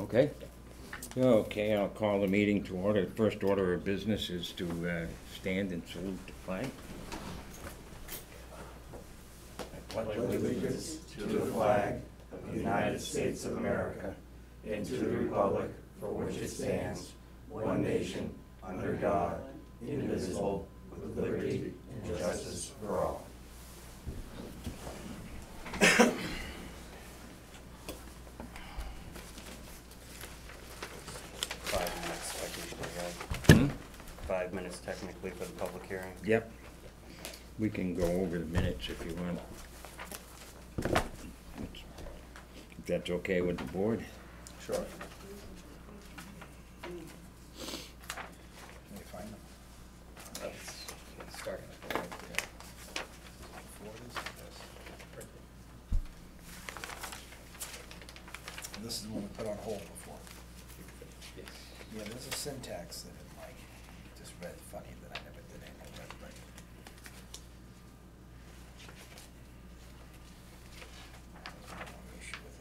Okay. Okay, I'll call the meeting to order. The first order of business is to stand and salute the flag. I pledge allegiance to the flag of the United States of America and to the republic for which it stands, one nation, under God, indivisible, with liberty and justice for all. Hmm? 5 minutes technically for the public hearing. Yep. We can go over the minutes if you want. If that's okay with the board. Sure. Can you find them? Let's start. This is the one we put on hold before. Yeah, there's a syntax that it like just read funny that I never did anything with, but. There's no issue with it.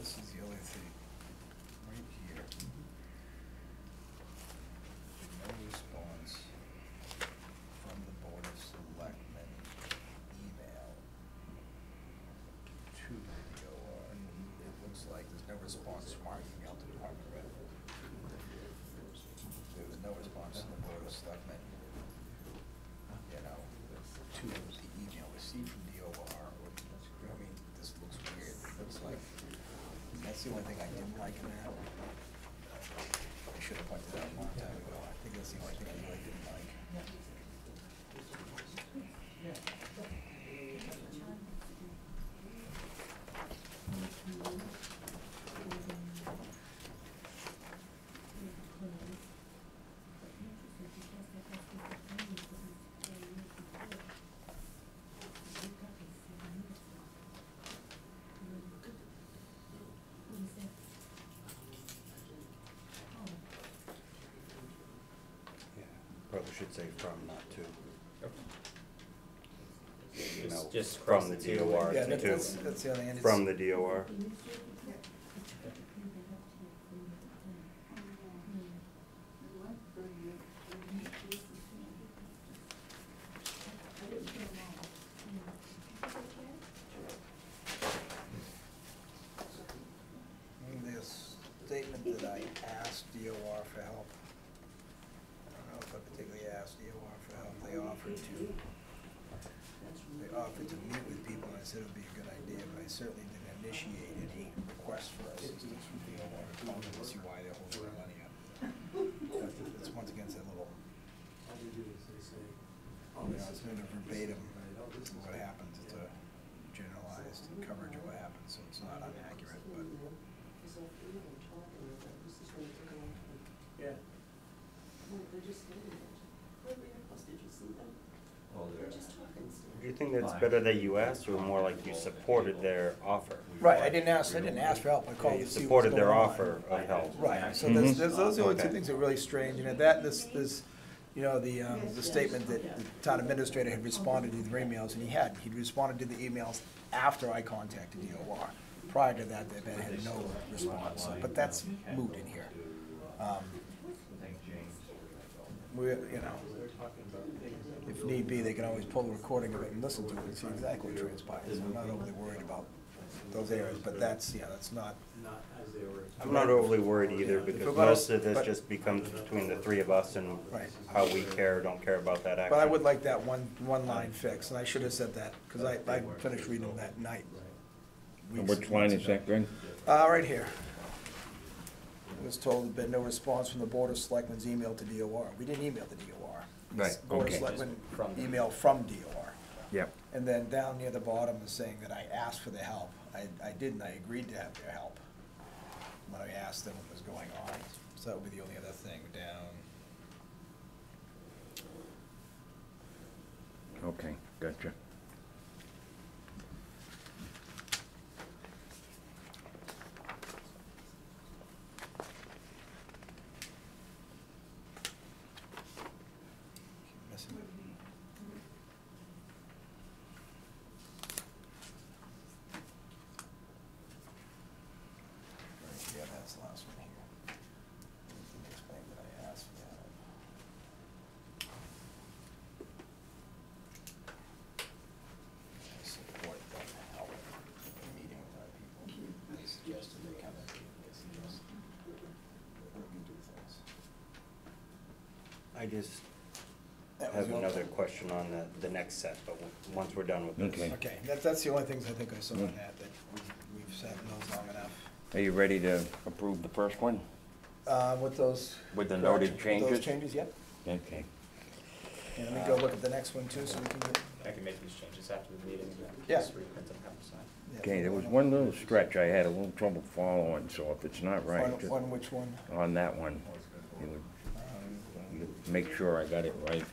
This is the only thing, right here. No response from the Board of Selectmen email to the DOR. It looks like there's no response from our email to Department of Revenue. There was no response from the Board of Selectmen, you know, to the email received from DOR. I mean, this looks weird. It looks like. That's the only thing I didn't like in that. I should have pointed that out a long time ago. I think that's the only thing I really didn't like. Probably should say from, not to. You It's know, just from the across the DOR Yeah, to. that's the other thing. From the DOR. This statement that I asked DOR for help. I don't know if I particularly asked DOR for help. They offered to meet with people, and I said it would be a good idea, but I certainly didn't initiate any requests for assistance from DOR to call them to see why they're holding their money up. It's once again that little, you know, it's not a verbatim what happens, it's a generalized coverage of what happens, so it's not inaccurate, but. Yeah. They're just getting it. What vehicles did you see them? They're just talking stuff. Do you think that's better that you asked, or more like you supported their offer? Right, I didn't ask for help, I Yeah, called you to see what's supported their going on. offer of help. Right, so Mhm. those are the only two Okay. things that are really strange, and that, this, you know, the statement that the town administrator had responded to the emails, and he'd responded to the emails after I contacted DOR. Prior to that, they had no response, but that's moot in here. You know, if need be, they can always pull the recording of it and listen to it and see exactly what transpires. I'm not overly worried about those areas, but that's, yeah, that's not, Not as they were. I'm not overly worried either, If we're because gonna- most of this but- just becomes between the three of us and Right. how we care or don't care about that action. but I would like that one line fixed, and I should have said that, because I finished reading them that night. And weeks- which line months is ago. that, Greg? Right here. I was told there'd been no response from the Board of Selectmen's email to DOR. We didn't email the DOR. Right, Board of okay. Selectmen From them. email from DOR. Yep. And then down near the bottom is saying that I asked for their help. I didn't, I agreed to have their help when I asked them what was going on. So that would be the only other thing down. Okay, gotcha. Missing. Yeah, that's the last one here. Explain that I asked for that. I support them help in meeting with our people. They suggested they come in, they suggest we do things. I just That was have one. another question on the next set, but once we're done with this. Okay. Okay, that's the only things I think I saw on that we've sat in those long enough. Are you ready to approve the first one? With those. With the noted corrections- with Those changes? changes, yep. Okay. And let me go look at the next one too, so we can get. I can make these changes after the meeting, and Yeah. just reprint them, have them sign. yeah, Okay, there was one little stretch I had a little trouble following, so if it's not right, just On which one? on that one, you make sure I got it right.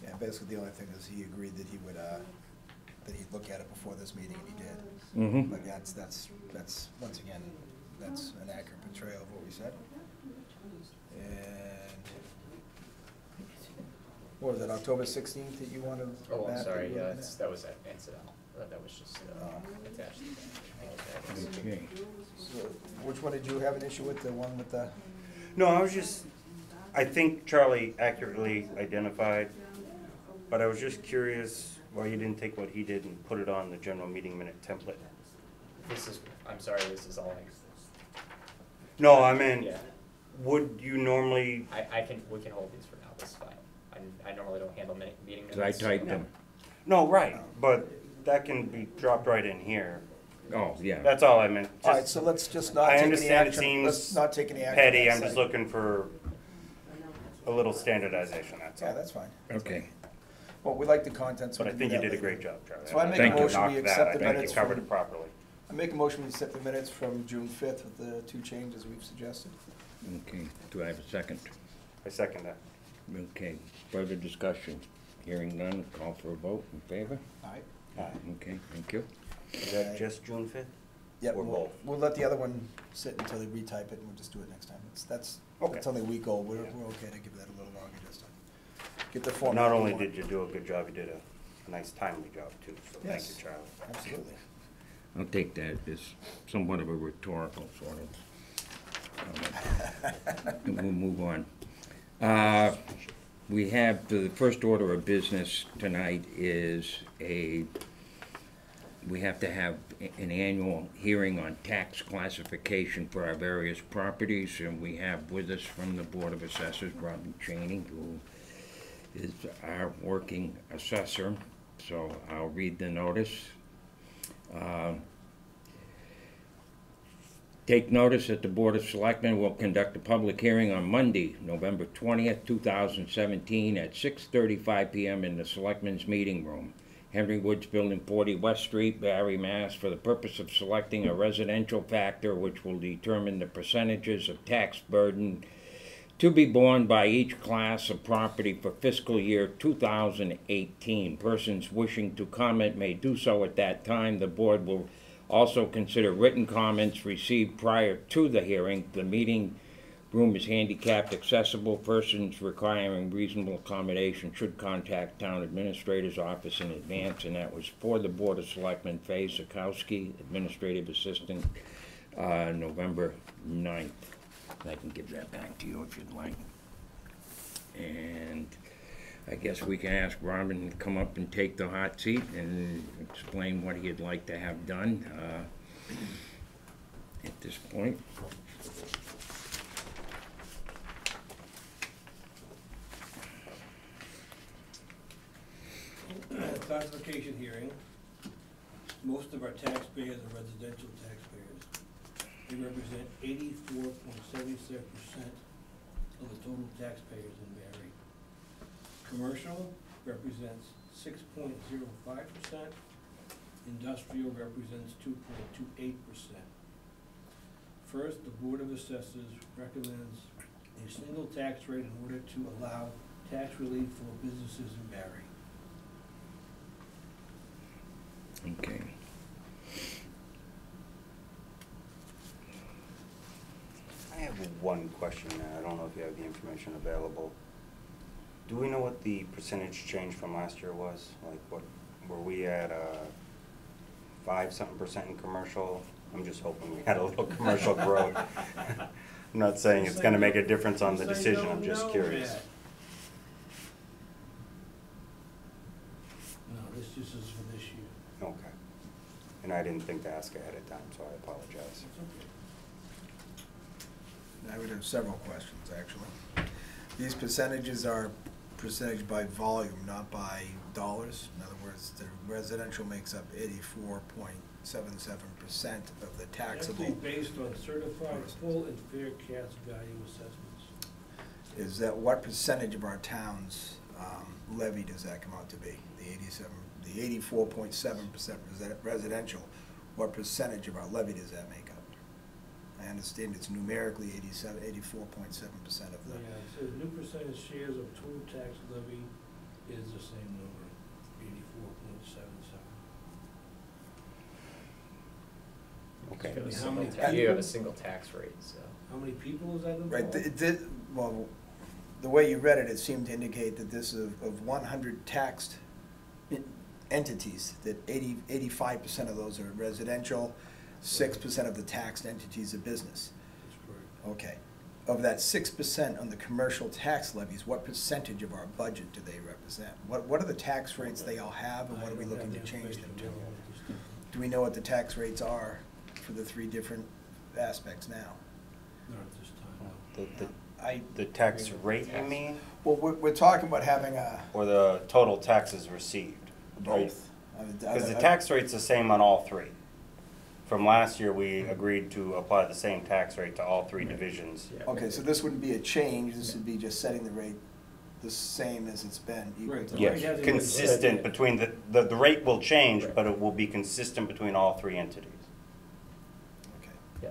Yeah, basically the only thing is he agreed that he would, that he'd look at it before this meeting, and he did. Mm-hmm. But that's, once again, that's an accurate portrayal of what we said. And, what was it, October 16th that you wanted? Oh, I'm that sorry, you were yeah, looking at? that was incidental, that was just attached to the thing. Okay. So, which one did you have an issue with, the one with the? No, I think Charlie accurately identified, but I was just curious why you didn't take what he did and put it on the general meeting minute template. I'm sorry, this is all, No, I mean, yeah, would you normally, we can hold these for now, this is fine. I normally don't handle meeting minutes. Because I typed them. no, right, but that can be dropped right in here. Oh, yeah. That's all I meant. All right, Just- so let's just not I take any understand it action, let's seems not take any action. petty, on I'm that just side. looking for a little standardization, that's Yeah, all. that's fine. Okay. Well, we like the content, so But we I can think do you that did a later. great job, Charlie. So I make a think you motion we knocked accept that. the I think minutes you covered from- it properly. I make a motion we accept the minutes from June 5th with the 2 changes we've suggested. Okay, do I have a second? I second that. Okay, further discussion? Hearing none, call for a vote in favor? All right? Okay, thank you. Is that just June 5th? Yeah, Or both? we'll let the other one sit until they retype it, and we'll just do it next time. That's Okay. only a week old, we're okay to give that a little longer just to get the format. Not we only want. did you do a good job, you did a nice timely job too, so thank Yes. you, Charlie. Absolutely. I'll take that as somewhat of a rhetorical sort of comment. And we'll move on. We have, the first order of business tonight is we have to have an annual hearing on tax classification for our various properties, and we have with us from the Board of Assessors, Robin Cheney, who is our working assessor. So I'll read the notice. Take notice that the Board of Selectmen will conduct a public hearing on Monday, November 20th, 2017, at 6:35 p.m. in the Selectmen's Meeting Room, Henry Woods Building, 40 West Street, Barry, Mass., for the purpose of selecting a residential factor which will determine the percentages of tax burden to be borne by each class of property for fiscal year 2018. Persons wishing to comment may do so at that time. The board will also consider written comments received prior to the hearing. The meeting room is handicapped accessible. Persons requiring reasonable accommodation should contact Town Administrator's Office in advance, and that was for the Board of Selectmen, Faye Sikowski, Administrative Assistant, November 9th. I can give that back to you if you'd like. And I guess we can ask Robin to come up and take the hot seat and explain what he'd like to have done at this point. Classification hearing. Most of our taxpayers are residential taxpayers. They represent 84.77% of the total taxpayers in Barry. Commercial represents 6.05%. Industrial represents 2.28%. First, the Board of Assessors recommends a single tax rate in order to allow tax relief for businesses in Barry. Okay. I have one question, and I don't know if you have the information available. Do we know what the percentage change from last year was? Like, what, were we at 5-something% in commercial? I'm just hoping we had a little commercial growth. I'm not saying it's gonna make a difference on the decision, I'm just curious. No, this just is for this year. Okay. And I didn't think to ask ahead of time, so I apologize. It's okay. I would have several questions, actually. These percentages are percentage by volume, not by dollars. In other words, the residential makes up 84.77% of the taxable. Actually based on certified full and fair cash value assessments. Is that what percentage of our town's levy does that come out to be? The 84.7% residential, what percentage of our levy does that make up? I understand it's numerically 84.7% of the. Yeah, so the new percentage shares of total tax levy is the same number, 84.77. Okay. You have a How single many ta- You people? have a single tax rate, so. How many people is that involved? Right, well, the way you read it, it seemed to indicate that this is of 100 taxed entities, that 85% of those are residential, 6% of the taxed entities are business. That's correct. Okay. Of that 6% on the commercial tax levies, what percentage of our budget do they represent? What are the tax rates they all have, and what are we looking to change them to? Do we know what the tax rates are for the three different aspects now? Not at this time, no. The tax rate, you mean? Well, we're talking about having a. Or the total taxes received? Right? Both. Because the tax rate's the same on all three. From last year, we agreed to apply the same tax rate to all three divisions. Yeah. Okay, so this wouldn't be a change, this would be just setting the rate the same as it's been. equal Right. to- Yeah. Yes, consistent between the rate will change, Right. but it will be consistent between all three entities. Okay. Yeah,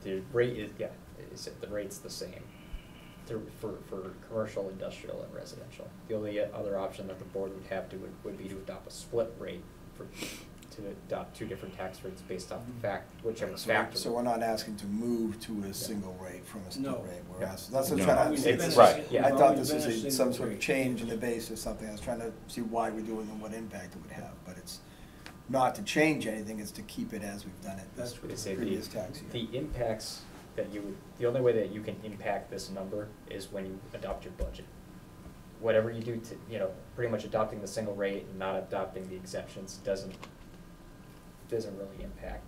the rate is, the rate's the same for commercial, industrial, and residential. The only other option that the board would have would be to adopt a split rate to adopt two different tax rates based off the whichever factor. So we're not asking to move to a single rate from a split No. rate, we're No. asking, that's what No. I'm trying to Always understand. been a Right. single- Yeah. I thought always this been a was some single sort of rate. change in the base or something, I was trying to see why we're doing and what impact it would have, but it's not to change anything, it's to keep it as we've done it this That's what They say previous tax year. the impacts that the only way that you can impact this number is when you adopt your budget. Whatever you do to, pretty much adopting the single rate and not adopting the exemptions doesn't really impact,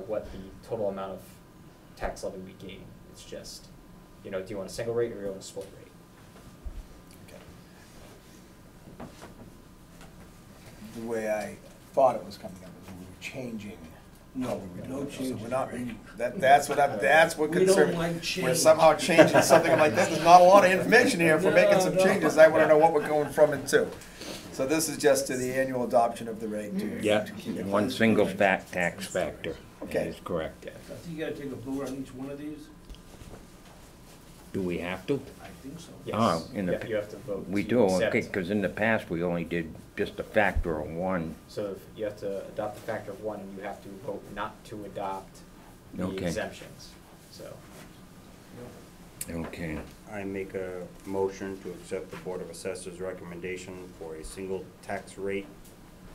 what the total amount of tax levy we gain. It's just, do you want a single rate or do you want a split rate? Okay. The way I thought it was coming up was we were changing. No, how we were no doing it. So change. we're not, that's what We don't concerns me. like We're change. somehow changing something like this, there's not a lot of information here, if we're making some No, no. changes, I wanna know what we're going from and to. So this is just to the annual adoption of the rate to. Yeah, to keep it. one single tax factor. Okay. That is correct. Yeah. I think you gotta take a vote on each one of these. Do we have to? I think so. Yes. Oh, in the- Yeah, you have to vote. We to do, accept. okay, because in the past, we only did just a factor of one. So if you have to adopt the factor of one, and you have to vote not to adopt the Okay. exemptions, so. Okay, I make a motion to accept the Board of Assessors' recommendation for a single tax rate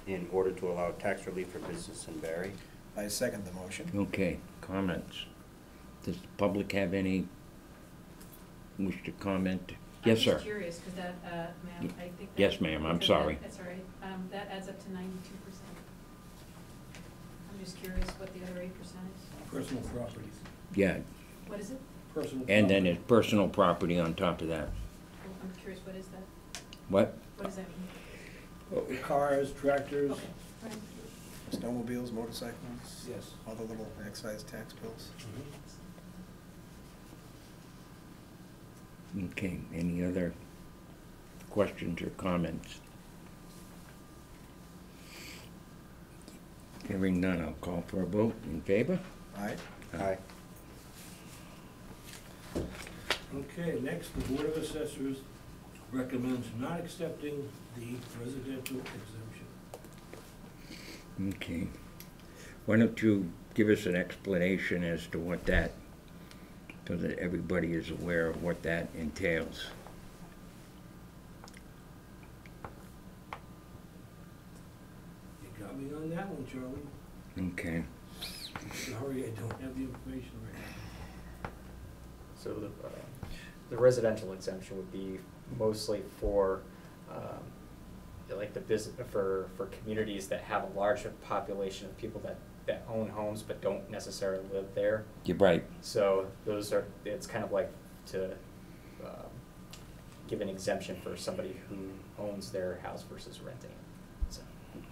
in order to allow tax relief for business in Barry. I second the motion. okay, comments? Does the public have any wish to comment? Yes, sir. I'm just curious, because that, ma'am, I think that. Yes, ma'am, I'm because sorry. That's all right. That adds up to 92%. I'm just curious what the other 8% is. Personal properties. Yeah, What is it? Personal. and then property. there's personal property on top of that. I'm curious, what is that? What? What does that mean? Cars, tractors. Okay, all right. Snowmobiles, motorcycles, Yes. other little excise tax bills. Okay, any other questions or comments? Hearing none, I'll call for a vote. In favor? Aye. Aye. Okay, next, the Board of Assessors recommends not accepting the residential exemption. Okay. Why don't you give us an explanation as to what that, so that everybody is aware of what that entails? You got me on that one, Charlie. Okay, Sorry, I don't have the information right now. So the residential exemption would be mostly for, like the business, for communities that have a large population of people that own homes but don't necessarily live there. you're right. So those are, it's kind of like to give an exemption for somebody who owns their house versus renting it. So,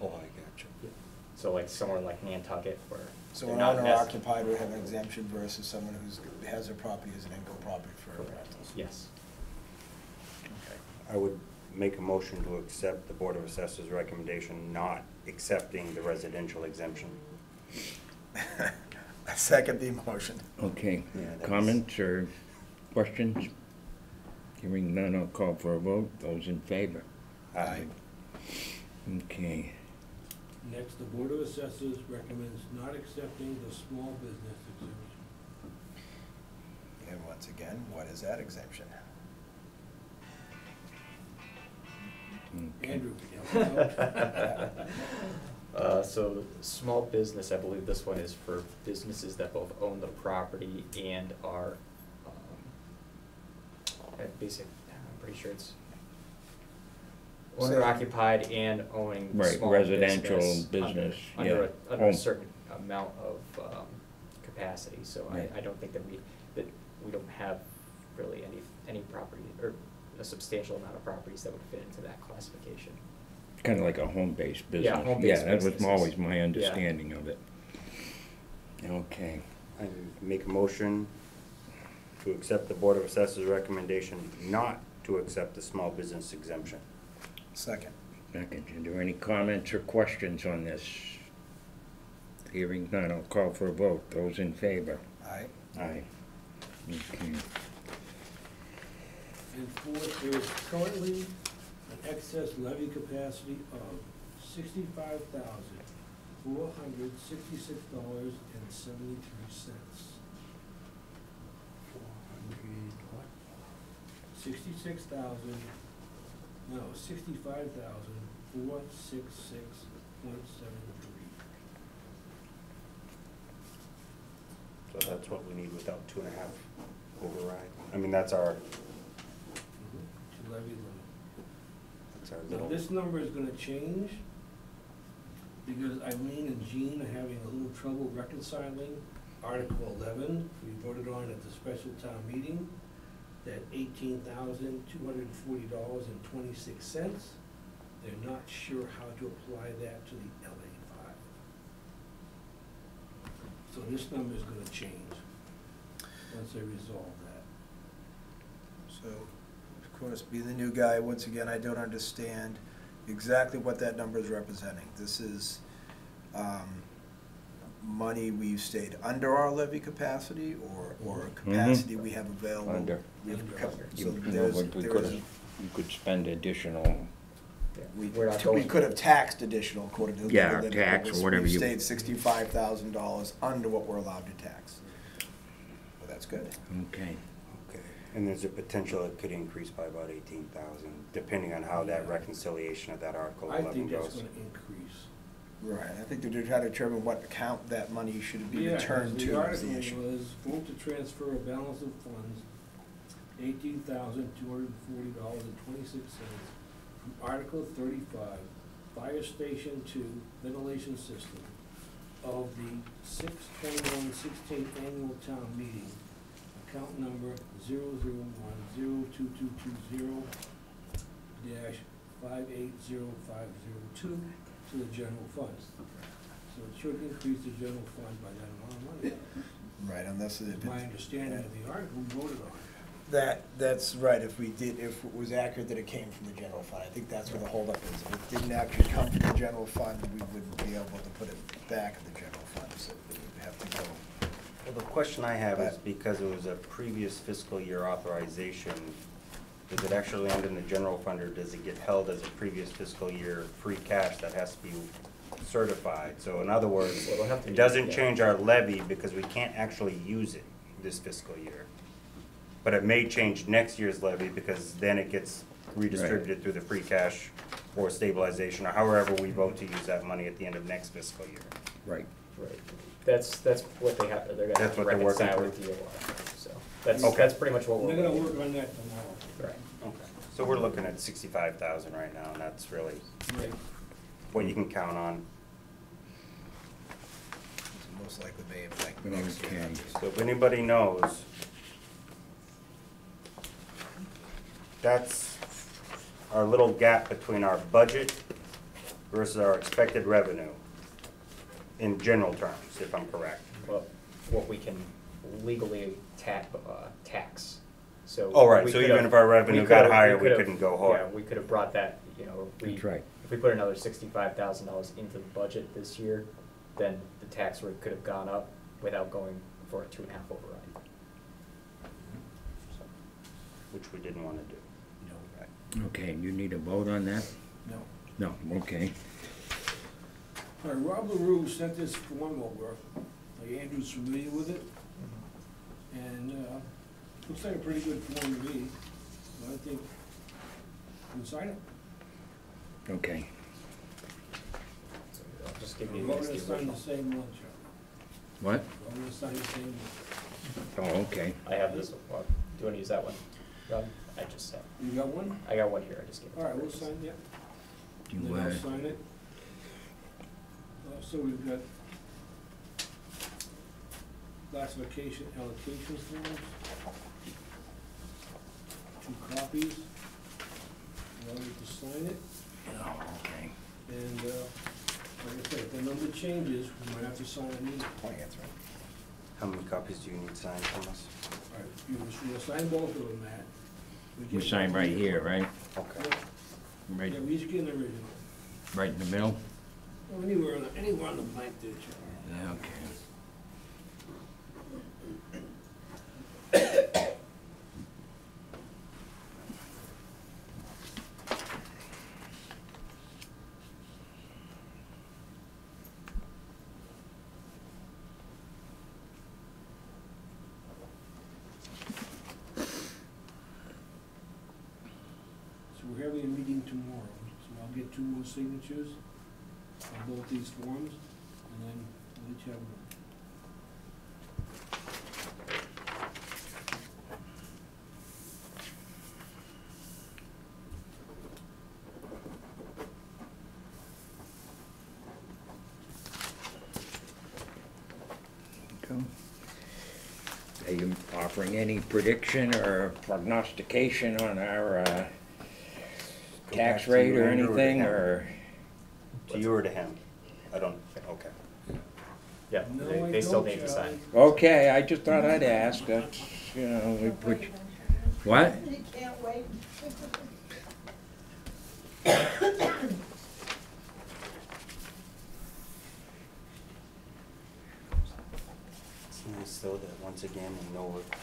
Oh, I got you. so like somewhere like Nantucket where So they're an not owner nec- occupied would have an exemption versus someone who's, has their property as an income property for rentals? Yes. I would make a motion to accept the Board of Assessors' recommendation not accepting the residential exemption. I second the motion. Okay, Yeah, that's- comments or questions? Hearing none, I'll call for a vote. Those in favor? Aye. Okay, Next, the Board of Assessors recommends not accepting the small business exemption. And once again, what is that exemption? okay. Andrew, can you help me out? So small business, I believe this one is for businesses that both own the property and are, I'm pretty sure it's owner occupied and owning Right, small residential business business, under yeah. a Home. certain amount of capacity, so Right. I don't think that we don't have really any property, or a substantial amount of properties that would fit into that classification. Kind of like a home-based business. home-based Yeah, that was businesses. always my understanding of it. Okay, I make a motion to accept the Board of Assessors' recommendation not to accept the small business exemption. Second. second, are there any comments or questions on this? Hearing none, I'll call for a vote. Those in favor? Aye. Aye. Okay, And fourth, there is currently an excess levy capacity of $65,466.73. 65,466.73. So that's what we need without 2.5 override. I mean, that's our, To levy limit. that's our Now, little. this number is gonna change because Eileen and Jean are having a little trouble reconciling Article 11, we voted on at the special town meeting, that $18,240.26. They're not sure how to apply that to the LA 5. So this number is gonna change once they resolve that. So, of course, being the new guy, once again, I don't understand exactly what that number is representing. This is money we've stayed under our levy capacity or capacity we have available? Under. We have Under. cap- You So know, there's, we there could is, have, you could spend additional, We're not we going. could have taxed additional according to the Yeah, limit, tax but or whatever we've you- stayed $65,000 under what we're allowed to tax. Well, that's good. okay. Okay. And there's a potential it could increase by about 18,000, depending on how that Yeah. reconciliation of that Article I 11 think that's goes. gonna increase. Right, I think they're trying to determine what account that money should be Yeah, returned the to is article the issue. was vote to transfer a balance of funds, $18,240.26 from Article 35, Fire Station 2 Ventilation System of the 6/21/16 Annual Town Meeting, account number 0010222-580502 to the general fund. So it should increase the general fund by that amount of money. Right, unless it. My understanding of the article we voted on. That's right, if it was accurate that it came from the general fund, I think that's where the holdup is. If it didn't actually come from the general fund, we wouldn't be able to put it back in the general fund, so we would have to go. Well, the question I have is because it was a previous fiscal year authorization, is it actually under the general fund, or does it get held as a previous fiscal year free cash that has to be certified? So in other words, Well, it'll have to it be- doesn't yeah. change our levy because we can't actually use it this fiscal year. But it may change next year's levy because then it gets redistributed through the free cash or stabilization, or however we vote to use that money at the end of next fiscal year. Right. Right, that's what they have, they're gonna That's have to what they're working reconcile with through. DOR, so, that's, Okay. that's pretty much what They're we're. gonna work on that tomorrow. Right, Okay. So we're looking at 65,000 right now, and that's really Right. what you can count on. So most likely may impact next year. Okay. So if anybody knows, that's our little gap between our budget versus our expected revenue, in general terms, if I'm correct. well, what we can legally tax, so. Oh, right, we so could've- even if our revenue we got could've- higher, we could've- couldn't go hard. Yeah, we could have brought that, That's right. if we put another $65,000 into the budget this year, then the tax rate could have gone up without going for a 2.5 override. So, Which we didn't want to do. Okay, you need a vote on that? No. No, okay. All right, Rob LaRue sent this form over, Andrew's familiar with it, and, looks like a pretty good form to me, so I think you can sign it. Okay. so I'll just give We're you all guys gonna the sign the original. same one, Charlie. What? We're all gonna sign the same one. Oh, okay. I have this, well, do you wanna use that one, Rob? I just have, You got one? I got one here, I just gave it to All right, we'll Chris. sign, yeah. You, And then I'll sign it. So we've got classification allocation forms, 2 copies. Now we have to sign it, Oh, okay. and, like I said, if the number changes, we might have to sign a new. 20, that's right. How many copies do you need signed from us? All right, you'll sign both of them, Matt. You sign right here, right? Okay. Right, Yeah, we each get an original. right in the middle? Oh, anywhere on the blank there, Charlie. Yeah, okay. So we're having a meeting tomorrow, so I'll get 2 more signatures on both these forms, and then we'll each have one. Go. Are you offering any prediction or prognostication on our Go tax back to rate or Andrew or anything, him? or? To you or to him? I don't, okay. Yeah, No, they, I they still don't, need to sign. Charlie. Okay, I just thought I'd ask, that's, you know, we put, what? You can't wait. It's nice though that once again in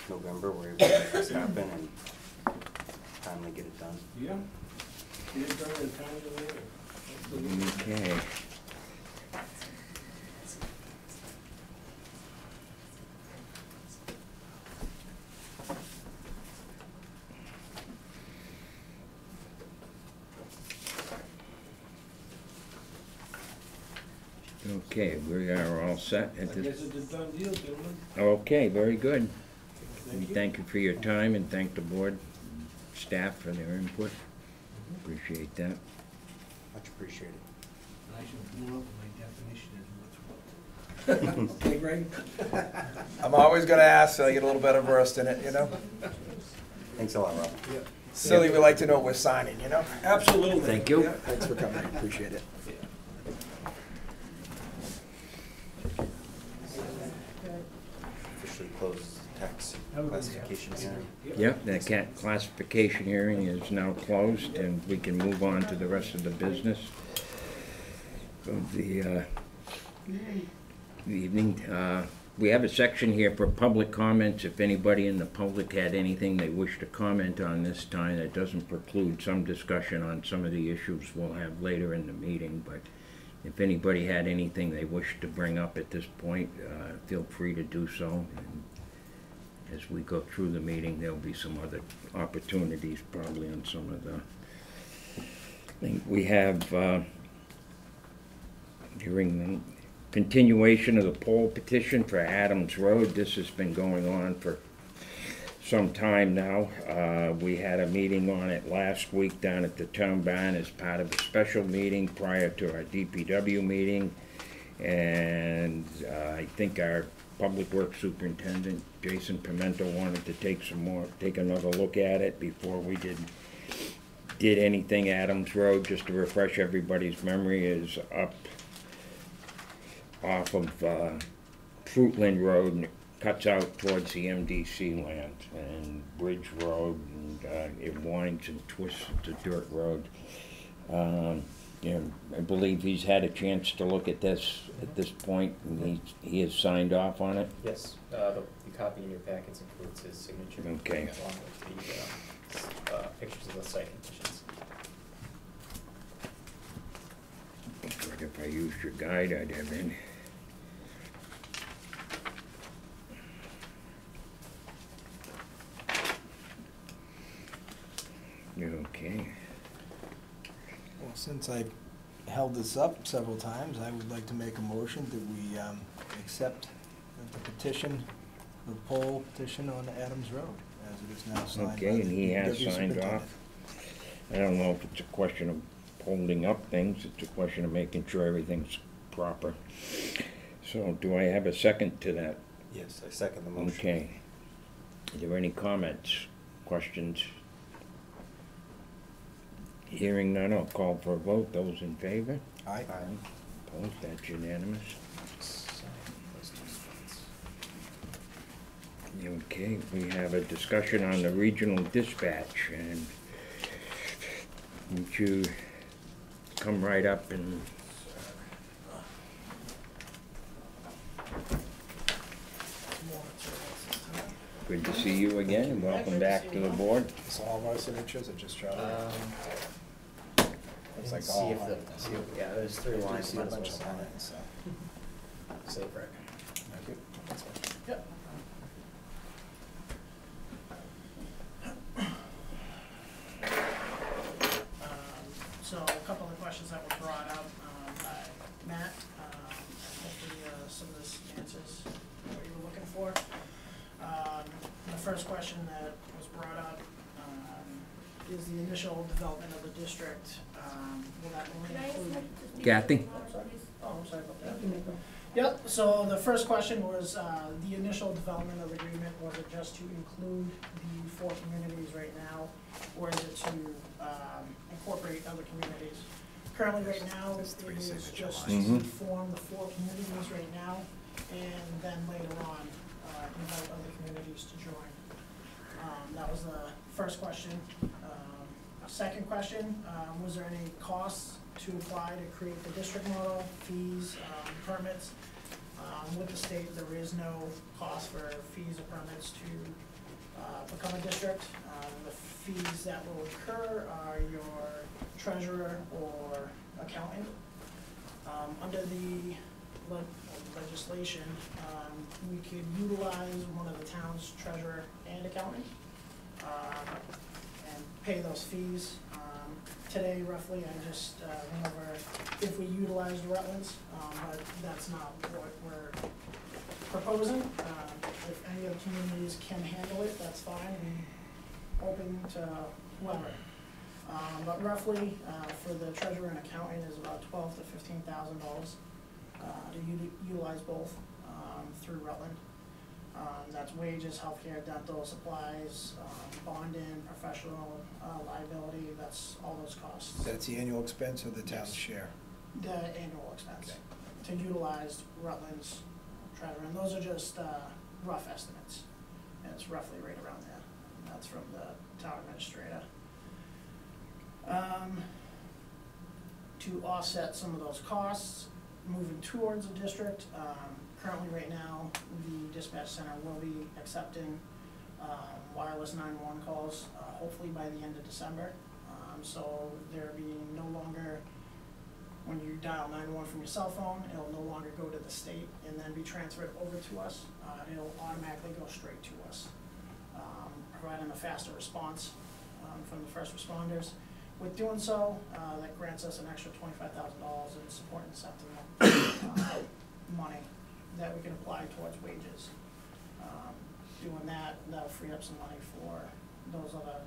November, we're able to make this happen and finally get it done. Yeah. Get it done in a timely manner. Absolutely. Okay. Okay, we are all set I at this. guess it's a done deal, gentlemen. Okay, very good. We Thank you. thank you for your time and thank the board staff for their input. Appreciate that. Much appreciated. I should pull up my definition of what's what. Okay, Greg? I'm always gonna ask, so I get a little better versed in it, you know? Thanks a lot, Rob. Silly, we like to know what we're signing, you know? Absolutely. Thank you. Yeah, thanks for coming, appreciate it. Officially closed tax classification hearing. Yep, that classification hearing is now closed and we can move on to the rest of the business of the evening. We have a section here for public comments. If anybody in the public had anything they wish to comment on this time, that doesn't preclude some discussion on some of the issues we'll have later in the meeting. But if anybody had anything they wish to bring up at this point, feel free to do so. And as we go through the meeting, there'll be some other opportunities probably on some of the things. We have during the continuation of the poll petition for Adams Road. This has been going on for some time now. We had a meeting on it last week down at the town barn as part of a special meeting prior to our DPW meeting. And I think our Public Works Superintendent, Jason Pimento, wanted to take another look at it before we did anything. Adams Road, just to refresh everybody's memory, is up off of Fruitland Road and it cuts out towards the MDC land and Bridge Road, and it winds and twists to dirt road. I believe he's had a chance to look at this point, and he has signed off on it. Yes, the copy in your packets includes his signature. Okay. Along with the pictures of the site conditions. But if I used your guide, I'd have in. Okay. Well, since I've held this up several times, I would like to make a motion that we accept the petition, the poll petition on Adams Road, as it is now signed by Okay, and he the has DPW signed superintendent. off. I don't know if it's a question of holding up things, it's a question of making sure everything's proper. So do I have a second to that? Yes, I second the motion. Okay. Are there any comments, questions? Hearing none, I'll call for a vote. Those in favor? Aye. Opposed? That's unanimous. Okay, we have a discussion on the regional dispatch, and would you come right up and good to see you again, and welcome back to the board. It's all of our signatures, or just Charlie? Looks like See all if of the, them. yeah, there's 3 I do lines, see a might as well bunch of sign it. lines, so. Safe record. Thank you. That's fine. Yep. So a couple of questions that were brought up by Matt, hopefully some of this answers what you were looking for. The first question that was brought up is the initial development of the district. Will that only include? Kathy? Oh, I'm sorry about that. Yep, so the first question was, the initial development of the agreement, was it just to include the 4 communities right now, or is it to incorporate other communities? Currently, right now, it There's 3 is signature just lines. to form the 4 communities right now, and then later on, invite other communities to join. That was the first question. Second question, was there any costs to apply to create the district model, fees, permits? With the state, there is no cost for fees or permits to become a district. The fees that will occur are your treasurer or accountant. Under the legislation, we could utilize one of the town's treasurer and accountant and pay those fees. Today, roughly, I just went over, if we utilize utilized wetlands, but that's not what we're proposing. If any of the communities can handle it, that's fine, and open to whoever. But roughly, for the treasurer and accountant is about $12,000 to $15,000 to utilize both through Rutland. That's wages, healthcare, dental, supplies, bonding, professional liability, that's all those costs. That's the annual expense or the town's Yes. share? The annual expense Okay. to utilize Rutland's treasurer, and those are just rough estimates. And it's roughly right around there. And that's from the town administrator. To offset some of those costs, moving towards the district, currently right now, the dispatch center will be accepting wireless 911 calls, hopefully by the end of December. So there being no longer, when you dial 911 from your cell phone, it'll no longer go to the state and then be transferred over to us. It'll automatically go straight to us, providing a faster response from the first responders. With doing so, that grants us an extra $25,000 in support incentive money that we can apply towards wages. Doing that, that'll free up some money for those other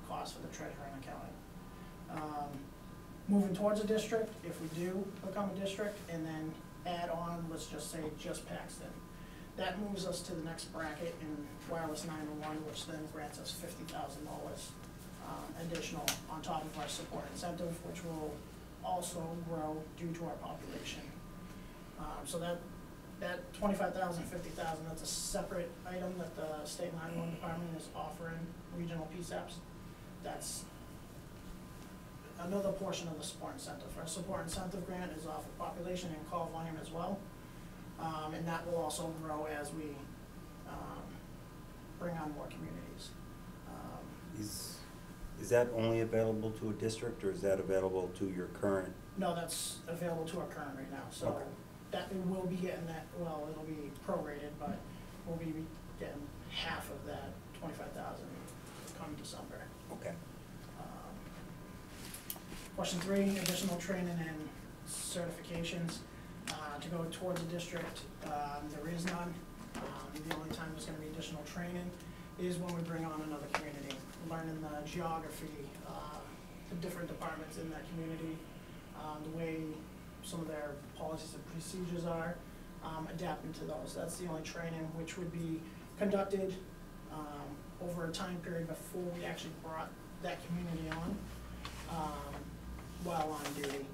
costs for the treasurer and accounting. Moving towards a district, if we do become a district, and then add on, let's just say, just Paxton. That moves us to the next bracket in wireless 911, which then grants us $50,000 additional on top of our support incentive, which will also grow due to our population. So that $25,000, $50,000, that's a separate item that the state 911 department is offering regional PSAPs. That's another portion of the support incentive. Our support incentive grant is off of population and call volume as well. And that will also grow as we bring on more communities. Is that only available to a district, or is that available to your current? No, that's available to our current right now, so Okay. that we will be getting that, well, it'll be prorated, but we'll be getting half of that 25,000 come December. Okay. Question 3, additional training and certifications to go towards a district. There is none. The only time there's going to be additional training is when we bring on another community, learning the geography, the different departments in that community, the way some of their policies and procedures are, adapting to those. That's the only training which would be conducted over a time period before we actually brought that community on while on duty.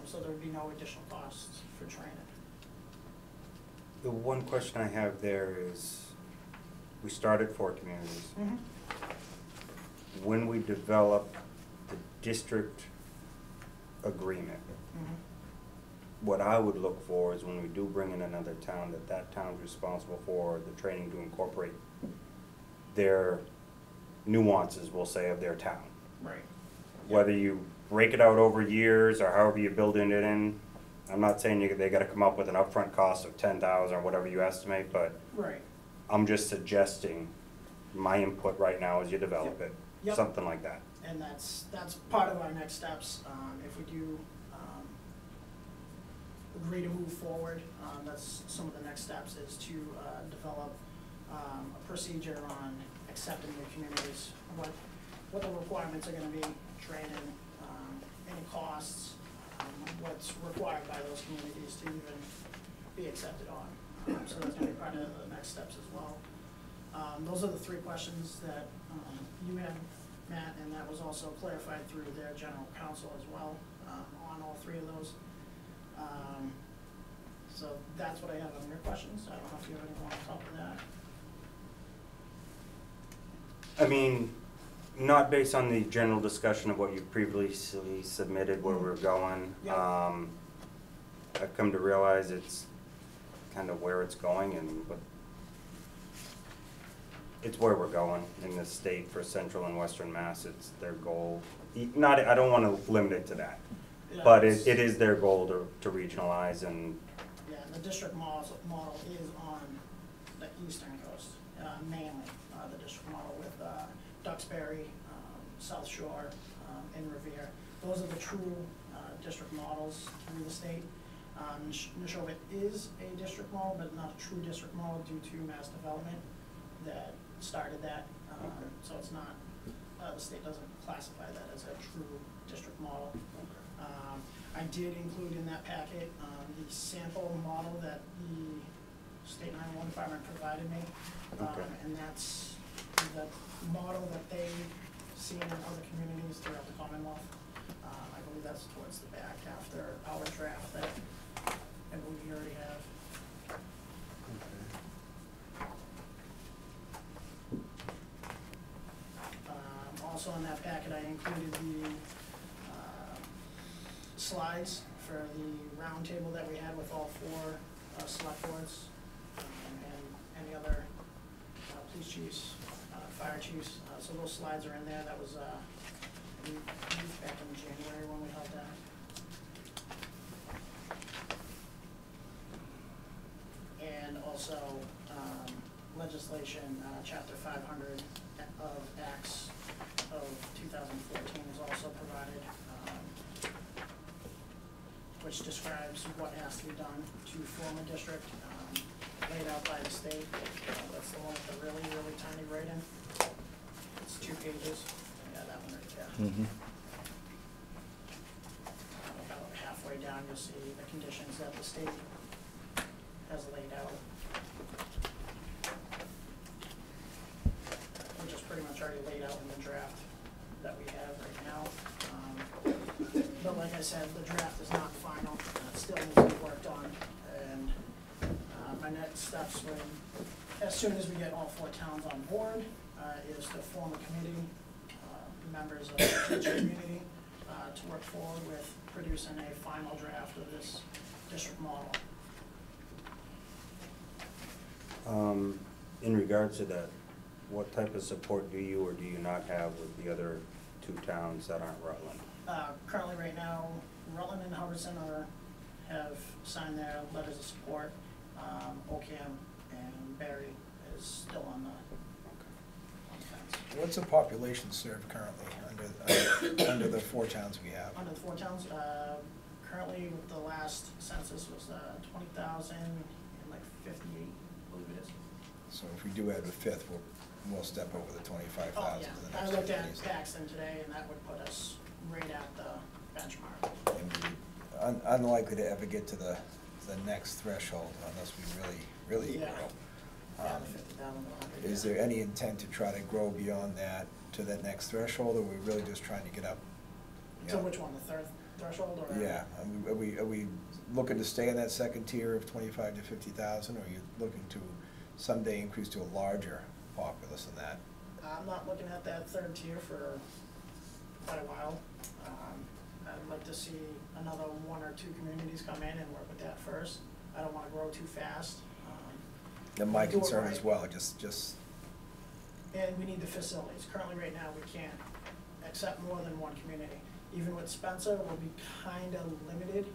So there would be no additional costs for training. The one question I have there is, we started 4 communities. Mm-hmm. When we develop the district agreement, Mm-hmm. what I would look for is when we do bring in another town, that town's responsible for the training to incorporate their nuances, we'll say, of their town. Right. Whether you break it out over years or however you build it in, I'm not saying they gotta come up with an upfront cost of 10,000 or whatever you estimate, but Right. I'm just suggesting, my input right now is you develop it, Yep. something like that. And that's part of our next steps. If we do agree to move forward, that's some of the next steps is to develop a procedure on accepting new communities, what the requirements are gonna be, training, any costs, what's required by those communities to even be accepted on. So that's gonna be part of the next steps as well. Those are the 3 questions that you had, Matt, and that was also clarified through their general counsel as well, on all 3 of those. So that's what I have on your questions. I don't know if you have anything on top of that. I mean, not based on the general discussion of what you previously submitted, where we're going. Yep. I've come to realize it's kind of where it's going, but it's where we're going in the state for Central and Western Mass. It's their goal. I don't want to limit it to that, Yeah, but it's- it is their goal to regionalize and. Yeah, and the district model is on the eastern coast, mainly, the district model with Duxbury, South Shore, and Revere. Those are the true district models through the state. Neshoba is a district model, but not a true district model due to mass development that started that. So it's not, the state doesn't classify that as a true district model. I did include in that packet the sample model that the state 911 department provided me. And that's the model that they've seen in other communities throughout the Commonwealth. I believe that's towards the back after our draft that I believe you already have. Also in that packet, I included the slides for the roundtable that we had with all four select boards and any other police chiefs, fire chiefs. So those slides are in there. That was back in January when we held that. And also legislation, chapter 500 of Acts of 2014 is also provided, which describes what has to be done to form a district, laid out by the state. That's the one with the really, really tiny writing. It's 2 pages. Yeah, that one right there. About halfway down, you'll see the conditions that the state has laid out, which is pretty much already laid out in the draft that we have right now. But like I said, the draft is not final. It still needs to be worked on. And my next steps, as soon as we get all 4 towns on board, is to form a committee, members of each community, to work forward with producing a final draft of this district model. In regards to that, what type of support do you or do you not have with the other 2 towns that aren't Rutland? Currently, right now, Rutland and Hubbardson have signed their letters of support. Ocam and Barry is still on the fence. What's the population served currently under the 4 towns we have? Under the 4 towns, currently with the last census was 20,000 and like 58, I believe it is. So if we do add a 5th, we'll step over the 25,000 Oh, to yeah. the I next looked 50 at days. Paxton today, and that would put us right at the benchmark. And unlikely to ever get to the next threshold unless we really Yeah. grow. Yeah, the 50,000 to 100. Is there any intent to try to grow beyond that to that next threshold, or are we really just trying to get up? you So know? which one, the 3rd threshold, or? Yeah, are we looking to stay in that second tier of 25 to 50,000, or are you looking to someday increase to a larger populace than that? I'm not looking at that 3rd tier for quite a while. I'd like to see another 1 or 2 communities come in and work with that first. I don't wanna grow too fast. And my do it concern right. as well, just, And we need the facilities. Currently, right now, we can't accept more than 1 community. Even with Spencer, we'll be kinda limited.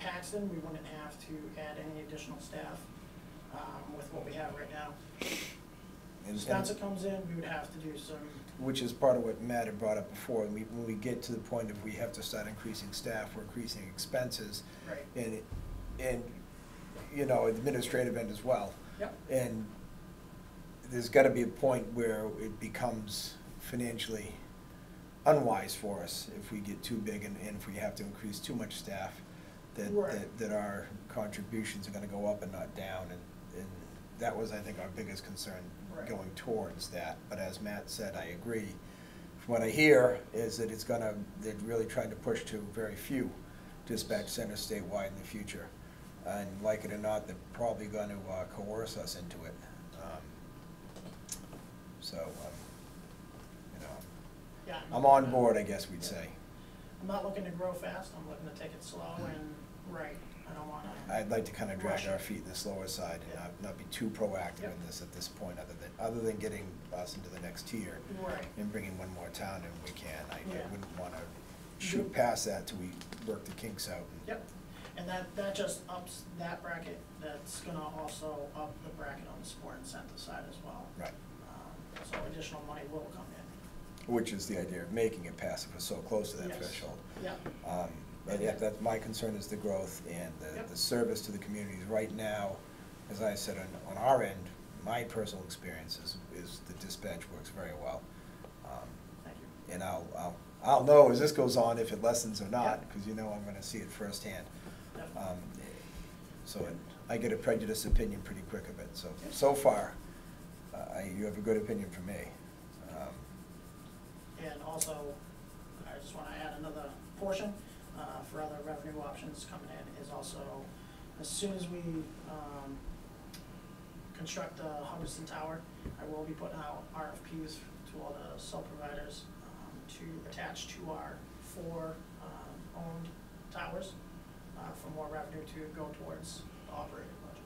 Paxton, we wouldn't have to add any additional staff, with what we have right now. and- Spencer comes in, we would have to do some, which is part of what Matt had brought up before. When we get to the point of we have to start increasing staff, we're increasing expenses. right, And, you know, administrative end as well. yep, And there's gotta be a point where it becomes financially unwise for us if we get too big and if we have to increase too much staff, Right. that our contributions are gonna go up and not down. And that was, I think, our biggest concern Right. going towards that. But as Matt said, I agree. From what I hear is that they're really trying to push to very few dispatch centers statewide in the future. And like it or not, they're probably gonna coerce us into it. You know, yeah. I'm on board, I guess we'd say. I'm not looking to grow fast, I'm looking to take it slow and right. I don't wanna. I'd like to kind of drag rush our it. feet in the slower side and Yeah. not be too proactive Yep. in this at this point, other than getting us into the next tier Right. and bringing 1 more town in we can. I Yeah. wouldn't wanna shoot past that till we work the kinks out. Yep, and that just ups that bracket, that's gonna also up the bracket on the support incentive side as well. Right. So additional money will come in. Which is the idea of making it pass if we're so close to that Yes. threshold. Yep, But yeah, that's my concern is the growth and Yep. the service to the communities. Right now, as I said, on our end, my personal experience is the dispatch works very well. Thank you. And I'll know as this goes on if it lessens or not, Yep. because you know I'm gonna see it firsthand. Definitely. So I get a prejudiced opinion pretty quick of it, so far, you have a good opinion from me. And also, I just want to add another portion for other revenue options coming in is also, as soon as we construct the Hubbardston Tower, I will be putting out RFPs to all the cell providers to attach to our 4 owned towers for more revenue to go towards the operating budget.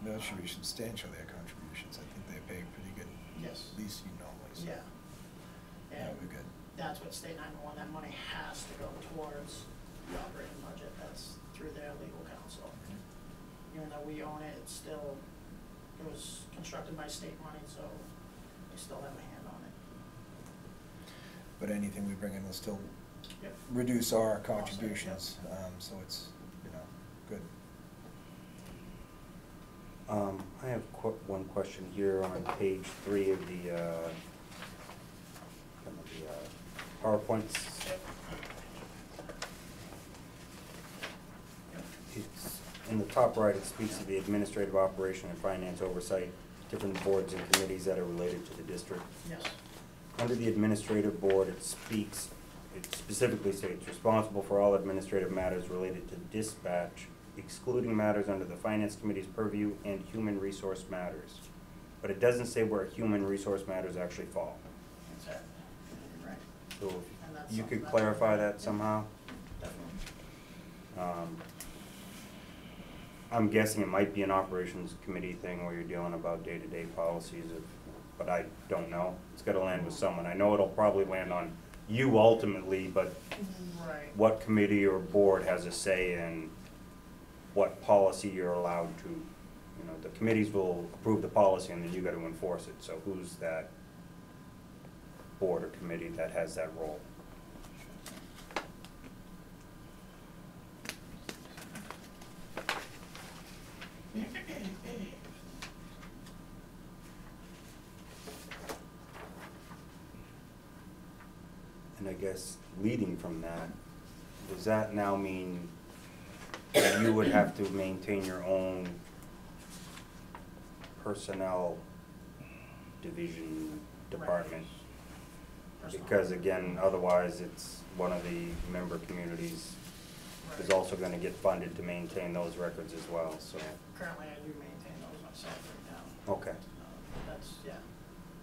That should be substantial, their contributions. I think they pay pretty good, Yes. at least you normally. So Yeah. that And would be good. that's what State 911, that money has to go towards the operating budget, that's through their legal counsel. Even though we own it, it was constructed by state money, so we still have a hand on it. But anything we bring in will still Yep. reduce our contributions, so it's, good. I have one question here on page 3 of the PowerPoints. It's, in the top right, it speaks of the administrative operation and finance oversight, different boards and committees that are related to the district. Yes. Under the administrative board, it specifically states, responsible for all administrative matters related to dispatch, excluding matters under the finance committee's purview and human resource matters. But it doesn't say where human resource matters actually fall. Exactly. Right. So And that's if you something could that- clarify that somehow? Definitely. I'm guessing it might be an operations committee thing where you're dealing about day-to-day policies, but I don't know. It's gotta land with someone. I know it'll probably land on you ultimately, but Right. what committee or board has a say in what policy you're allowed to, the committees will approve the policy and then you gotta enforce it. So who's that board or committee that has that role? And I guess leading from that, does that now mean that you would have to maintain your own personnel division department? Personal. Because again, otherwise it's one of the member communities is Right. also gonna get funded to maintain those records as well, so. Currently, I do maintain those myself right now. Okay, That's, yeah.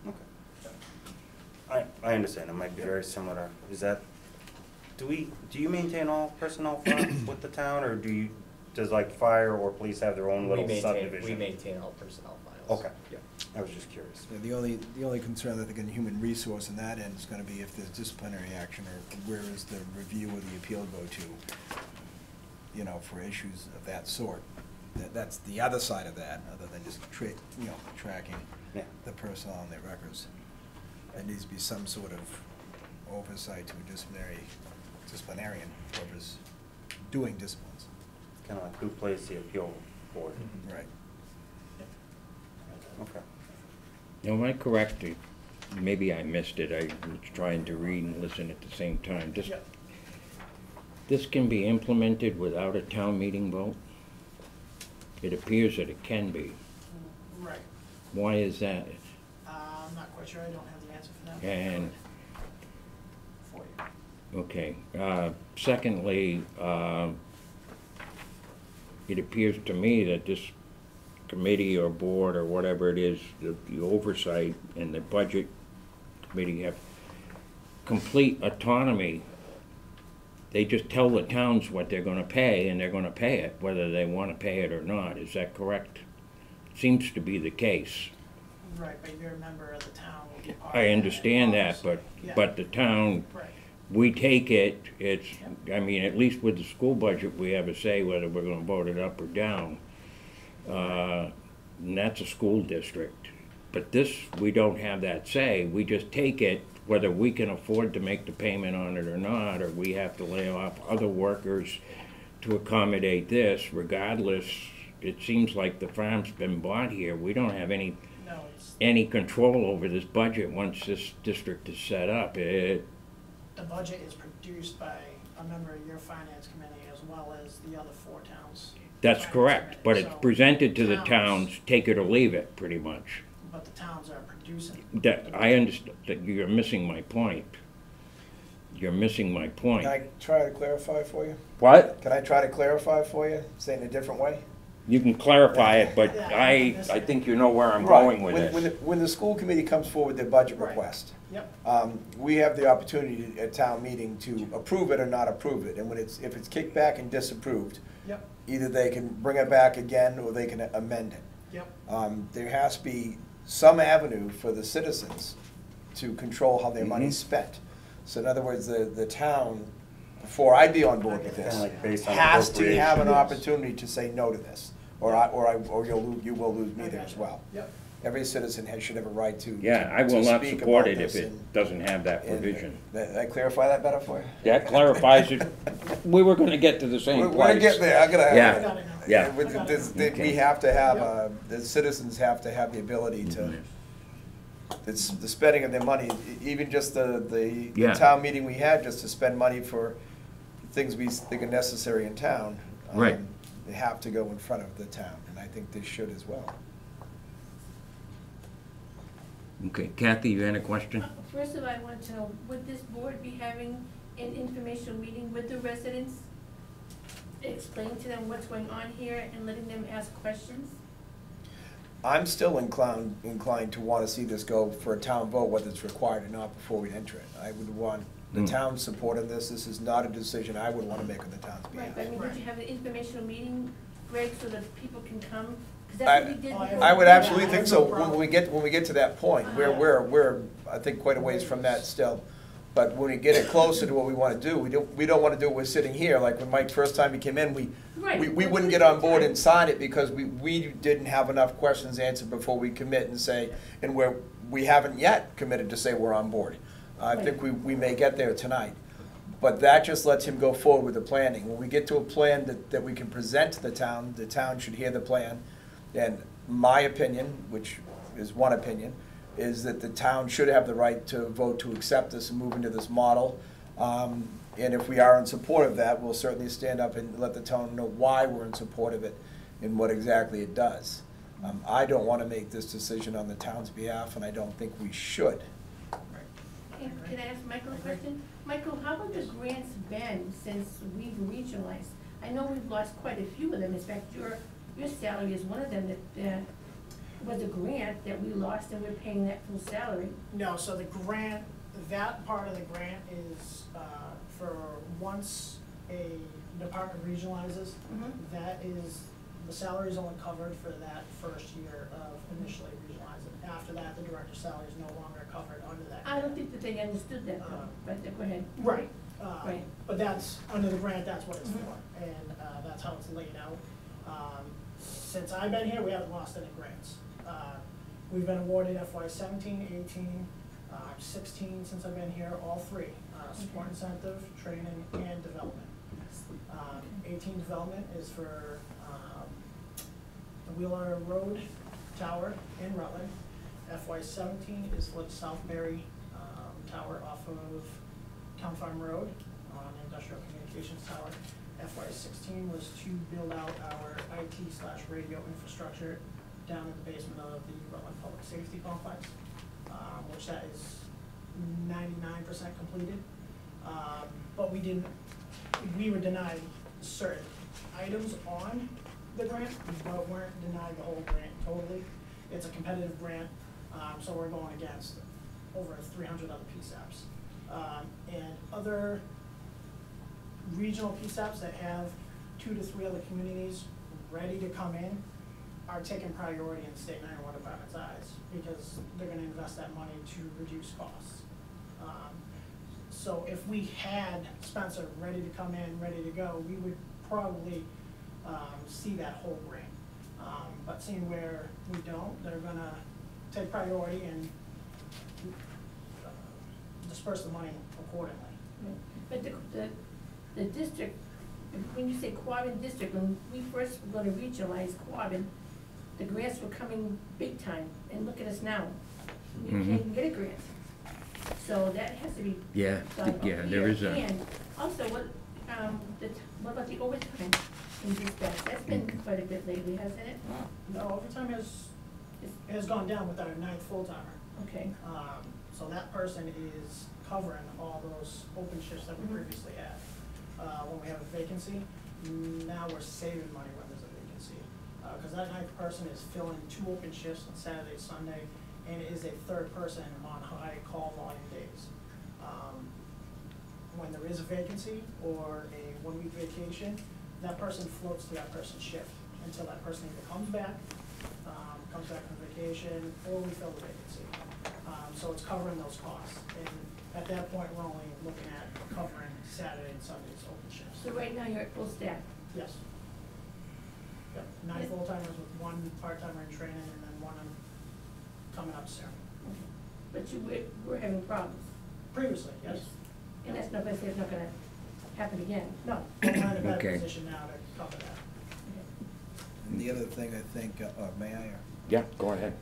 okay. I understand, it might be very similar. Is that, do you maintain all personnel files with the town, or does like fire or police have their own little subdivision? We maintain all personnel files. Okay, Yeah. I was just curious. Yeah, the only concern I think in human resource in that end is gonna be if there's disciplinary action, or where is the review or the appeal go to, for issues of that sort. That's the other side of that, other than just tracking Yeah. the personnel on their records. There needs to be some sort of oversight to a disciplinarian, whoever's doing disciplines. Kinda like who plays the appeal board. Right. Okay. Now, am I correct? Maybe I missed it. I was trying to read and listen at the same time. Yep. This can be implemented without a town meeting vote? It appears that it can be. Right. Why is that? I'm not quite sure, I don't have the answer for that. And- For you. Okay. Secondly, it appears to me that this committee or board or whatever it is, the oversight and the budget committee have complete autonomy. They just tell the towns what they're gonna pay, and they're gonna pay it, whether they wanna pay it or not. Is that correct? Seems to be the case. Right, but you're a member of the town, will be part of I that understand that, policy. but, Yeah. but the town, Right, we take it, I mean, at least with the school budget, we have a say whether we're gonna vote it up or down. And that's a school district. But this, we don't have that say, we just take it whether we can afford to make the payment on it or not, or we have to lay off other workers to accommodate this. Regardless, it seems like the farm's been bought here. We don't have any No, it's, control over this budget once this district is set up. the budget is produced by a member of your finance committee as well as the other 4 towns. That's finance correct, committee. but it's So presented to the towns- towns, take it or leave it, pretty much. But the towns are producing. That, I understand, that you're missing my point. You're missing my point. Can I try to clarify for you? What? Can I try to clarify for you, say it in a different way? You can clarify it, but Yeah, I think you know where I'm Right. going with When this. when the school committee comes forward with their budget Right. request, Yep, we have the opportunity at town meeting to approve it or not approve it. And if it's kicked back and disapproved, yep, either they can bring it back again or they can amend it. yep. There has to be some avenue for the citizens to control how their money's spent. So in other words, the town, before I'd be on board with Kinda this, like based on has to have an appropriations. opportunity to say no to this, or you will lose me there as well. Yep. Every citizen should have a right to. Yeah, I will to not speak support about it if this it and- doesn't have that and- provision. Did I clarify that better for you? That clarifies it. We were gonna get to the same We're place. gonna get there, I'm gonna. Yeah. I got it now. Yeah. With I got this- it that Okay. we have to have, Yep. the citizens have to have the ability to, Mhm. it's the spending of their money, even just the Yeah. town meeting we had, just to spend money for things we think are necessary in town. Right. They have to go in front of the town, and I think they should as well. Okay, Kathy, you had a question? First of all, I want to know, would this board be having an informational meeting with the residents? Explain to them what's going on here and letting them ask questions? I'm still inclined to want to see this go for a town vote, whether it's required or not, before we enter it. I would want the Mm. town's support in this. This is not a decision I would want to make on the town's behalf. Right, but I mean, would you have an informational meeting, Greg, so that people can come? Because I- that's what we did before. I would Yeah, absolutely I think have so, no when problem. we get to that point, Uh-huh. we're, I think, quite a ways from that still. But when we get it closer to what we want to do, we don't want to do it, we're sitting here, like when Mike, first time he came in, Right. we wouldn't get on board and sign it because we didn't have enough questions answered before we commit and say, and we haven't yet committed to say we're on board. I think we may get there tonight. But that just lets him go forward with the planning. When we get to a plan that we can present to the town should hear the plan. And my opinion, which is one opinion, is that the town should have the right to vote to accept this and move into this model. And if we are in support of that, we'll certainly stand up and let the town know why we're in support of it and what exactly it does. I don't want to make this decision on the town's behalf, and I don't think we should. Can I ask Michael a question? Michael, how have the grants been since we've regionalized? I know we've lost quite a few of them. In fact, your salary is one of them that was a grant that we lost and we're paying that full salary. No, so the grant, that part of the grant is for once a department regionalizes, that is, the salary is only covered for that first year of initially regionalizing. After that, the director's salary is no longer covered under that. I don't think that they understood that though, but go ahead. Right. Right. But that's, under the grant, that's what it's for, and that's how it's laid out. Since I've been here, we haven't lost any grants. We've been awarded FY 17, 18, 16 since I've been here, all three, support incentive, training, and development. 18 development is for the Wheeler Road Tower in Rutland. FY 17 is for the Southbury Tower off of Town Farm Road on Industrial Communications Tower. FY 16 was to build out our IT/radio infrastructure down in the basement of the Rutland Public Safety Complex, which that is 99% completed. But we were denied certain items on the grant, but weren't denied the whole grant totally. It's a competitive grant, so we're going against over 300 other PSAPs. And other regional PSAPs that have 2 to 3 other communities ready to come in are taking priority in state 911 department's eyes because they're gonna invest that money to reduce costs. So if we had Spencer ready to come in, ready to go, we would probably see that whole grant. But seeing where we don't, they're gonna take priority and disperse the money accordingly. But the district, when you say Quabbin District, when we first were gonna regionalize Quabbin, the grants were coming big time, and look at us now. We can't even get a grant. So that has to be Yeah, done up yeah, there here. is a, And also, what about the overtime in dispatch? That's been quite a bit lately, hasn't it? No, overtime has gone down with our 9th full-timer. Okay. So that person is covering all those open shifts that we previously had. When we have a vacancy, now we're saving money when there's a vacancy. Cause that 9th person is filling 2 open shifts on Saturday, Sunday, and is a 3rd person on high call volume days. When there is a vacancy or a 1-week vacation, that person floats to that person's shift until that person either comes back from vacation, or we fill the vacancy. So it's covering those costs. And at that point, we're only looking at covering Saturday and Sunday's open shifts. So right now, you're at full staff. Yes. Yep, 9 full-timers with 1 part-timer in training and then 1 coming up soon. But we're having problems. Previously, yes. And that's not gonna say it's not gonna happen again. No, we're in a better Okay. position now to cover that. And the other thing I think, may I? yeah, go ahead.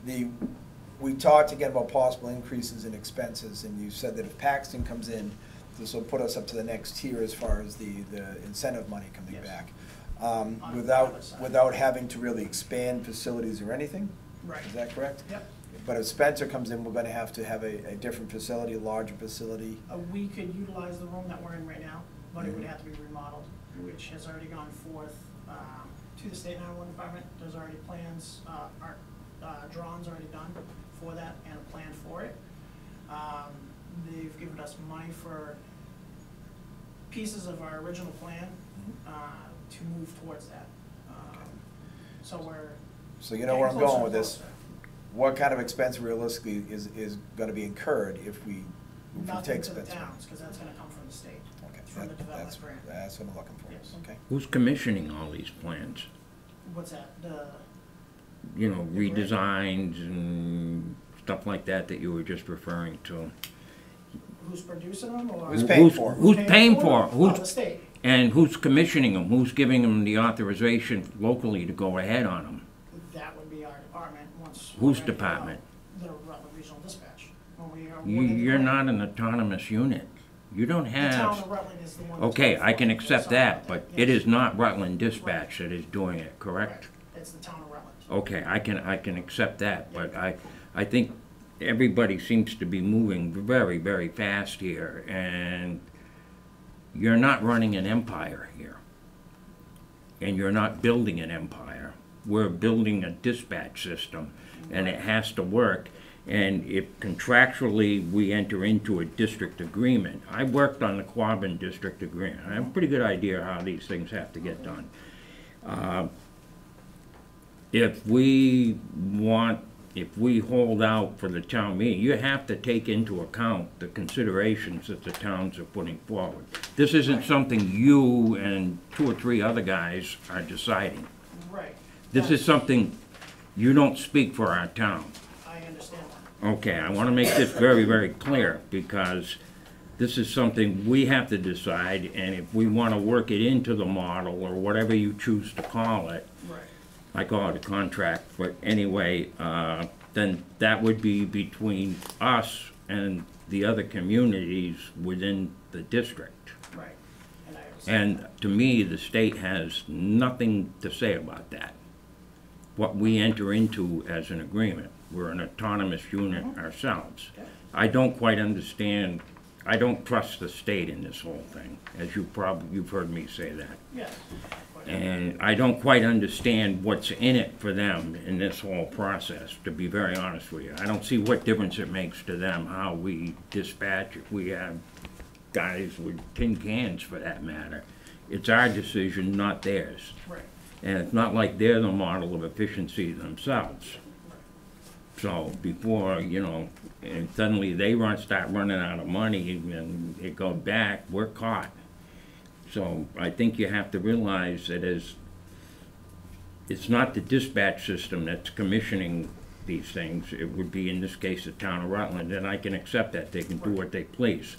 We talked again about possible increases in expenses, and you said that if Paxton comes in, this will put us up to the next tier as far as the incentive money coming Yes. back. On the Without, other side. without having to really expand facilities or anything? Right. Is that correct? Yep. But if Spencer comes in, we're gonna have to have a different facility, a larger facility. We could utilize the room that we're in right now, but it would Mhm. have to be remodeled, which has already gone forth to the State 911 Department. There's already plans, drawings already done for that and a plan for it. They've given us money for pieces of our original plan to move towards that. So we're. So you know where I'm going with this. Closer. What kind of expense realistically is gonna be incurred if we Nothing take to the Spencer? towns, because that's gonna come from the state, Okay, from the that's, development grant. that's what I'm looking for, Yes. okay? Who's commissioning all these plans? What's that, You know, redesigns and stuff like that that you were just referring to. who's producing them, or? Who's paying for 'em? Who's paying for 'em? them? Who's- Oh, the state. And who's commissioning them? Who's giving them the authorization locally to go ahead on them? That would be our department, once. Whose we're ready to go. department? The Rutland Regional Dispatch. When we are You, awarded the you're grant. not an autonomous unit. You don't The town of have, Rutland is the one. that's okay, I can enforcing accept this. that, but it Yes. is not Rutland Dispatch that is doing it, correct? It's the town of Rutland. Okay, I can accept that, but I think everybody seems to be moving very, very fast here, and you're not running an empire here. And you're not building an empire. We're building a dispatch system, and it has to work. And if contractually we enter into a district agreement, I worked on the Quabbin district agreement. I have a pretty good idea how these things have to get done. If we hold out for the town meeting, you have to take into account the considerations that the towns are putting forward. This isn't something you and 2 or 3 other guys are deciding. Right. This is something, you don't speak for our town. I understand that. Okay, I want to make this very, very clear, because this is something we have to decide, and if we want to work it into the model, or whatever you choose to call it, Right. I call it a contract, but anyway, then that would be between us and the other communities within the district. Right. And I understand. And to me, the state has nothing to say about that. What we enter into as an agreement, we're an autonomous unit ourselves. Okay. I don't quite understand, I don't trust the state in this whole thing, as you've heard me say that. Yes. And I don't quite understand what's in it for them in this whole process, to be very honest with you. I don't see what difference it makes to them how we dispatch, if we have guys with tin cans for that matter. It's our decision, not theirs. Right. And it's not like they're the model of efficiency themselves. So before, you know, and suddenly they start running out of money and it goes back, we're caught. So I think you have to realize that it's not the dispatch system that's commissioning these things, it would be, in this case, the town of Rutland, and I can accept that. They can do what they please.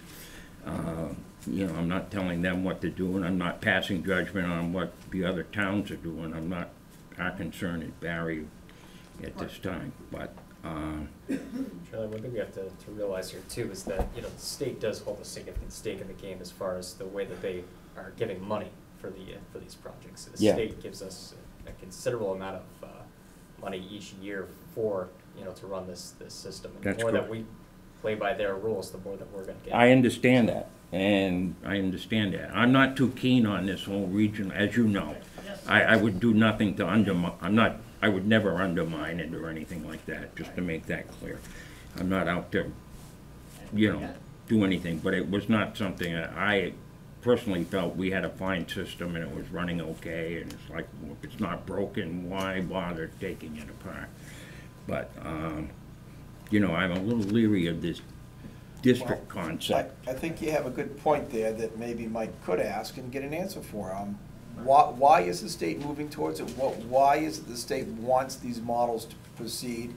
You know, I'm not telling them what to do, and I'm not passing judgment on what the other towns are doing. I'm not, our concern is Barry at this time, but, Charlie, one thing we have to realize here too is that, you know, the state does hold a significant stake in the game as far as the way that they are giving money for these projects. The Yeah. state gives us a considerable amount of money each year for, you know, to run this system. And That's the more that correct. we play by their rules, the more that we're gonna get. I understand that, and I understand that. I'm not too keen on this whole region, as you know. Yes. I would do nothing to undermine, I would never undermine it or anything like that, just to make that clear. I'm not out to, you know, do anything, but it was not something that I personally felt we had a fine system and it was running okay, and it's like, well, if it's not broken, why bother taking it apart? But, you know, I'm a little leery of this district concept. I think you have a good point there that maybe Mike could ask and get an answer for. Why is the state moving towards it? Why is it the state wants these models to proceed?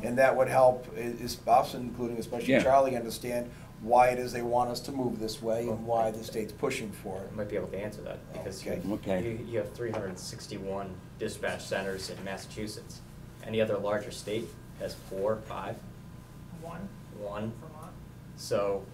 And that would help us, including especially Yeah. Charlie, understand why it is they want us to move this way and why the state's pushing for it. I might be able to answer that, because Okay. you have 361 dispatch centers in Massachusetts. Any other larger state has 4, 5, One, 1. Vermont. So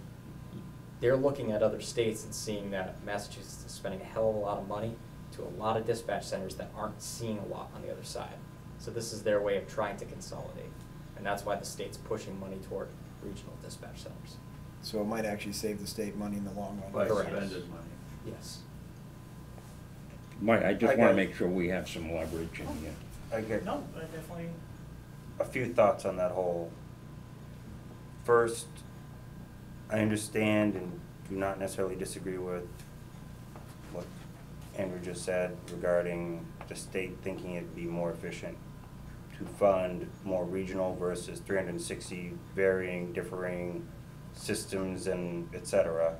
they're looking at other states and seeing that Massachusetts is spending a hell of a lot of money to a lot of dispatch centers that aren't seeing a lot on the other side. So this is their way of trying to consolidate. And that's why the state's pushing money toward regional dispatch centers. So it might actually save the state money in the long run. By Correct. expended money. Yes. Mike, I I just got wanna it. make sure we have some leverage in here. I get No, I definitely, a few thoughts on that whole. First, I understand and do not necessarily disagree with what Andrew just said regarding the state thinking it'd be more efficient to fund more regional versus 360 varying, differing systems and et cetera,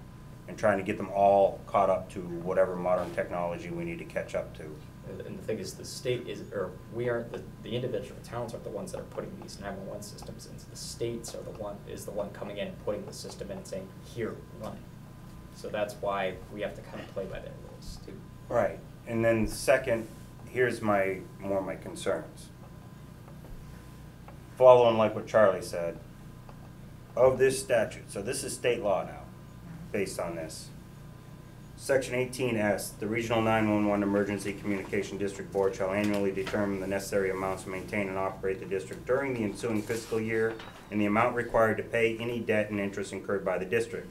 and trying to get them all caught up to whatever modern technology we need to catch up to. And the thing is, the state is, or we aren't, the individual towns aren't the ones that are putting these 911 systems in. The states are the one coming in and putting the system in and saying, here, run it. So that's why we have to kind of play by their rules too. Right, and then second, here's my concerns. Following like what Charlie said, of this statute, so this is state law now, based on this. Section 18S, the Regional 911 Emergency Communication District Board shall annually determine the necessary amounts to maintain and operate the district during the ensuing fiscal year and the amount required to pay any debt and interest incurred by the district.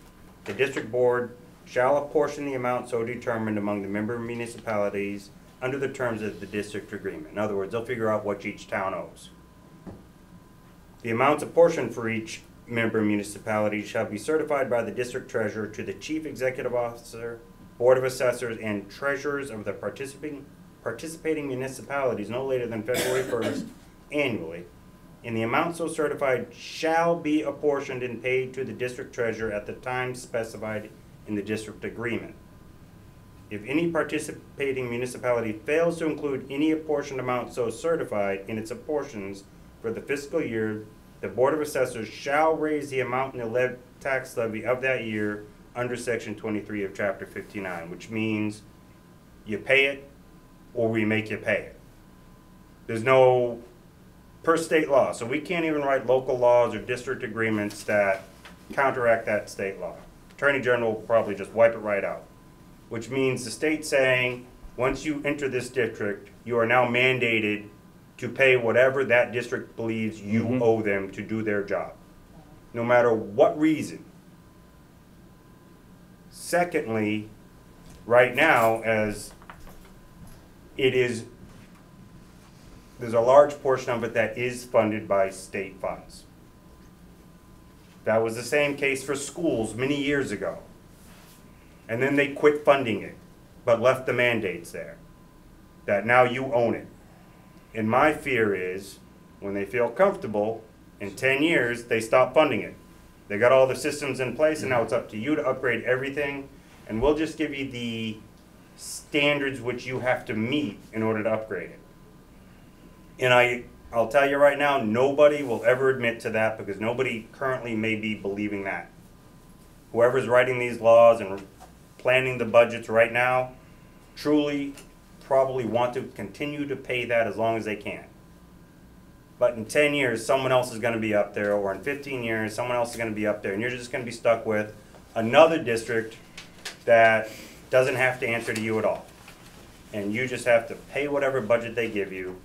The district board shall apportion the amount so determined among the member municipalities under the terms of the district agreement. In other words, they'll figure out what each town owes. The amounts apportioned for each member municipality shall be certified by the district treasurer to the chief executive officer, board of assessors, and treasurers of the participating municipalities no later than February 1st annually. And the amount so certified shall be apportioned and paid to the district treasurer at the time specified in the district agreement. If any participating municipality fails to include any apportioned amount so certified in its apportions for the fiscal year, the Board of Assessors shall raise the amount in the tax levy of that year under Section 23 of Chapter 59, which means you pay it or we make you pay it. There's no, per state law, so we can't even write local laws or district agreements that counteract that state law. Attorney General will probably just wipe it right out, which means the state saying, once you enter this district, you are now mandated to pay whatever that district believes you owe them to do their job, no matter what reason. Secondly, right now, as it is, there's a large portion of it that is funded by state funds. That was the same case for schools many years ago. And then they quit funding it, but left the mandates there, that now you own it. And my fear is, when they feel comfortable, in 10 years, they stop funding it. They got all the systems in place, and now it's up to you to upgrade everything, and we'll just give you the standards which you have to meet in order to upgrade it. And I'll tell you right now, nobody will ever admit to that because nobody currently may be believing that. Whoever's writing these laws and planning the budgets right now truly probably want to continue to pay that as long as they can. But in 10 years, someone else is going to be up there, or in 15 years, someone else is going to be up there, and you're just going to be stuck with another district that doesn't have to answer to you at all. And you just have to pay whatever budget they give you.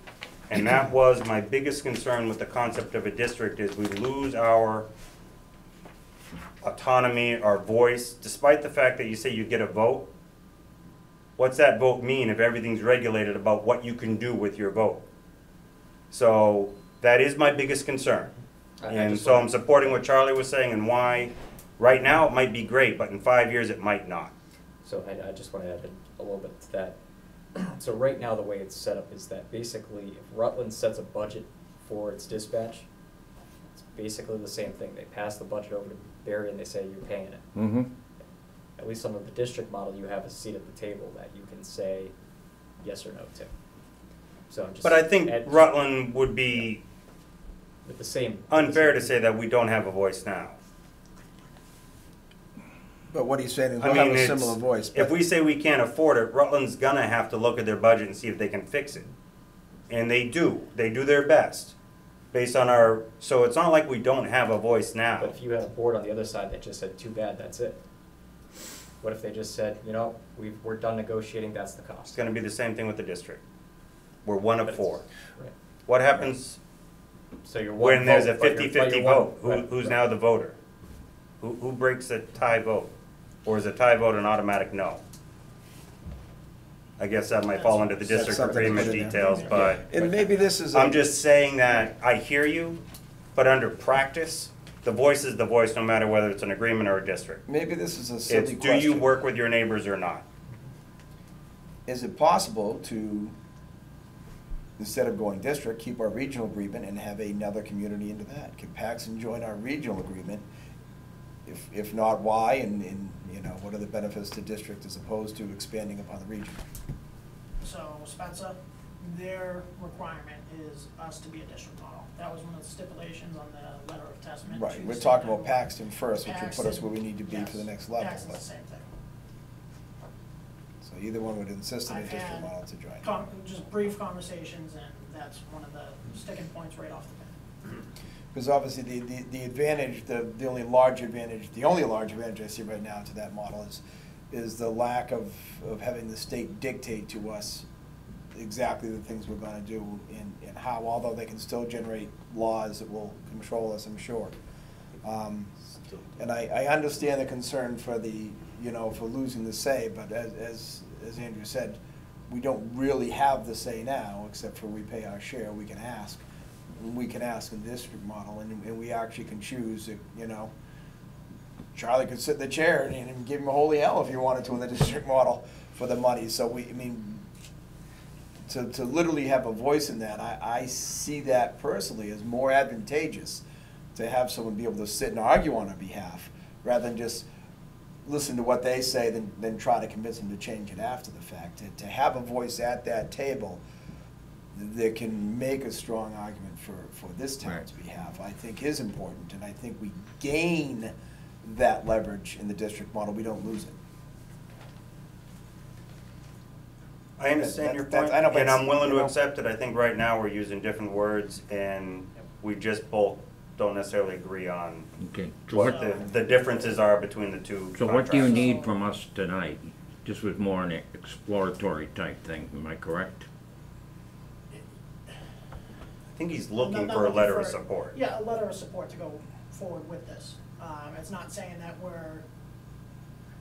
And that was my biggest concern with the concept of a district, is we lose our autonomy, our voice, despite the fact that you say you get a vote. What's that vote mean if everything's regulated about what you can do with your vote? So that is my biggest concern. And so I'm supporting what Charlie was saying and why right now it might be great, but in 5 years it might not. So I just want to add a little bit to that. So right now, the way it's set up is that basically if Rutland sets a budget for its dispatch, it's basically the same thing. They pass the budget over to Barry and they say you're paying it. Mm-hmm. At least under the district model, you have a seat at the table that you can say yes or no to. So I'm just. But I think Rutland would be with the same. unfair to say that we don't have a voice now. But what he's saying is I we'll mean, have a it's- similar voice. If but- we say we can't afford it, Rutland's gonna have to look at their budget and see if they can fix it. And they do. They do their best based on our, so it's not like we don't have a voice now. But if you had a board on the other side that just said, too bad, that's it. What if they just said, you know, we're done negotiating, that's the It's cost. gonna be the same thing with the district. We're one of But it's- four. Right. What happens So you're one when there's a vote, but you're- 50-50 but you're vote? one- right, Who's right. now the voter? Who breaks a tie vote? Or is a tie vote an automatic no? I guess that might fall into the That's district something to agreement put in there. details, but And maybe this is. I'm just saying that I hear you, but under practice, the voice is the voice no matter whether it's an agreement or a district. Maybe this is a silly It's question. do you work with your neighbors or not? Is it possible to, instead of going district, keep our regional agreement and have another community into that? Can Paxton join our regional agreement? If not, why? And, you know, what are the benefits to district as opposed to expanding upon the region? So Spencer, their requirement is us to be a district model. That was one of the stipulations on the letter of testament. Right, to we're the talking about state level. Paxton first, which will put us Paxton, where we need to be for the yes. next level. Paxton's but- the same thing. So either one would insist on a I've district had model to join. just brief conversations, and that's one of the sticking points right off the bat. Because obviously the advantage, the only large advantage I see right now to that model is the lack of having the state dictate to us exactly the things we're gonna do and how, although they can still generate laws that will control us, I'm sure. And I understand the concern for for losing the say, but as Andrew said, we don't really have the say now, except for we pay our share, we can ask. We can ask in the district model, and we actually can choose, Charlie could sit in the chair and give him a holy hell if he wanted to in the district model for the money, so to literally have a voice in that, I see that personally as more advantageous to have someone be able to sit and argue on our behalf, rather than just listen to what they say, then try to convince them to change it after the fact. To have a voice at that table that can make a strong argument for this town's behalf, I think is important, and I think we gain that leverage in the district model, we don't lose it. I understand your That- point, I know, but and I'm willing to you know- accept it. I think right now we're using different words, and we just both don't necessarily agree on Okay. So what what, the differences are between the two so what do you contracts. need from us tonight? This was more an exploratory type thing, am I correct? I think he's looking I'm not for a looking letter of for- support. Yeah, a letter of support to go forward with this. It's not saying that we're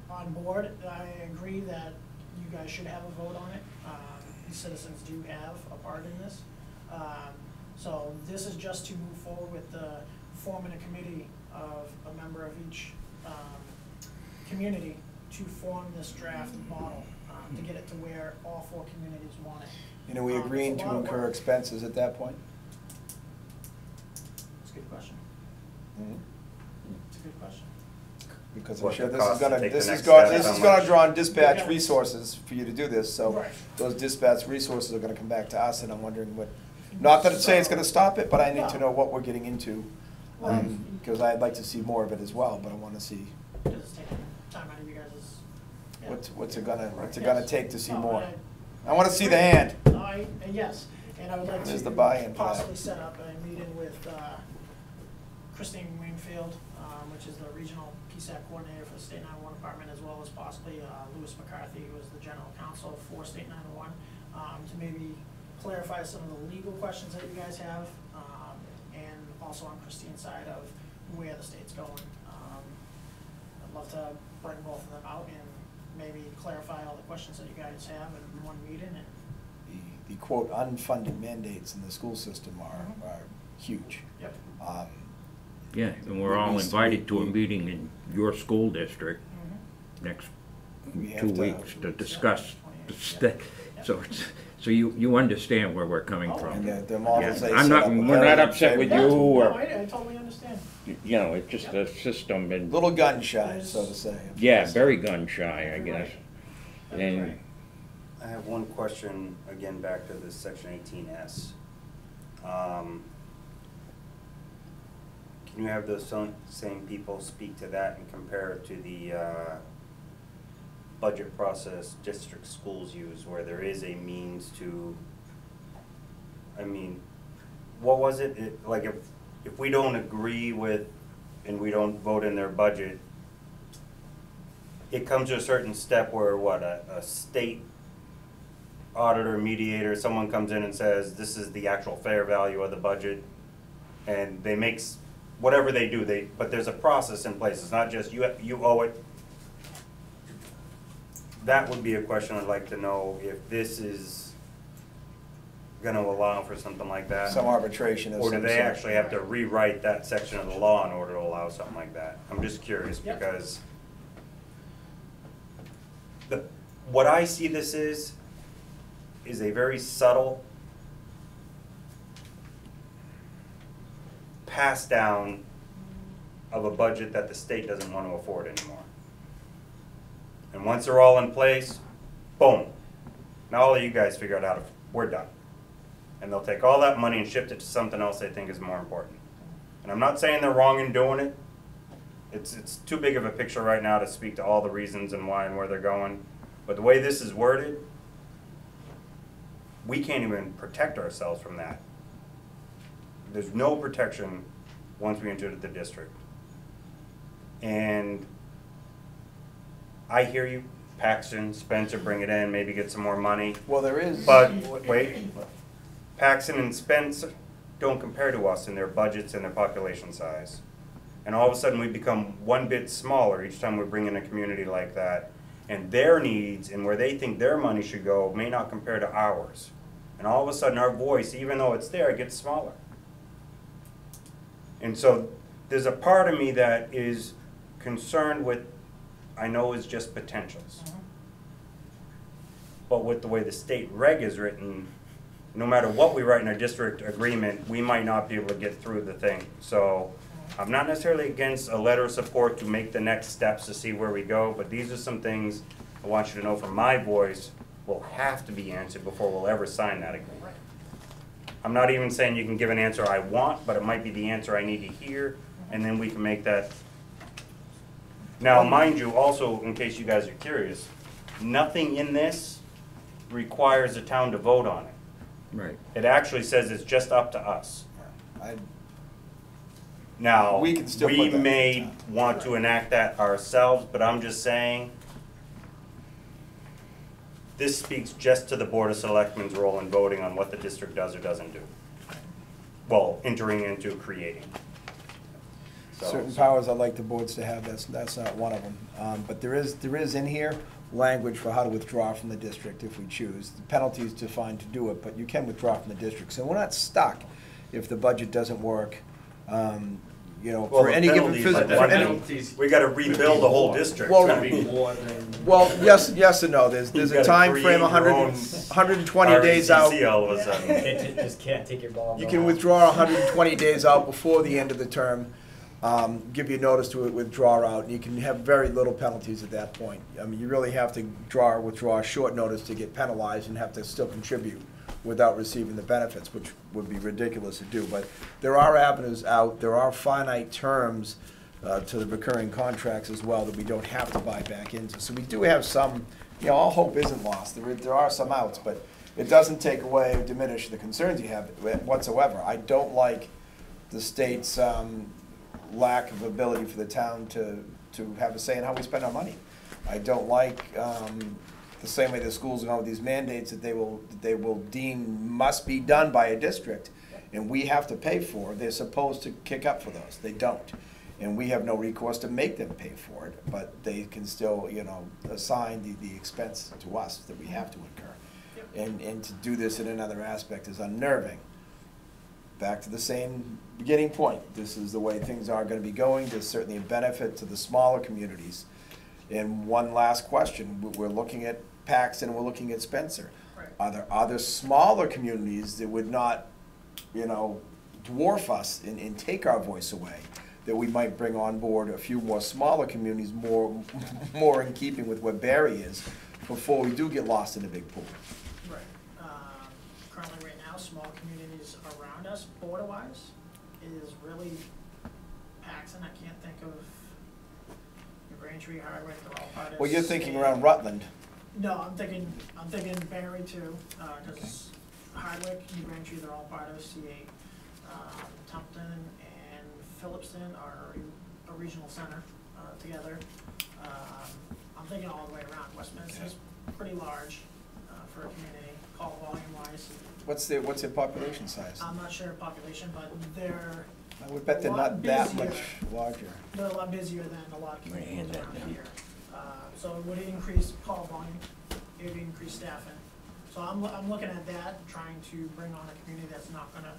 on board. I agree that you guys should have a vote on it. The citizens do have a part in this. So this is just to move forward with the forming a committee of a member of each community to form this draft model, to get it to where all four communities want it. And are we It's a agreeing lot to of incur work. expenses at that point? It's a good question. Mhm. It's a good question. Because I'm What sure the this is cost to gonna, take the this is next gonna, step, this how is gonna much? draw on dispatch Yeah. resources for you to do this, so Right. those dispatch resources are gonna come back to us, and I'm wondering what Not that it's saying it's So- gonna stop it, but I need No. to know what we're getting into. Well, Because I'd like to see more of it as well, but I wanna see Because it's taking time out of you guys'. Yeah. what's it gonna Yes. take to see No, more. I- I wanna see the hand. No, yes, and I would like There's to the buy-in for that. possibly set up a meeting with Christine Wingfield, which is the regional PSAC coordinator for the State 911 Department, as well as possibly Louis McCarthy, who is the general counsel for State 911, to maybe clarify some of the legal questions that you guys have, and also on Christine's side of where the state's going. I'd love to bring both of them out and maybe clarify all the questions that you guys have in one meeting, and The quote unfunded mandates in the school system Mhm. are huge. yep. Yeah, and we're all invited to a meeting in your school district next We have 2 to- weeks to discuss the Yep. so you understand where we're coming Oh, from. And the models Yeah, they I'm set not, up are we're very- not upset with Yeah, you no, or, I totally understand. you know, it's just a system and, Little gun shy, so to say. yeah, very gun shy, I guess. That's And right. I have one question, again, back to this section 18S. Can you have those same people speak to that and compare it to the budget process district schools use, where there is a means to, I mean, what was it? Like if we don't agree with, and we don't vote in their budget, it comes to a certain step where what, a state auditor, mediator, someone comes in and says, this is the actual fair value of the budget, and they make, whatever they do, but there's a process in place, it's not just you owe it. That would be a question I'd like to know, if this is gonna allow for something like that. Some arbitration of Or do some they sort. actually have to rewrite that section of the law in order to allow something like that? I'm just curious, Yep. because what I see this is a very subtle pass down of a budget that the state doesn't want to afford anymore. And once they're all in place, boom, now all of you guys figure out how to, we're done. And they'll take all that money and shift it to something else they think is more important. And I'm not saying they're wrong in doing it. It's too big of a picture right now to speak to all the reasons and why and where they're going. But the way this is worded, we can't even protect ourselves from that. There's no protection once we enter the district. And I hear you, Paxton, Spencer, bring it in, maybe get some more money. Well, there is. But, wait, Paxton and Spencer don't compare to us in their budgets and their population size. And all of a sudden, we become one bit smaller each time we bring in a community like that. And their needs and where they think their money should go may not compare to ours. And all of a sudden, our voice, even though it's there, gets smaller. And so there's a part of me that is concerned with, I know it's just potentials. But with the way the state reg is written, no matter what we write in our district agreement, we might not be able to get through the thing. So I'm not necessarily against a letter of support to make the next steps to see where we go, but these are some things I want you to know from my voice will have to be answered before we'll ever sign that agreement. I'm not even saying you can give an answer I want, but it might be the answer I need to hear, and then we can make that. Now, mind you, also, in case you guys are curious, nothing in this requires the town to vote on it. right. It actually says it's just up to us. I- Now, We can still we put that may in the want to enact that ourselves, but I'm just saying, this speaks just to the Board of Selectmen's role in voting on what the district does or doesn't do. Well, entering into creating. So- Certain powers I'd like the boards to have, that's not one of them. But there is in here language for how to withdraw from the district if we choose. The penalty is defined to do it, but you can withdraw from the district. So we're not stuck if the budget doesn't work, you know, Well, for the any given penalties physical. are different. We gotta rebuild the whole district. Well, I mean, Well, yes and no. There's You a gotta time create frame, your 100 own 120 days out. RCC all of a sudden. Just can't take your ball. You can withdraw 120 days out before the end of the term, give you notice to withdraw out, and you can have very little penalties at that point. I mean, you really have to withdraw short notice to get penalized and have to still contribute without receiving the benefits, which would be ridiculous to do. But there are avenues out, there are finite terms to the recurring contracts as well that we don't have to buy back into. So we do have some, you know, all hope isn't lost. There are some outs, but it doesn't take away or diminish the concerns you have whatsoever. I don't like the state's lack of ability for the town to have a say in how we spend our money. I don't like the same way the schools are going with these mandates that they will deem must be done by a district, and we have to pay for. They're supposed to kick up for those. They don't. And we have no recourse to make them pay for it, but they can still, you know, assign the expense to us that we have to incur. And to do this in another aspect is unnerving. Back to the same beginning point. This is the way things are going to be going. There's certainly a benefit to the smaller communities. And one last question. We're looking at Paxton, we're looking at Spencer. Right. Are there other smaller communities that would not, you know, dwarf us and take our voice away? That we might bring on board a few more smaller communities, more in keeping with what Barry is, before we do get lost in the big pool. Right. Currently, right now, small communities around us, border-wise, is really Paxton. I can't think of New Braintree, Hardwick. They're all part of. Well, you're thinking around Rutland. No, I'm thinking Barry too, because Hardwick, New Braintree, they're all part of C8. Templeton and Phillipston are a regional center together. I'm thinking all the way around. Westminster's pretty large for a community, call volume wise. What's their population size? I'm not sure of population, but they're I would bet they're not that much larger. They're a lot busier than a lot of Right, hand communities that around down. here. So it would increase call volume, it would increase staffing. So I'm looking at that, trying to bring on a community that's not gonna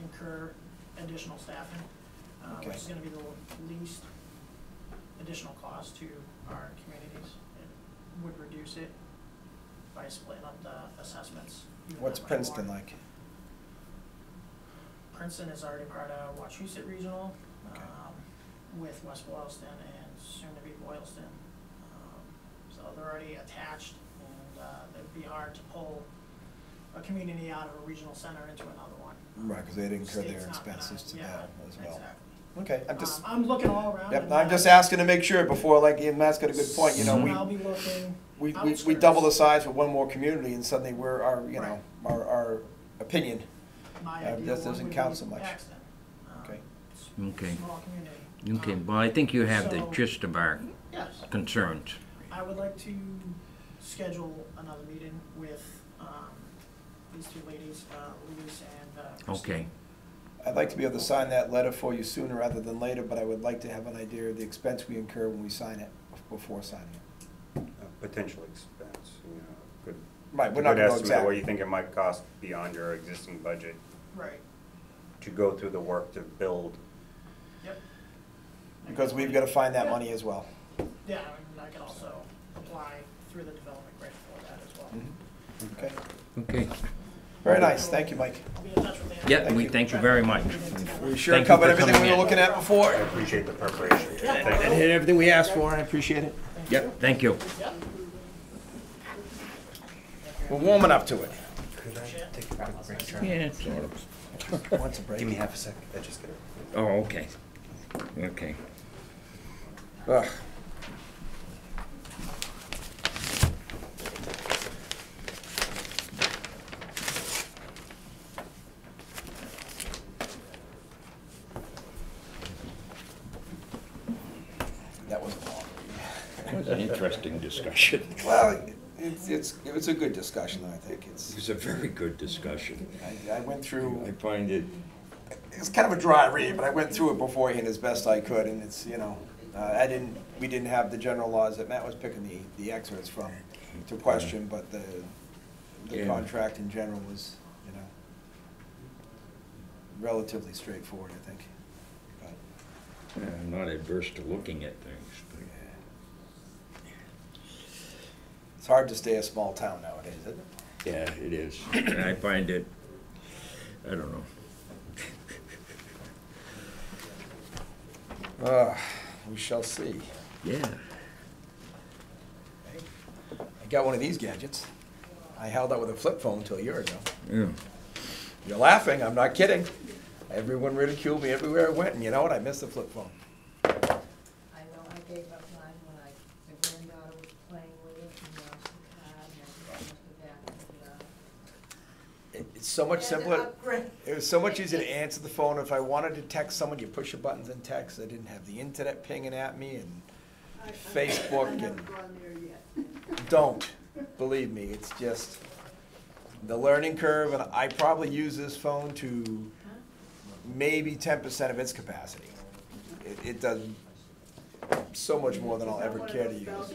incur additional staffing, Okay. which is gonna be the least additional cost to our communities. It would reduce it by splitting up the assessments. even What's that much Princeton more. like? Princeton is already part of Wachusett Regional, Okay. with West Boylston and soon to be Boylston. So they're already attached, and it'd be hard to pull a community out of a regional center into another one. Right, because they'd incur State's their not gonna- expenses to yeah, that as well. Exactly. Okay, I'm just, I'm looking all around. yep, and I'm just asking to make sure before, like, and Matt's got a good point, you know, soon I'll be looking we outskirts. double the size for one more community and suddenly we're, Right. our opinion. My that ideal doesn't one would count be so much. Paxton. Okay. Okay. Small community. Okay, well, I think you have the so- gist of our Yes. concerns. I would like to schedule another meeting with these two ladies, Louise and Christine. Okay, I'd like to be able to sign that letter for you sooner rather than later, but I would like to have an idea of the expense we incur when we sign it, before signing it. Potential expense, you know, good. Right, we're a not good gonna know estimate of what exactly. you think it might cost beyond your existing budget Right, to go through the work to build. yep. Because we've got to find that money as well. Yeah, and I can also apply through the development grant for that as well. Mhm. Okay, okay. very nice, thank you, Mike. I'll be in touch with you. Yeah, we thank you very much. We sure Thank you covered for everything coming we were in. looking at before. I appreciate the preparation. Thank And you. hit everything we asked for, I appreciate it. Yep, thank you. Yep. We're warming up to it. Could I take a quick break, Charlie? Yeah, sort of. Wants a break. Give me half a sec, I just gotta. Oh, okay. Okay. Ugh. That was long. It was an interesting discussion. Well, it was a good discussion, I think. It was a very good discussion. I went through, I find it, it's kind of a dry read, but I went through it beforehand as best I could, and it's, you know, we didn't have the general laws that Matt was picking the excerpts from to question, but the Yeah. contract in general was, you know, relatively straightforward, I think. But, I'm not adverse to looking at things, but. yeah. It's hard to stay a small town nowadays, isn't it? Yeah, it is. And I find it, I don't know. We shall see. Yeah. I got one of these gadgets. I I held out with a flip phone until a year ago. Yeah. You're laughing, I'm not kidding. Everyone ridiculed me everywhere I went, and you know what, I missed the flip phone. I know I gave up mine when the granddaughter was playing with it, and lost the card, and I just put that, It's so much Had to simpler. upgrade. It was so much easier to answer the phone. If I wanted to text someone, you push your buttons and text. I didn't have the internet pinging at me and Facebook I've never and gone there yet. don't. Believe me, it's just the learning curve, and I probably use this phone to maybe 10% of its capacity. It does so much more than I'll ever care to use.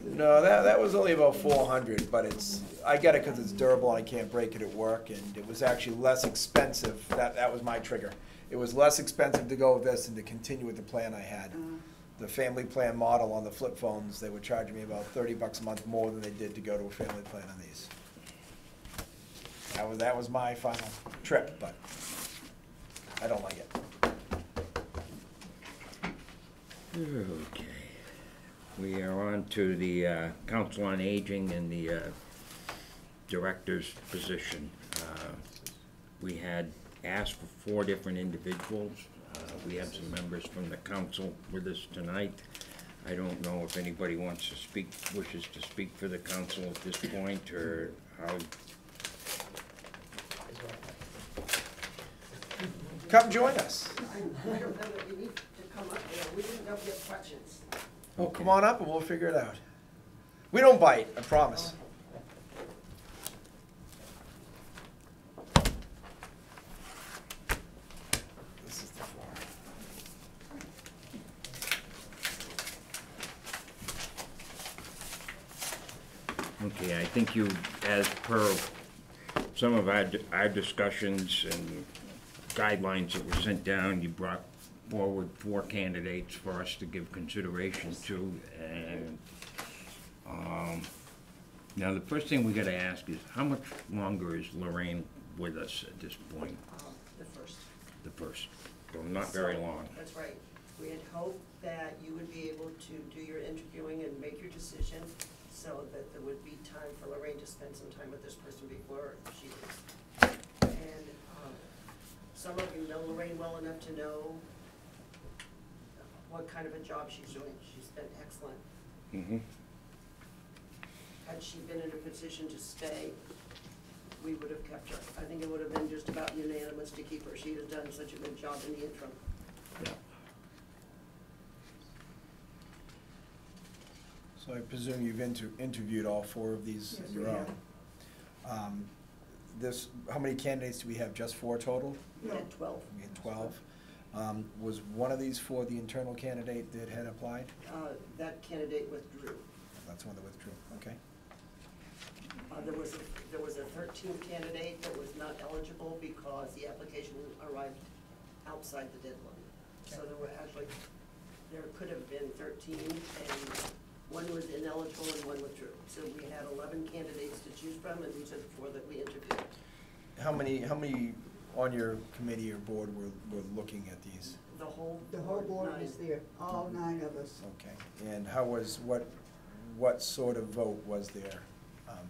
No, that was only about 400, but I get it because it's durable and I can't break it at work, and it was actually less expensive. That was my trigger. It was less expensive to go with this than to continue with the plan I had. The family plan model on the flip phones, they were charging me about $30 a month more than they did to go to a family plan on these. That was my final trip, but I don't like it. Okay. We are on to the Council on Aging and the Director's position. We had asked for 4 different individuals. We have some members from the council with us tonight. I don't know if anybody wants to speak, wishes to speak for the council at this point, or how. Come join us. I don't know that you need to come up there, we didn't know if you have questions. Oh, come on up and we'll figure it out. We don't bite, I promise. This is the floor. Okay, I think you, as per some of our discussions and guidelines that were sent down, you brought forward 4 candidates for us to give consideration to, and now the first thing we gotta ask is, how much longer is Lorraine with us at this point? The first. The first, so not very long. That's right. We had hoped that you would be able to do your interviewing and make your decision so that there would be time for Lorraine to spend some time with this person before she leaves. And some of you know Lorraine well enough to know what kind of a job she's doing. She's been excellent. Mm-hmm. Had she been in a position to stay, we would have kept her. I think it would have been just about unanimous to keep her. She has done such a good job in the interim. Yeah. So I presume you've interviewed all 4 of these Yes, on your we own? How many candidates do we have, just 4 total? We had 12. We had 12. Was one of these 4 the internal candidate that had applied? That candidate withdrew. That's the one that withdrew, okay. There was a 13th candidate that was not eligible because the application arrived outside the deadline. So there could have been 13, and one was ineligible and one withdrew. So we had 11 candidates to choose from, and these are the 4 that we interviewed. How many on your committee or board were looking at these? The whole board 9. was there, all 9 of us. Okay, and how was, what sort of vote was there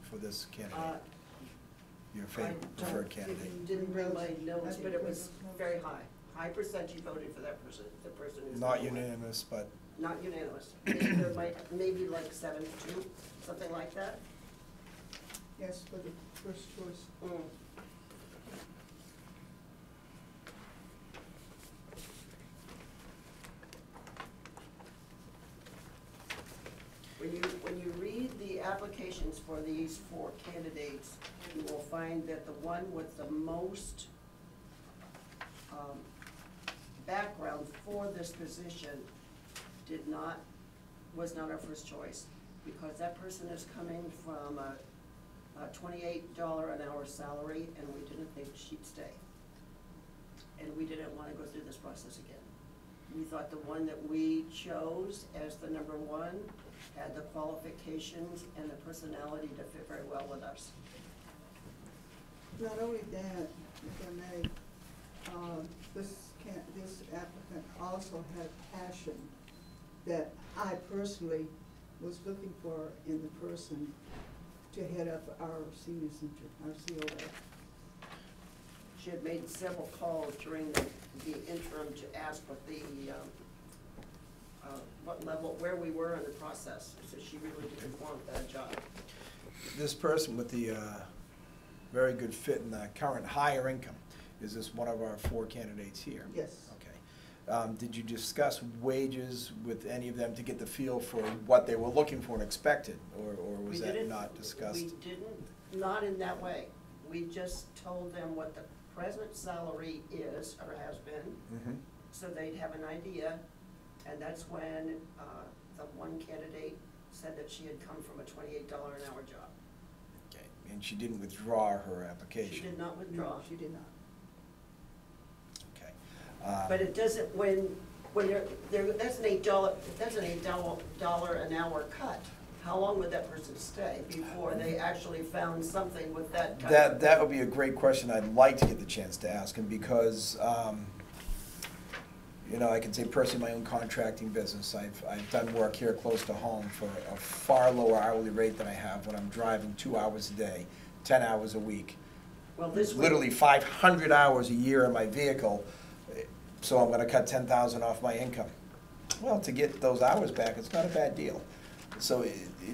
for this candidate? Your preferred candidate? Didn't bring my notes, but it was very high. High percentage voted for that person, the person who's. Not the one. unanimous, but Not unanimous. Maybe like 7-2, something like that. Yes, for the first choice. Mm. When you read the applications for these 4 candidates, you will find that the one with the most background for this position was not our first choice, because that person is coming from a $28 an hour salary, and we didn't think she'd stay. And we didn't want to go through this process again. We thought the one that we chose as the number 1 had the qualifications and the personality to fit very well with us. Not only that, if I may, this applicant also had passion that I personally was looking for in the person to head up our senior center, our COA. She had made several calls during the interim to ask what level, where we were in the process, so she really didn't want that job. This person with the very good fit in the current higher income, is this one of our 4 candidates here? Yes. Okay. Did you discuss wages with any of them to get the feel for what they were looking for and expected, or was that not discussed? We didn't, not in that way. We just told them what the present salary is, or has been, Mhm. so they'd have an idea. And that's when the one candidate said that she had come from a $28 an hour job. Okay, and she didn't withdraw her application? She did not withdraw. No, she did not. Okay. But it doesn't, when that's an $8 an hour cut. How long would that person stay before they actually found something with that cut? That would be a great question. I'd like to get the chance to ask him because, you know, I can say personally, my own contracting business, I've done work here close to home for a far lower hourly rate than I have when I'm driving 2 hours a day, 10 hours a week. Well, this Literally 500 hours a year in my vehicle, so I'm gonna cut 10,000 off my income. Well, to get those hours back, it's not a bad deal. So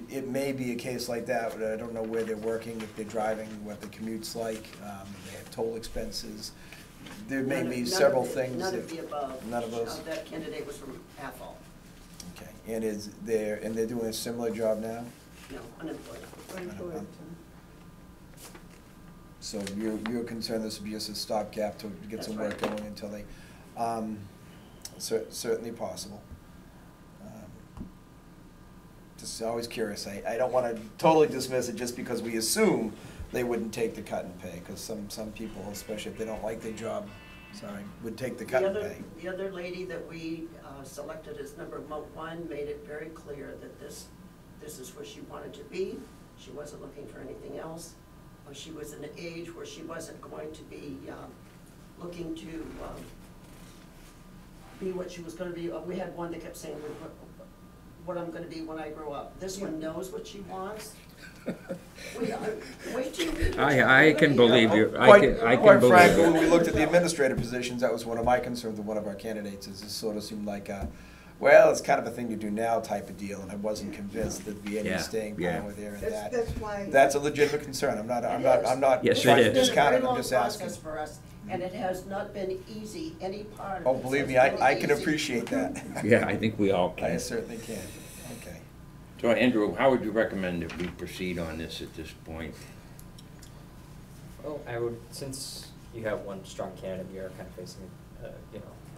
it may be a case like that, but I don't know where they're working, if they're driving, what the commute's like, they have toll expenses. There may be several things. None of the above. None of those? That candidate was from Athol. Okay, and they're doing a similar job now? No, unemployed. Unemployed. So you're concerned this would be just a stopgap to get That's some work right. going until they, certainly possible. Just always curious, I don't want to totally dismiss it just because we assume they wouldn't take the cut and pay, because some people, especially if they don't like their job, would take the cut and pay. The other lady that we selected as number 1 made it very clear that this is where she wanted to be. She wasn't looking for anything else. She was in an age where she wasn't going to be looking to be what she was going to be. We had one that kept saying, what I'm going to be when I grow up. This one knows what she wants. Wait till you read it. I can believe you. I can Quite believe frankly, it. when we looked at the administrative positions, that was one of my concerns with one of our candidates, is this sort of seemed like well, it's kind of a thing to do now type of deal, and I wasn't convinced there'd be any Yeah, staying yeah. power there in That's, that. that's why. That's a legitimate concern. I'm not Yes, it trying to is. discount it, I'm It's just been a very long asking. process for us, and it has not been easy, any part of it. Oh, believe me, has been I can easy. appreciate that. Yeah, I think we all I can. certainly can, okay. So Andrew, how would you recommend that we proceed on this at this point? Well, I would, since you have one strong candidate, we are kind of facing,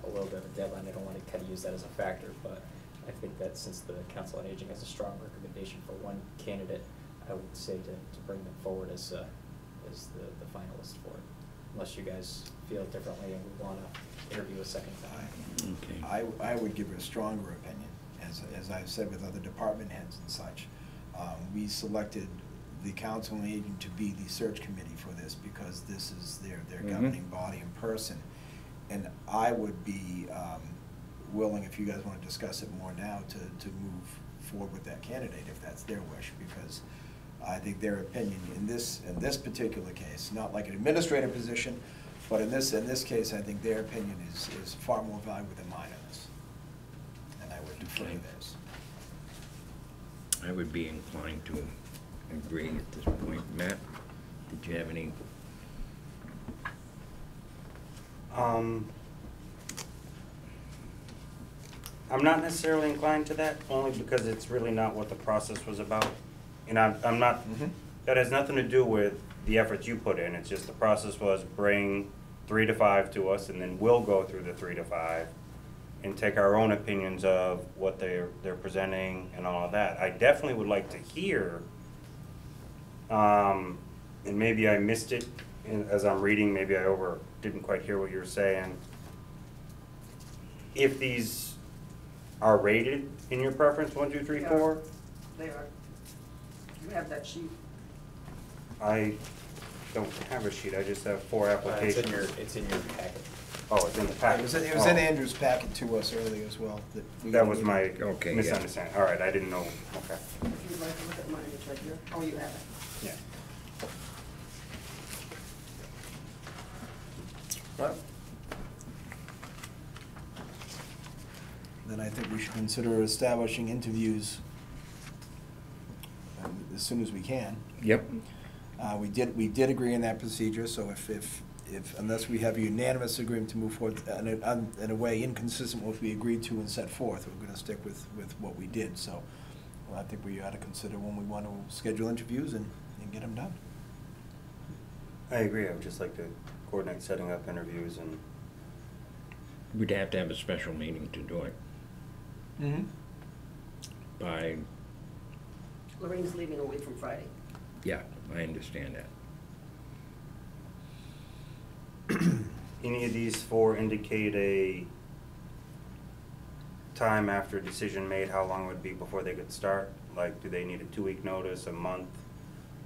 a little bit of a deadline. I don't want to kind of use that as a factor, but I think that since the Council on Aging has a strong recommendation for one candidate, I would say to bring them forward as the finalist for it, unless you guys feel differently and we want to interview a second time. Okay. I would give it a stronger opinion, as I've said with other department heads and such. We selected the Council on Aging to be the search committee for this because this is their governing body in person. And I would be willing, if you guys want to discuss it more now, to move forward with that candidate if that's their wish, because I think their opinion in this particular case, not like an administrative position, but in this case, I think their opinion is far more valuable than mine on this. And I would defer to theirs. I would be inclined to agree at this point. Matt, did you have any? I'm not necessarily inclined to that, only because it's really not what the process was about. And I'm not, that has nothing to do with the efforts you put in, it's just the process was bring 3 to 5 to us, and then we'll go through the 3 to 5 and take our own opinions of what they're presenting and all of that. I definitely would like to hear, and maybe I missed it as I'm reading, maybe I didn't quite hear what you were saying. If these are rated in your preference, 1, 2, 3, 4? They are. You have that sheet. I don't have a sheet, I just have 4 applications. It's in your packet. Oh, it's in the packet. It was in Andrew's packet to us earlier as well. That was my Okay, yeah. misunderstanding. All right, I didn't know, okay. If you'd like to look at mine, it's right here. Oh, you have it. Yeah. Well, then I think we should consider establishing interviews as soon as we can. Yep. We did agree on that procedure, so if, unless we have a unanimous agreement to move forward in a way inconsistent with what we agreed to and set forth, we're gonna stick with what we did, so well, I think we ought to consider when we want to schedule interviews and get them done. I agree, I would just like to coordinate setting up interviews and, We'd have to have a special meeting to do it Mm-hmm. by, Lorraine's leaving a week from Friday. yeah, I understand that. any of these four indicate a time after a decision made, how long it would be before they could start? Like, do they need a 2-week notice, a month?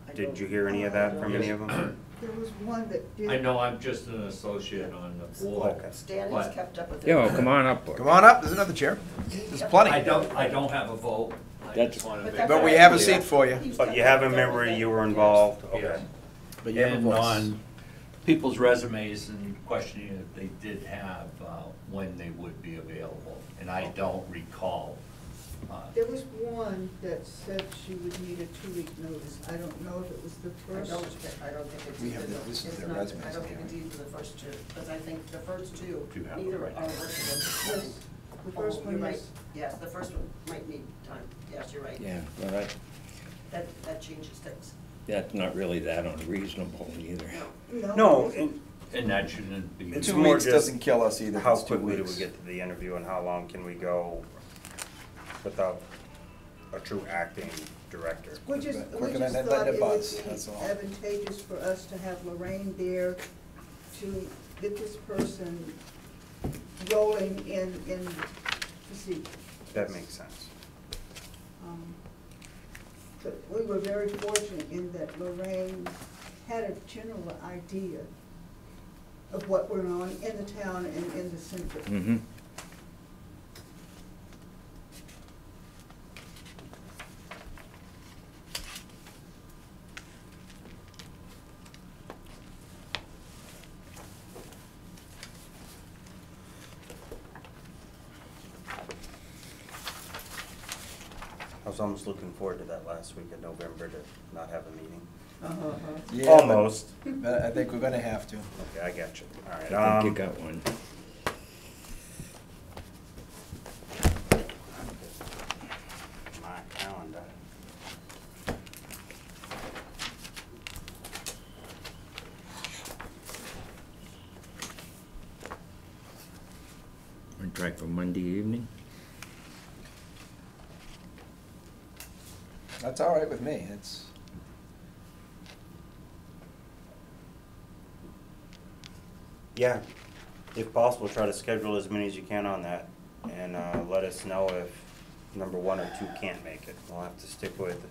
I Did don't- you hear any of that from any of them? There was one that did. I know I'm just an associate on the board. Okay. Stan has But kept up with it. Yeah, well, come on up. Come on up, there's another chair. There's plenty. I don't have a vote. I That's- just wanna But make that's But we all have a right. seat for you. He's But kept you up have a with memory, everything. you were Yes. involved, Yeah. okay. But you have a And voice. on people's resumes and questioning if they did have, when they would be available, and I don't recall. There was one that said she would need a 2-week notice. I don't know if it was the I first. don't think it's. We have either. this is It's their not- resumes I don't think anyway. it's either the first two, because I think the first two, Do have it neither are right. working. Yes, the first Oh, one you're right. is. Yes, the first one might need time. Yes, you're right. Yeah, but I, That changes things. that's not really that unreasonable either. No, And that shouldn't be. It's 2 more weeks just doesn't kill us either. if how it's 2 quickly do we weeks. get to the interview and how long can we go without a true acting director? We just Quicker than thought letting it it would buzz, be that's all. advantageous for us to have Lorraine there to get this person rolling in the seat. That makes sense. But we were very fortunate in that Lorraine had a general idea of what went on in the town and in the center. Mm-hmm. I was almost looking forward to that last week in November to not have a meeting. Yeah, Almost. But I think we're gonna have to. Okay, I got you. All I right. think you got one. My calendar. Want to try for Monday evening? That's all right with me. It's, Yeah, if possible, try to schedule as many as you can on that, and let us know if number 1 or 2 can't make it. We'll have to stick with it.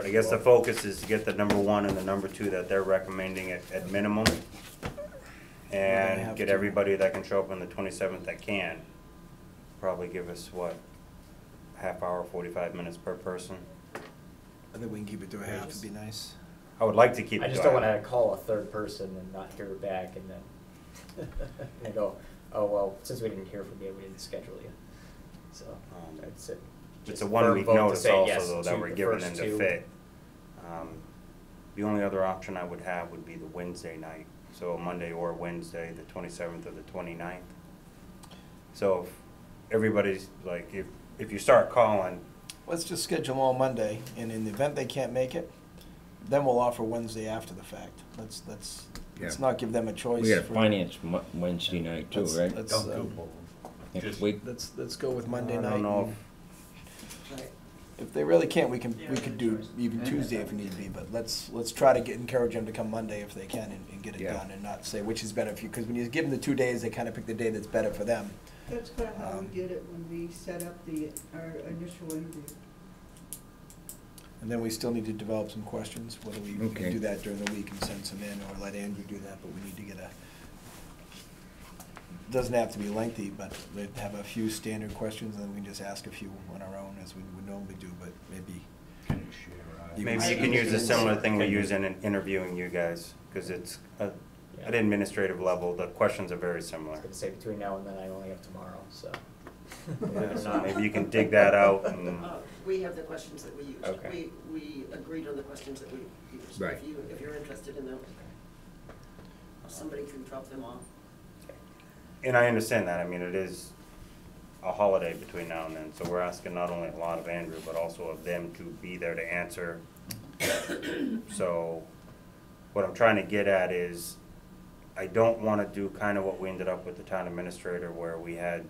I guess the focus is to get the number 1 and the number 2 that they're recommending at minimum, and have get to. everybody that can show up on the 27th that can. Probably give us, what, half hour, 45 minutes per person? I think we can keep it to a half, it'd be nice. I would like to keep it I to just a don't half. wanna call a third person and not hear back and then, they go, oh, well, since we didn't hear from you, we didn't schedule you. So, that's it. It's Just a firm 1 week vote to notice say also, yes though, to that we're the giving first them to two. fit. The only other option I would have would be the Wednesday night, so Monday or Wednesday, the 27th or the 29th. So if everybody's, like, if you start calling, Let's just schedule them all Monday, and in the event they can't make it, then we'll offer Wednesday after the fact. Let's Yeah. not give them a choice. We got a for- finance Wednesday night too, Let's- right? let's, Don't do um, both. Next Just- week? Let's go with Monday I night. don't know and Right. If they really can't, we could do even Tuesday if need be, but let's try to encourage them to come Monday if they can and get it Yeah. done, and not say which is better for you, because when you give them the 2 days, they kind of pick the day that's better for them. That's kind of how we did it when we set up our initial interview. And then we still need to develop some questions, whether we Okay. can do that during the week and send some in, or let Andrew do that, but we need to get doesn't have to be lengthy, but we'd have a few standard questions, and then we can just ask a few on our own, as we would normally do, but maybe Can Maybe you can use a similar thing we use in interviewing you guys, because it's at an administrative level, the questions are very I similar. was gonna say between now and then, I only have tomorrow, so. Yeah, so maybe you can dig that out and, We have the questions that we used. Okay. We agreed on the questions that we used. Right. If you're interested in them, somebody can drop them off. and I understand that, I mean, it is a holiday between now and then, so we're asking not only a lot of Andrew, but also of them to be there to answer. So, what I'm trying to get at is, I don't wanna do kind of what we ended up with the town administrator, where we had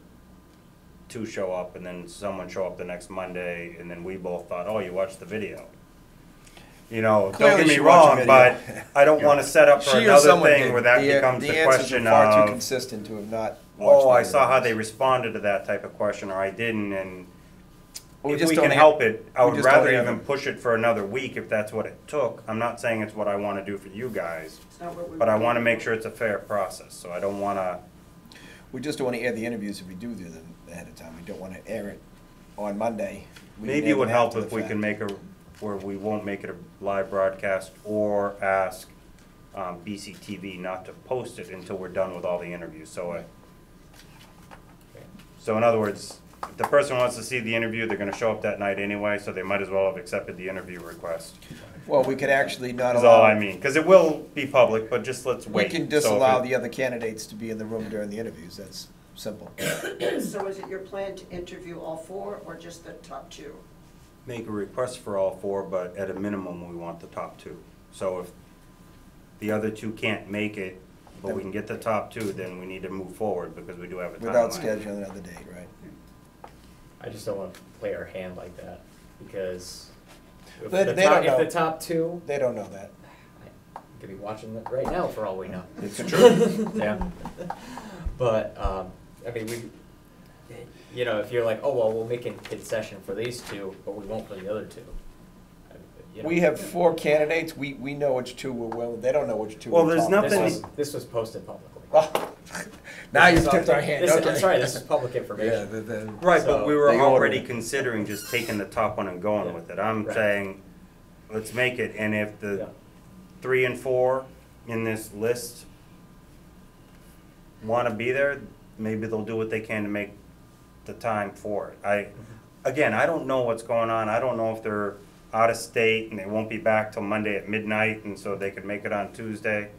two show up, and then someone show up the next Monday, and then we both thought, oh, you watched the video. You know, don't Clearly get me she watched wrong, the but video. I don't wanna set up for She or another someone thing did. where that becomes the answers question were far too of, consistent to have not watched oh, the I saw how videos. they responded to that type of question, or I didn't, and Well, if just we don't can have- help it, I we would just don't rather have even it. push it for another week if that's what it took. I'm not saying it's what I wanna do for you guys, It's not what we. but I wanna make sure it's a fair process, so I don't wanna, We just don't wanna air the interviews if we do them ahead of time. We don't wanna air it on Monday. We maybe air it would them help after the if we fact. can make a, where we won't make it a live broadcast, or ask, BCTV not to post it until we're done with all the interviews, so so in other words, if the person wants to see the interview, they're gonna show up that night anyway, so they might as well have accepted the interview request. Well, we could actually not Is all I allow, mean, cause it will be public, but just let's we wait. can So if disallow it- the other candidates to be in the room during the interviews. That's simple. So is it your plan to interview all four or just the top two? Make a request for all four, but at a minimum, we want the top two. So if the other two can't make it, but we can get the top two, then we need to move forward, because we do have a timeline. Without scheduling another date, right? I just don't wanna play our hand like that, because if They- the they top, don't if know. the top two, They don't know that. I could be watching it right now for all we know. It's true. Yeah. But, I mean, you know, if you're like, oh, well, we'll make a kid session for these two, but we won't for the other two. You know. We have four candidates. We know which two we're willing, they don't know which two. Well, we're there's talking nothing- about. This was posted publicly. Oh, now This you've is tipped all- our hand, this is- okay. I'm sorry, this is public Yeah, information. Right, So- but we were They order already it. considering just taking the top one and going Yeah. with it. I'm Right. saying, let's make it, and if Yeah. the 3 and 4 in this list wanna be there, maybe they'll do what they can to make the time for it. Again, I don't know what's going on. I don't know if they're out of state and they won't be back till Monday at midnight, and so they could make it on Tuesday.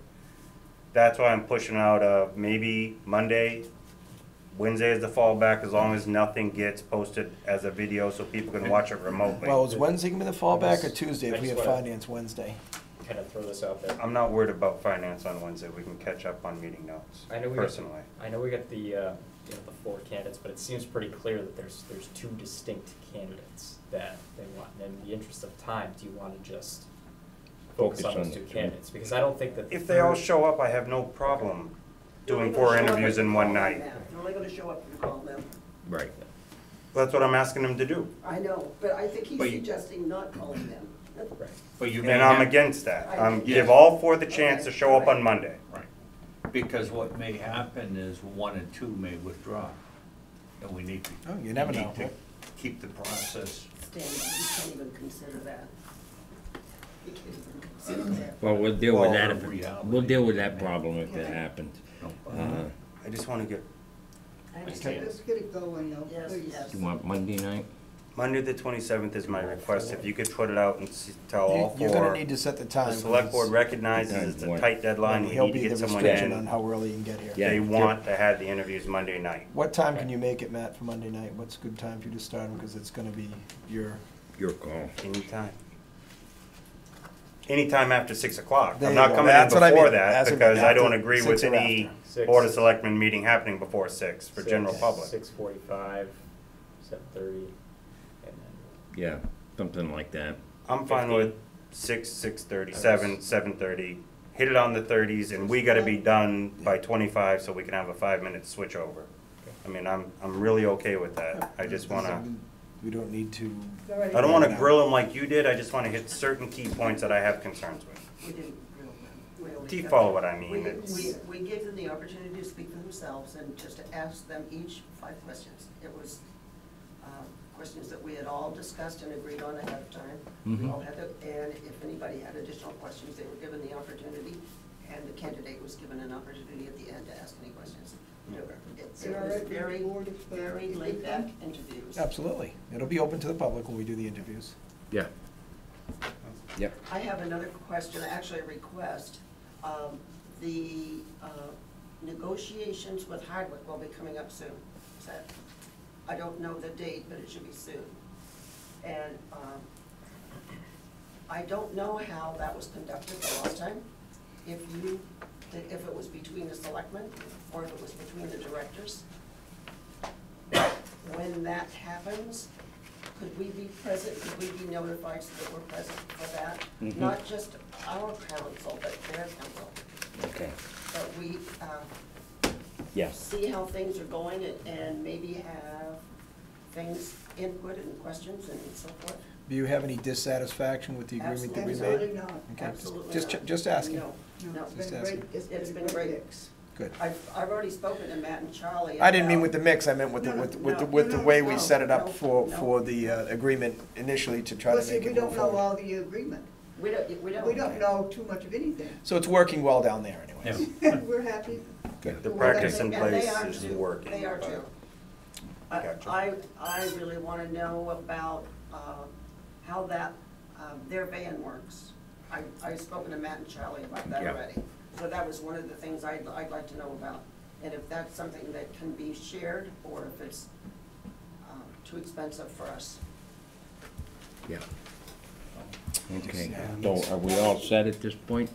That's why I'm pushing out maybe Monday, Wednesday is the fallback, as long as nothing gets posted as a video so people can watch it remotely. Well, is Wednesday gonna be the fallback or Tuesday I if we just have wanna- finance Wednesday? Kind of throw this out there. I'm not worried about finance on Wednesday. We can catch up on meeting notes, I know we got, personally. I know we got the, you know, the four candidates, but it seems pretty clear that there's two distinct candidates that they want. And in the interest of time, do you wanna just focus on those two candidates? Because I don't think that. If they all third- show up, I have no problem They're doing only 4 gonna show up interviews if you in one call them, night. Matt. They're only gonna show up if you call them. Right. That's what I'm asking them to do. I know, but I think he's But you- suggesting not calling them. Right. But you may And I'm have, against that. I- Give Yes. all 4 the chance to show up on Monday. right, because what may happen is 1 and 2 may withdraw. And we need to. Oh, you never we know. need to keep the process. Stan, you can't even consider that. You can't even consider that. Well, we'll deal with Well, that, the reality. we'll deal with that problem if it happens. No, I just wanna get, I Okay, understand. let's get it going though, Yes, please. yes. You want Monday night? Monday the 27th is my request. If you could put it out and tell all You're gonna 4. need to set the time. The select board because recognizes it's a What? tight deadline. We He'll need to be get the someone restriction on in. how early you can get here. Yeah. They want to have the interviews Monday night. What time can you make it, Matt, for Monday night? What's a good time for you to start them? Because it's gonna be your, Your call. Anytime. Anytime after 6 o'clock. There I'm you not go. coming in That's what I before mean. that, That's what I because mean. I don't After agree with 6 or any after. Six. Board of Selectmen meeting happening before 6 for general public. 6:45, 7:30, and then. Yeah, something like that. I'm fine with 6, 6:30, 7, 7:30. Hit it on the 30s, and we gotta be done by 25 so we can have a 5-minute switch over. I mean, I'm really okay with that. I just wanna, we don't need to. I don't wanna grill them like you did, I just wanna hit certain key points that I have concerns with. We didn't grill them. We only Do you kept- follow what I We, mean? It's- we gave them the opportunity to speak for themselves and just to ask them each 5 questions. It was, questions that we had all discussed and agreed on ahead of time. We Mhm. all had to, and if anybody had additional questions, they were given the opportunity, and the candidate was given an opportunity at the end to ask any questions. You know, it Is it all was right with the very, board very if they laid back come? interviews. Absolutely. It'll be open to the public when we do the interviews. Yeah. Yep. I have another question, actually a request. The negotiations with Hardwick will be coming up soon. So, I don't know the date, but it should be soon. And I don't know how that was conducted the last time. If it was between the selectmen or if it was between the directors. When that happens, could we be present, could we be notified so that we're present for that? Mhm. Not just our council, but their council, Okay. that we Yes. see how things are going and maybe have things, input and questions and so forth? Do you have any dissatisfaction with the agreement that we made? Absolutely not. Okay, Absolutely just- not. just asking. No, No, no. it's been Just great, asking. it's been a great mix. Good. I've already spoken to Matt and Charlie. I didn't mean about- with the mix, I meant with the, No, with the way we no, set it up no, for, no. for the agreement initially to try Well, to see, make we it don't move know forward. all the agreement. We don't. We don't know too much of anything. So it's working well down there anyways. We're happy. Good. The Well, practice in And they place are is too. working. They are too. Gotcha. I really want to know about how that, their van works. I've spoken to Matt and Charlie about that Yeah. already. So that was one of the things I'd like to know about. And if that's something that can be shared, or if it's too expensive for us. Yeah. Okay. So are we all set at this point?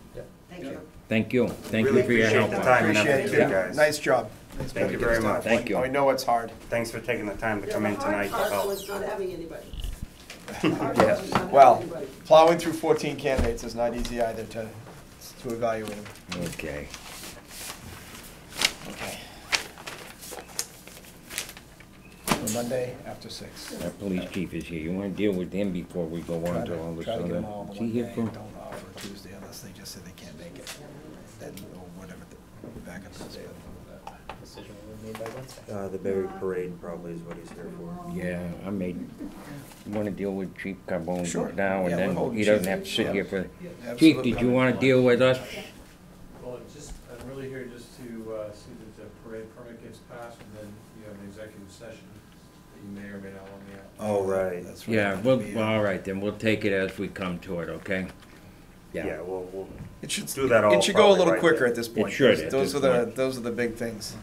Thank you. Thank you. Thank you Really for your appreciate help the on time and it. Appreciate effort, it. you guys. Nice job. Nice Thank job you getting very this done. much. Thank you. I know it's hard. Thanks for taking the time to come in The tonight to hard part help. was not having anybody. Yeah. Well, plowing through 14 candidates is not easy either to evaluate them. Okay. Okay. So Monday after 6. Our police chief is here. You want to deal with him before we go on to all this Try to get other? them all Is in he one here day. for? Don't offer Tuesday unless they just say they can't make it. Then, or whatever, the backup is. Decision will be made by Wednesday. The Berry Parade probably is what he's here for. Yeah, I made, you want to deal with Chief Carbone Sure. now, Yeah, and we're then holding he doesn't Chief. have to sit here for. Yeah, Chief, absolutely. did you want to deal with us? Well, I'm really here just to see that the parade permit gets passed, and then you have an executive session that you may or may not want me at. Oh, right. That's right. Yeah, It'll well, be, all right, then we'll take it as we come to it, okay? Yeah, we'll It should, do that all it should go a probably little right quicker there. at this point. should at Those this are the, point. those are the big things.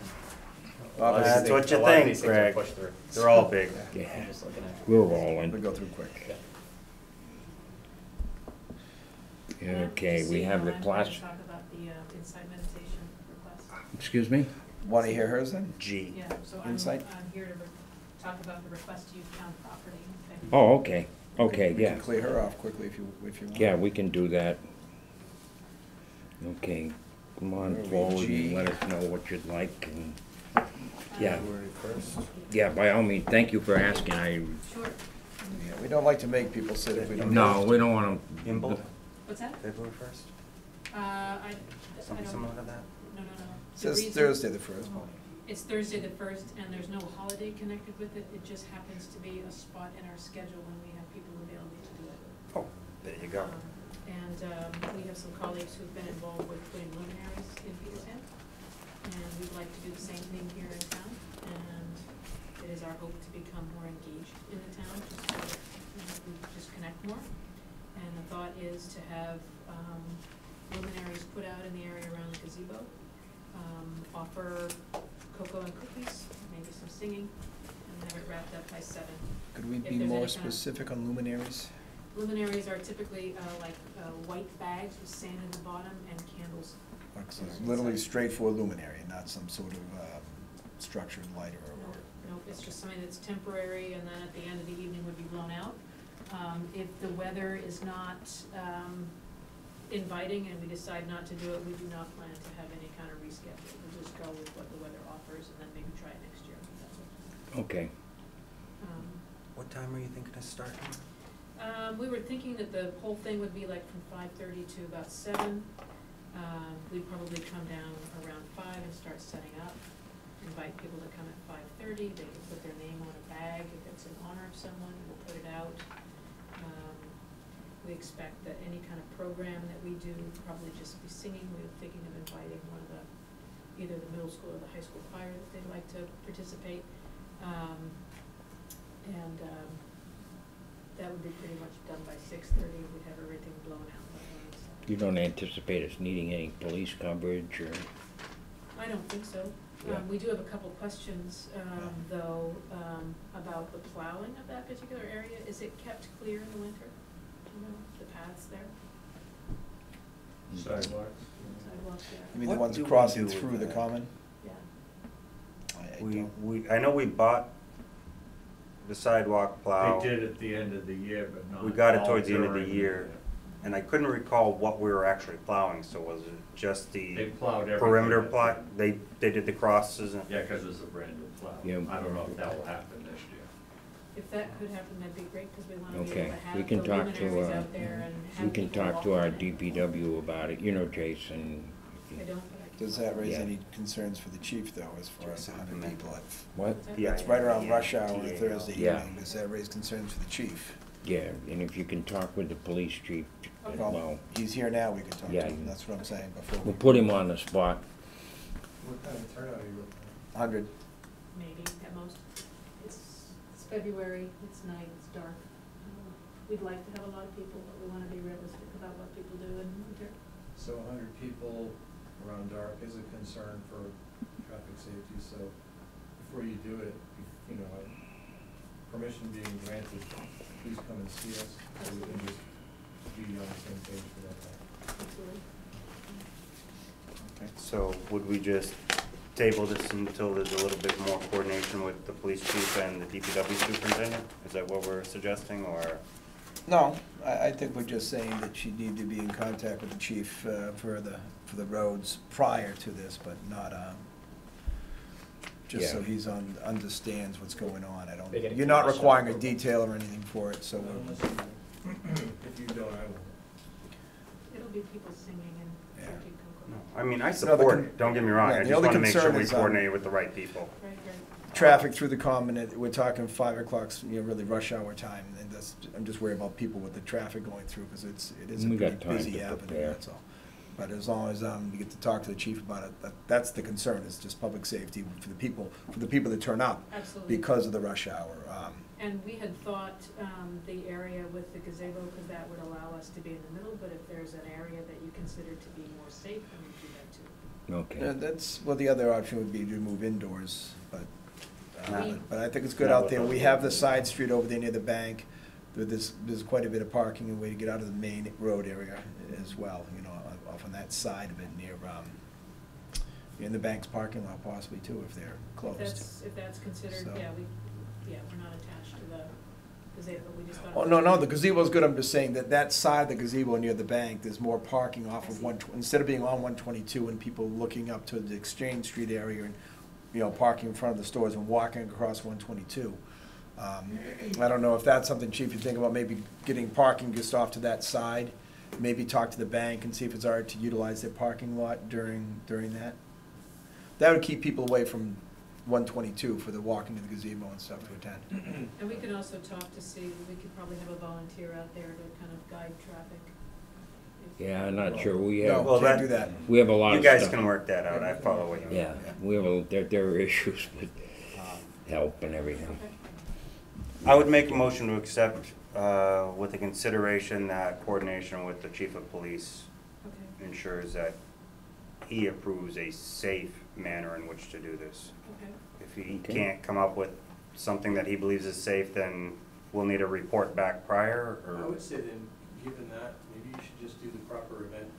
A lot of Obviously, these That's what things- you a lot of think, these things are Greg. pushed through. They're all big. Yeah, I'm just looking at. we're we rolling. go through quick. Yeah. Okay, we have the class, Talk about the inside meditation request. excuse me? Want to hear hers then? G. Yeah, so I'm Insight? here to talk about the request to use town property. Okay. Oh, okay, okay, We yeah. can clear her off quickly if you want. Yeah, we can do that. Okay, come on Where are we, forward G? and let us know what you'd like, and, yeah, February 1st. yeah, by all means, thank you for asking, Sure. Yeah, we don't like to make people sit if we don't. no, we don't want Gimbal, to, What's that? February 1st? I Something don't, similar to that? no. Says The reason- Thursday the 1st. It's Thursday the 1st, and there's no holiday connected with it. It just happens to be a spot in our schedule when we have people available to do it. Oh, there you go. And we have some colleagues who've been involved with putting luminaries in Peter's Head. And we'd like to do the same thing here in town. And it is our hope to become more engaged in the town, just so that, we just connect more. And the thought is to have luminaries put out in the area around the gazebo, offer cocoa and cookies, maybe some singing, and have it wrapped up by 7. Could we If be there's more any kind of- specific on luminaries? Luminaries are typically like white bags with sand in the bottom and candles. Like, so it's literally straight for a luminary, not some sort of structured light or. No, it's just something that's temporary, and then at the end of the evening would be blown out. If the weather is not inviting and we decide not to do it, we do not plan to have any kind of reschedule. We'll just go with what the weather offers and then maybe try it next year. That's it. okay. What time are you thinking of starting? We were thinking that the whole thing would be like from 5:30 to about 7. We'd probably come down around 5 and start setting up. invite people to come at 5:30, they can put their name on a bag, if it's in honor of someone, we'll put it out. We expect that any kind of program that we do, probably just be singing, we were thinking of inviting one of the, either the middle school or the high school choir that they'd like to participate. That would be pretty much done by 6:30, we'd have everything blown out by then, so. You don't anticipate us needing any police coverage or? I don't think so. Yeah. We do have a couple questions, though, about the plowing of that particular area. Is it kept clear in the winter? Do you know, the paths there, Sidewalks. sidewalks there? You mean What the ones do we crossing do with through the that? common? Yeah. I I know we bought the sidewalk plow. They did at the end of the year, but not. We got it all towards the end of the during year, and I couldn't recall what we were actually plowing, so was it just They the plowed everything. perimeter at plow? the end. They did the crosses and? Yeah, cause it's a brand new plow. Yeah. I don't know if that will happen this year. If that could happen, that'd be great, because we want to be Okay, able to we have can the talk to, luminaries out there and have we can people talk walk to our on it. DPW about it, you know, Jason. I don't, but I can. Does that raise Yeah. any concerns for the chief, though, as far as 100 people? What? Yeah, It's right around yeah, rush hour on a yeah. Thursday Yeah. evening. Does that raise concerns for the chief? Yeah, and if you can talk with the police chief, Okay. well, He's here now, we can talk to Yeah. him. That's what I'm saying before. we'll put him on the spot. What kind of turnout are you looking at? 100. Maybe at most. It's February, it's night, it's dark. We'd like to have a lot of people, but we want to be realistic about what people do in winter. So 100 people around dark is a concern for traffic safety, so before you do it, you know, permission being granted, please come and see us, so we can just be on the same page for that. Absolutely. Okay. So would we just table this until there's a little bit more coordination with the police chief and the DPW superintendent? Is that what we're suggesting, or? No, I think we're just saying that she'd need to be in contact with the chief for the roads prior to this, but not, just so Yeah. understands what's going on. They get a You're not condition requiring a approval. detail or anything for it, so So we're, unless you, if you don't, I will. It'll be people singing and Yeah. drinking No, cocoa. I mean, I No, the support con- it, don't get me wrong, yeah, I the just only wanna make sure concern we is, coordinate with the right people. Right, right. traffic through the common, we're talking 5 o'clock's, really rush hour time, and I'm just worried about people with the traffic going through, because it is a We pretty got time busy to avenue, prepare. that's all. But as long as, we get to talk to the chief about it, that's the concern, is just public safety for the people that turn up Absolutely. because of the rush hour. And we had thought the area with the gazebo, because that would allow us to be in the middle, but if there's an area that you consider to be more safe, then we do that too. Okay. That's, well, the other option would be to move indoors, but I think it's good Not out with there. those We have the roads. side street over there near the bank. There's quite a bit of parking and way to get out of the main road area as well, off on that side of it near, in the bank's parking lot possibly too, if they're closed. If that's considered, So- we're not attached to the gazebo, we just thought. Oh, no, the gazebo's good, I'm just saying that side of the gazebo near the bank, there's more parking off I of see. instead of being on 122 and people looking up to the Exchange Street area and, parking in front of the stores and walking across 122. I don't know if that's something, Chief, you think about maybe getting parking just off to that side, maybe talk to the bank and see if it's all right to utilize their parking lot during that. That would keep people away from 122 for the walking to the gazebo and stuff to attend. And we can also talk to see, we could probably have a volunteer out there to kind of guide traffic. Yeah, I'm not sure, we No, have, Well, can't that- do that. we have a lot You of guys stuff. can work that out, I follow what you mean. Yeah, we have there are issues with help and everything. Okay. I would make a motion to accept, with the consideration that coordination with the chief of police Okay, ensures that he approves a safe manner in which to do this. okay. If he Okay. can't come up with something that he believes is safe, then we'll need a report back prior, I or? would say then, given that, maybe you should just do the proper event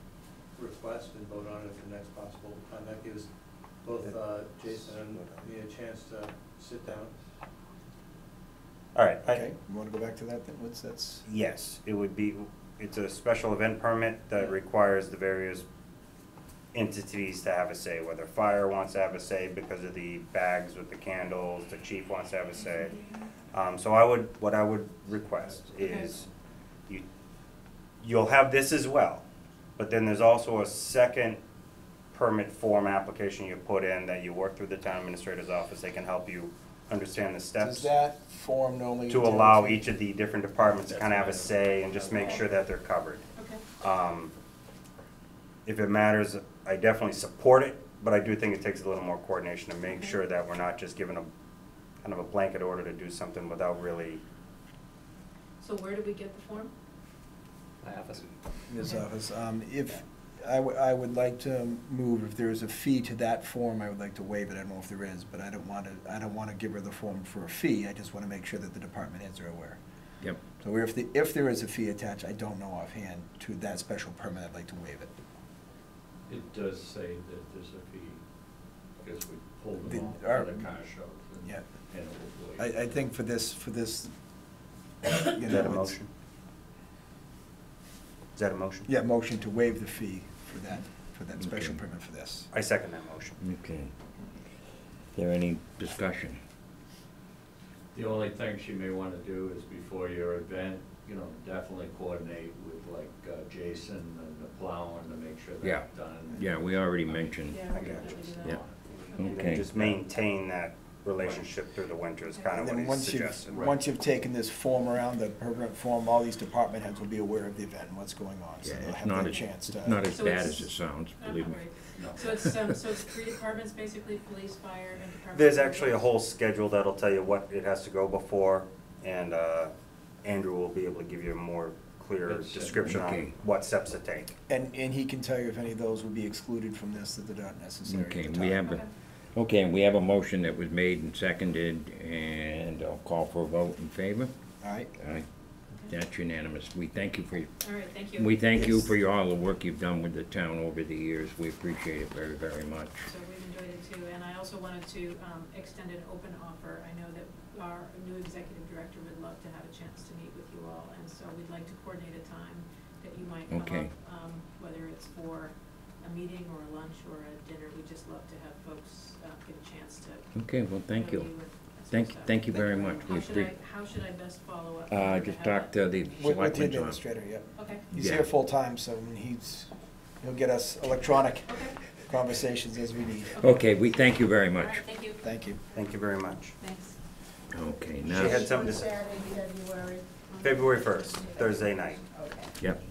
request and vote on it at the next possible time. That gives both Jason and me a chance to sit down. All right, Okay, you wanna go back to that then? That's, yes, it would be, it's a special event permit that requires the various entities to have a say, whether fire wants to have a say because of the bags with the candles, the chief wants to have a say. So what I would request is, you'll have this as well, but then there's also a second permit form application you put in, that you work through the town administrator's office, they can help you understand the steps. Does that form normally? To entail allow a fee? each of the different departments to kind of have a say and just make sure that they're covered. Okay. If it matters, I definitely support it, but I do think it takes a little more coordination to make Okay. sure that we're not just given a, kind of a blanket order to do something without really. So where do we get the form? My office. This Okay. office, if, I would like to move, if there is a fee to that form, I would like to waive it, I don't know if there is, but I don't want to give her the form for a fee, I just want to make sure that the department heads are aware. Yep. So if there is a fee attached, I don't know offhand to that special permit, I'd like to waive it. It does say that there's a fee, because we pulled The- them off our- at the car show. Yeah. And it was waived. I think for this, you Is know, that a it's- motion? Is that a motion? Yeah, motion to waive the fee for that special Okay. permit for this. I second that motion. Okay. Is there any discussion? The only thing she may wanna do is before your event, you know, definitely coordinate with like Jason and the plowing to make sure Yeah. that's done. Yeah, we already mentioned. Yeah, I we'll got definitely do Yeah. that. And Okay. just maintain that relationship through the winter is kind of And what then he's once suggesting. once you've taken this form around, the permanent form, all these department heads will be aware of the event and what's going on, so Yeah, they'll it's have not their as, chance it's to. not as So bad it's- as it sounds, believe me. Right. No. So it's 3 departments, basically, police, fire, and department. There's actually a whole schedule that'll tell you what it has to go before, and Andrew will be able to give you a more clear It's, description on okay. what steps to take. And he can tell you if any of those would be excluded from this, that they're not necessary at Okay, the we time. have okay, we have a motion that was made and seconded, and I'll call for a vote in favor. All right, Aye. That's unanimous. We thank you for, All right, thank you. we thank you for all the work you've done with the town over the years. We appreciate it very, very much. So we've enjoyed it too, and I also wanted to extend an open offer. I know that our new executive director would love to have a chance to meet with you all, and so we'd like to coordinate a time that you might come Okay. up, whether it's for a meeting or a lunch or a dinner. We'd just love to have folks get a chance to Okay, well, thank know you. and some stuff. Thank you very much. We How should I best follow up? Just talk to the with the selectmen's office. administrator, yep. Okay, He's Yeah. here full-time, so he'll get us electronic okay, conversations as we need. Okay, we thank you very all much. right, thank you. Thank you. Thank you very much. Thanks. Okay, She now, had something to say. Saturday, February. February 1st, Thursday night. Okay. yep.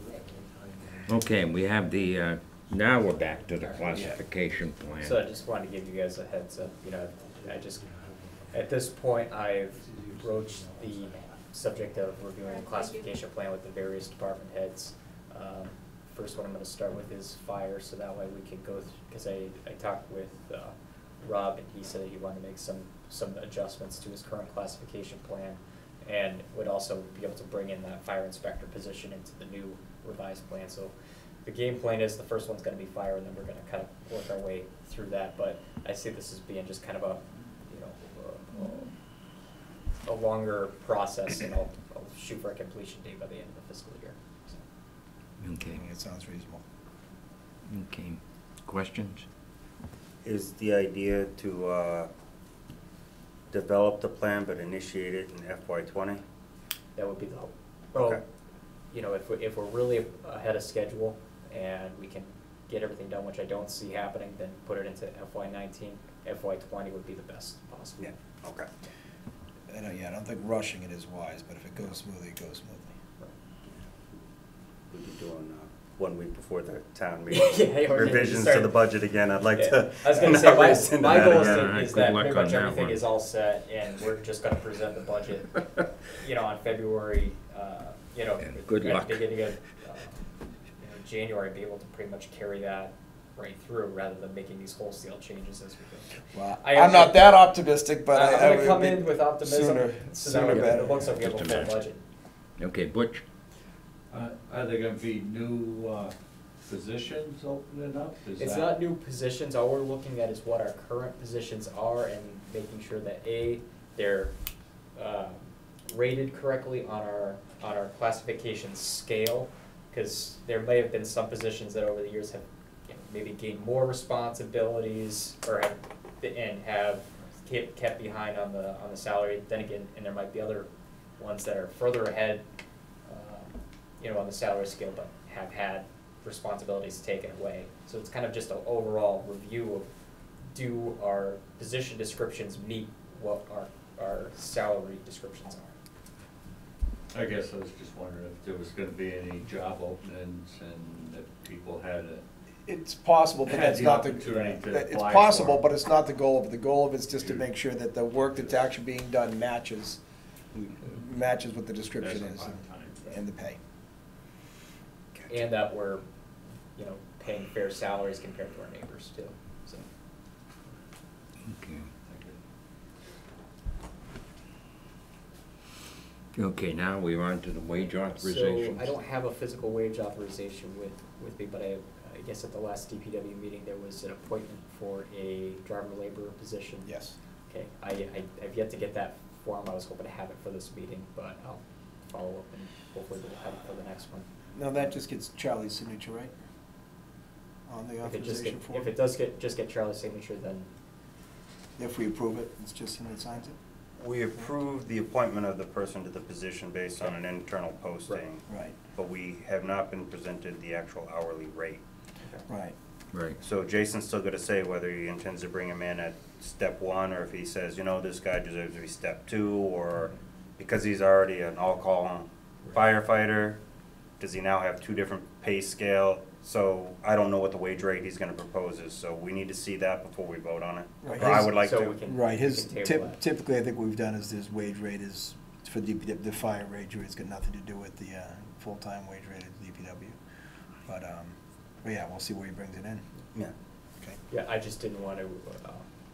Okay, we have the, now we're back to the classification plan. So I just wanted to give you guys a heads up, you know, at this point, I've broached the subject of reviewing the classification plan with the various department heads. First one I'm gonna start with is fire, so that way we can go through, cause I talked with, Rob, and he said that he wanted to make some adjustments to his current classification plan, and would also be able to bring in that fire inspector position into the new revised plan. So the game plan is the first one's gonna be fire, and then we're gonna kind of work our way through that, but I see this as being just kind of a, you know, a longer process, and I'll shoot for a completion date by the end of the fiscal year. So. Okay, It sounds reasonable. okay. Questions? Is the idea to develop the plan but initiate it in FY20? That would be the hope. Okay. Well, you know, if we're really ahead of schedule and we can get everything done, which I don't see happening, then put it into FY19. FY20 would be the best possible. Yeah, okay. I don't think rushing it is wise, but if it goes smoothly, it goes smoothly. We'll be doing 1 week before the town meeting. Yeah, we're gonna Revisions start- to the budget again. I'd like to. I was gonna not say, race into my that goal again. is Good that luck pretty on much that everything one. is all set, and we're just gonna present the budget, you know, on February, you know, Yeah, good at luck. the beginning of, January, be able to pretty much carry that right through, rather than making these wholesale changes as we go. Well, I I'm not actually- that optimistic, but I'm I gonna would come be in with optimism, Sooner, so sooner that better. it looks like we have a Just a full minute. budget. Okay, Butch? Are there gonna be new positions opening up? Is It's that- not new positions, all we're looking at is what our current positions are and making sure that they're rated correctly on our classification scale, because there may have been some positions that over the years have, you know, maybe gained more responsibilities or have kept behind on the salary. Then again, and there might be other ones that are further ahead, you know, on the salary scale, but have had responsibilities taken away. So it's kind of just an overall review of, do our position descriptions meet what our salary descriptions are? I guess I was just wondering if there was gonna be any job openings and that people had a. It's possible, but Had that's the not the, opportunity to it's apply possible, for. but it's not the goal of it. The goal of it's just to make sure that the work that's actually being done matches what the description That's is a part-time. and the pay. And that we're, you know, paying fair salaries compared to our neighbors too, so. Okay. Thank you. Okay, now we're on to the wage authorization. So I don't have a physical wage authorization with me, but I guess at the last DPW meeting, there was an appointment for a driver laborer position. Yes. Okay, I've yet to get that form. I was hoping to have it for this meeting, but I'll follow up and hopefully we'll have it for the next one. Now that just gets Charlie's signature, right? On the authorization form? If it does just get Charlie's signature, then If we approve it, it's just him that signs it? We approve the appointment of the person to the position based on an internal posting, Right, but we have not been presented the actual hourly rate. right. Right. So Jason's still gonna say whether he intends to bring him in at step one, or if he says, you know, this guy deserves to be step two, or because he's already an all-call firefighter, does he now have two different pay scale? So I don't know what the wage rate he's gonna propose is, so we need to see that before we vote on it. Right. Or I would like So to. we can- Right, his, we can table that. typically, I think what we've done is his wage rate is, for the fire wage rate, it's got nothing to do with the, full-time wage rate at DPW. But yeah, we'll see where he brings it in. Yeah. Okay. yeah, I just didn't want to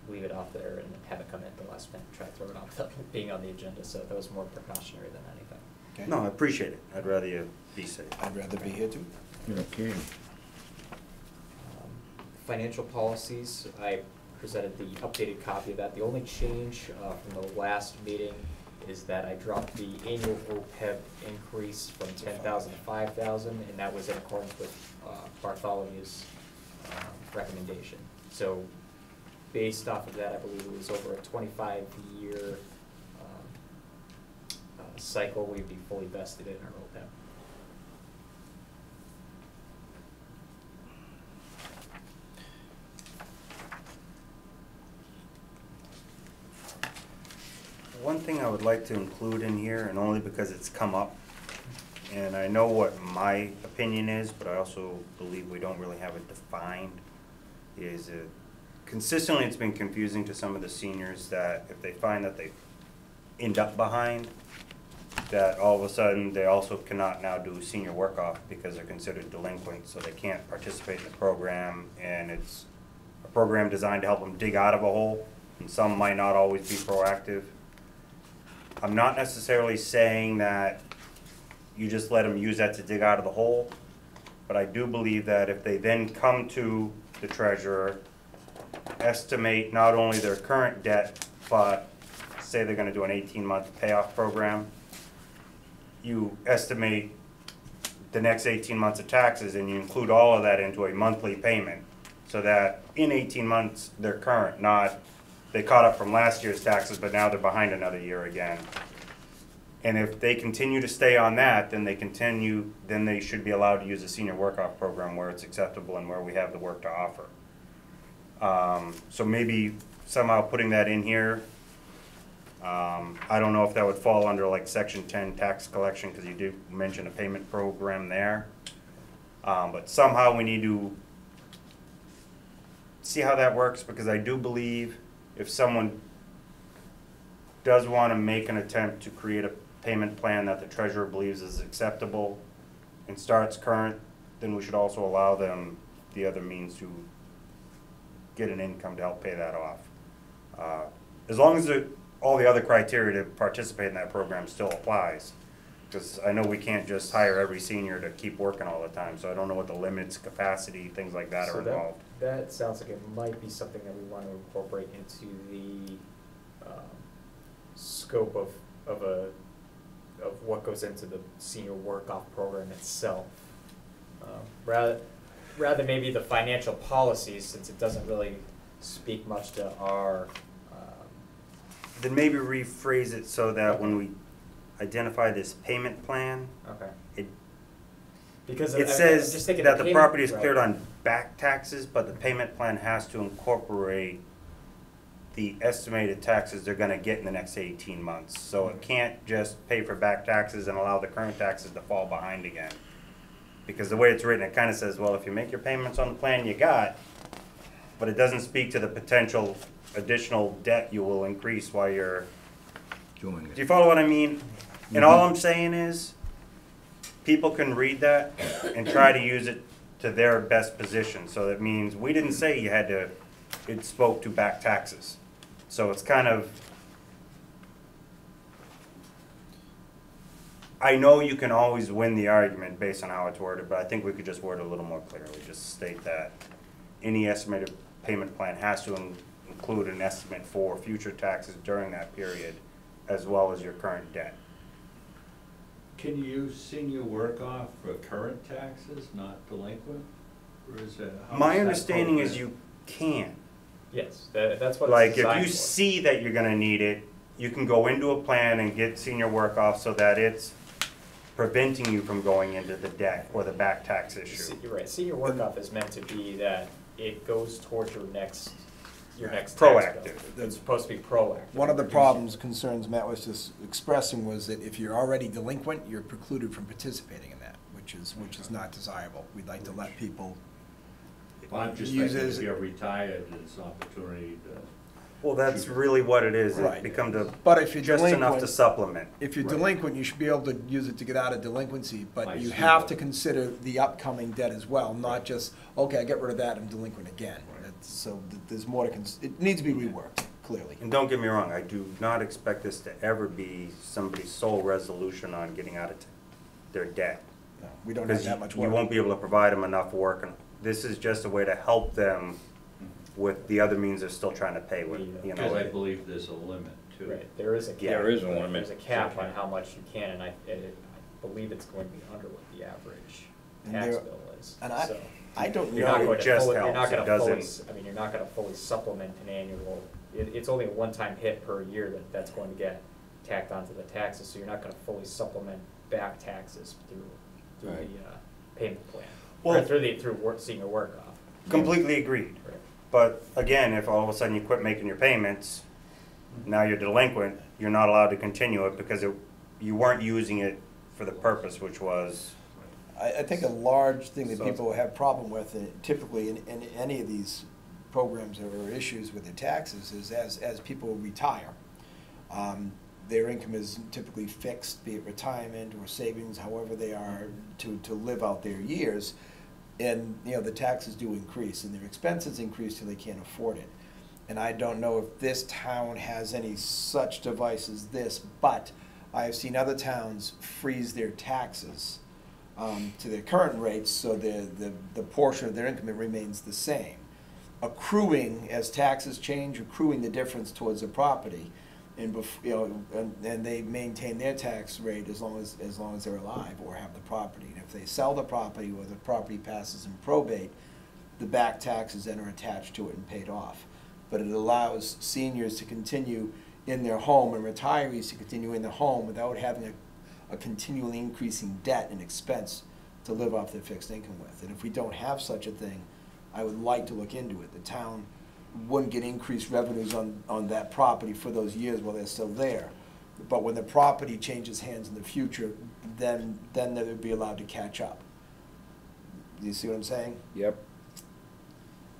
leave it off there and have it come in at the last minute, try to throw it off without being on the agenda, so that was more precautionary than anything. Okay. No, I appreciate it. I'd rather you be safe. I'd rather be here too. Okay. Financial policies, I presented the updated copy of that. The only change from the last meeting is that I dropped the annual OPEB increase from 10,000 to 5,000, and that was in accordance with Bartholomew's recommendation. So based off of that, I believe it was over a 25-year cycle, we'd be fully vested in our OPEB. One thing I would like to include in here, and only because it's come up, and I know what my opinion is, but I also believe we don't really have it defined, is consistently it's been confusing to some of the seniors that if they find that they end up behind, that all of a sudden they also cannot now do senior work off because they're considered delinquent, so they can't participate in the program, and it's a program designed to help them dig out of a hole, and some might not always be proactive. I'm not necessarily saying that you just let them use that to dig out of the hole, but I do believe that if they then come to the treasurer, estimate not only their current debt, but say they're gonna do an 18-month payoff program, you estimate the next 18 months of taxes and you include all of that into a monthly payment, so that in 18 months they're current, not they caught up from last year's taxes, but now they're behind another year again. And if they continue to stay on that, then they should be allowed to use a senior work-off program where it's acceptable and where we have the work to offer. So maybe somehow putting that in here, I don't know if that would fall under like section 10 tax collection, because you do mention a payment program there. But somehow we need to see how that works, because I do believe if someone does want to make an attempt to create a payment plan that the treasurer believes is acceptable and starts current, then we should also allow them the other means to get an income to help pay that off. As long as all the other criteria to participate in that program still applies. Because I know we can't just hire every senior to keep working all the time, so I don't know what the limits, capacity, things like that are involved. That sounds like it might be something that we want to incorporate into the scope of what goes into the senior work-off program itself. Rather maybe the financial policies, since it doesn't really speak much to our. Then maybe rephrase it so that when we identify this payment plan, Okay. Because It I'm says just thinking that the payment- property is right. cleared on back taxes, but the payment plan has to incorporate the estimated taxes they're gonna get in the next 18 months. So it can't just pay for back taxes and allow the current taxes to fall behind again. Because the way it's written, it kinda says, well, if you make your payments on the plan you got, but it doesn't speak to the potential additional debt you will increase while you're, Doing do it. you follow what I mean? And all I'm saying is, people can read that and try to use it to their best position. So that means, we didn't say you had to, it spoke to back taxes. So it's kind of, I know you can always win the argument based on how it's worded, but I think we could just word it a little more clearly. Just state that any estimated payment plan has to include an estimate for future taxes during that period, as well as your current debt. Can you use senior work off for current taxes, not delinquent? Or is it? how My is that understanding is programmed? you can. Yes, that's what Like, it's if designed you for. see that you're gonna need it, you can go into a plan and get senior work off so that it's preventing you from going into the debt or the back tax issue. You're right, senior work off is meant to be that it goes towards your next tax Proactive. bill. It's supposed to be proactive. One of the problems, concerns Matt was just expressing was that if you're already delinquent, you're precluded from participating in that, which is not desirable. We'd like to let people Well, I'm just use thinking it as- if you're retired, there's opportunity to. Well, that's really what it is. It Right. becomes a, But if you're just enough to delinquent, supplement. if you're Right. delinquent, you should be able to use it to get out of delinquency, I but you see have that. to consider the upcoming debt as well, not just, okay, I get rid of that, I'm delinquent again. Right. So there's more to, it needs to be reworked, clearly. And don't get me wrong, I do not expect this to ever be somebody's sole resolution on getting out of their debt. No, we don't have Because that much you work. won't be able to provide them enough work, and this is just a way to help them with the other means they're still trying to pay with, you Because I know. believe there's a limit too. Right, there is a cap. There is a limit. There's a cap on how much you can, and I believe it's going to be under what the average And tax there- bill is, And so. I don't You're not No, know, going it to just fully, you're not helps. It gonna fully, doesn't- I mean, you're not gonna fully supplement an annual, it's only a one-time hit per year that's going to get tacked onto the taxes, so you're not gonna fully supplement back taxes through Right. the payment plan. Well- Or through senior work off. Completely agreed. Right. But again, if all of a sudden you quit making your payments, now you're delinquent, you're not allowed to continue it because you weren't using it for the purpose, which was, I think a large thing that So- people have problem with, typically in any of these programs or issues with their taxes, is as people retire, their income is typically fixed, be it retirement or savings, however they are to live out their years. And, you know, the taxes do increase and their expenses increase till they can't afford it. And I don't know if this town has any such device as this, but I have seen other towns freeze their taxes to their current rates, so the portion of their income remains the same. Accruing, as taxes change, accruing the difference towards the property, and and they maintain their tax rate as long as they're alive or have the property. And if they sell the property or the property passes in probate, the back taxes then are attached to it and paid off. But it allows seniors to continue in their home and retirees to continue in their home without having a continually increasing debt and expense to live off their fixed income with. And if we don't have such a thing, I would like to look into it. The town wouldn't get increased revenues on that property for those years while they're still there. But when the property changes hands in the future, then they would be allowed to catch up. Do you see what I'm saying? Yep.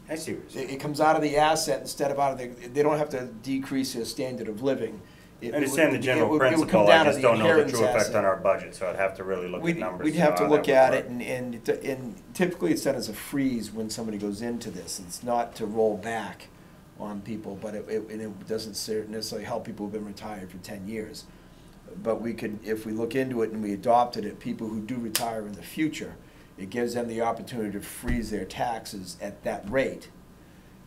I see what you're saying. It comes out of the asset instead of out of they don't have to decrease their standard of living. I understand the general it would come principle, I down to just the don't know the inheritance true effect asset. on our budget, so I'd have to really look at numbers. We'd have to how look that at would it, work. and typically it's done as a freeze when somebody goes into this. It's not to roll back on people, but it doesn't necessarily help people who've been retired for 10 years. But we could, if we look into it and we adopted it, people who do retire in the future, it gives them the opportunity to freeze their taxes at that rate.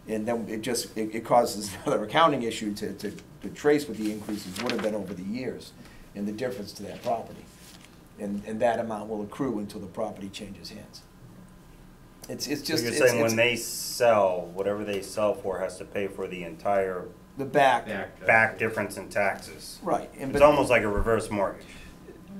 And then it causes another accounting issue to trace what the increases would have been over the years and the difference to that property. And that amount will accrue until the property changes hands. It's So just. you're it's- saying when it's they sell, whatever they sell for has to pay for the entire the back. Back. back difference in taxes? Right. And It's but- almost like a reverse mortgage.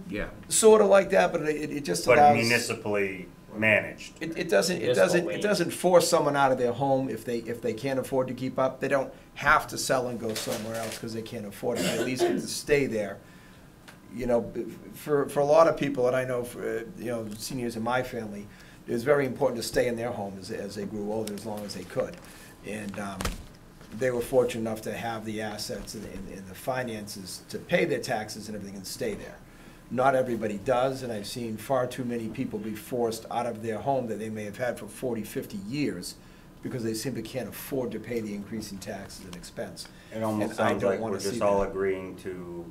Yeah. Sort of like that, but it just But allows. municipally managed. It doesn't, Municipal it lien. doesn't force someone out of their home if they can't afford to keep up. They don't have to sell and go somewhere else because they can't afford it. They at least get to stay there. You know, for a lot of people that I know, for, you know, seniors in my family, it was very important to stay in their home as they grew older, as long as they could. And they were fortunate enough to have the assets and the finances to pay their taxes and everything and stay there. Not everybody does, and I've seen far too many people be forced out of their home that they may have had for 40, 50 years because they simply can't afford to pay the increase in taxes and expense. It almost And I sounds don't like wanna we're see just all that. agreeing to,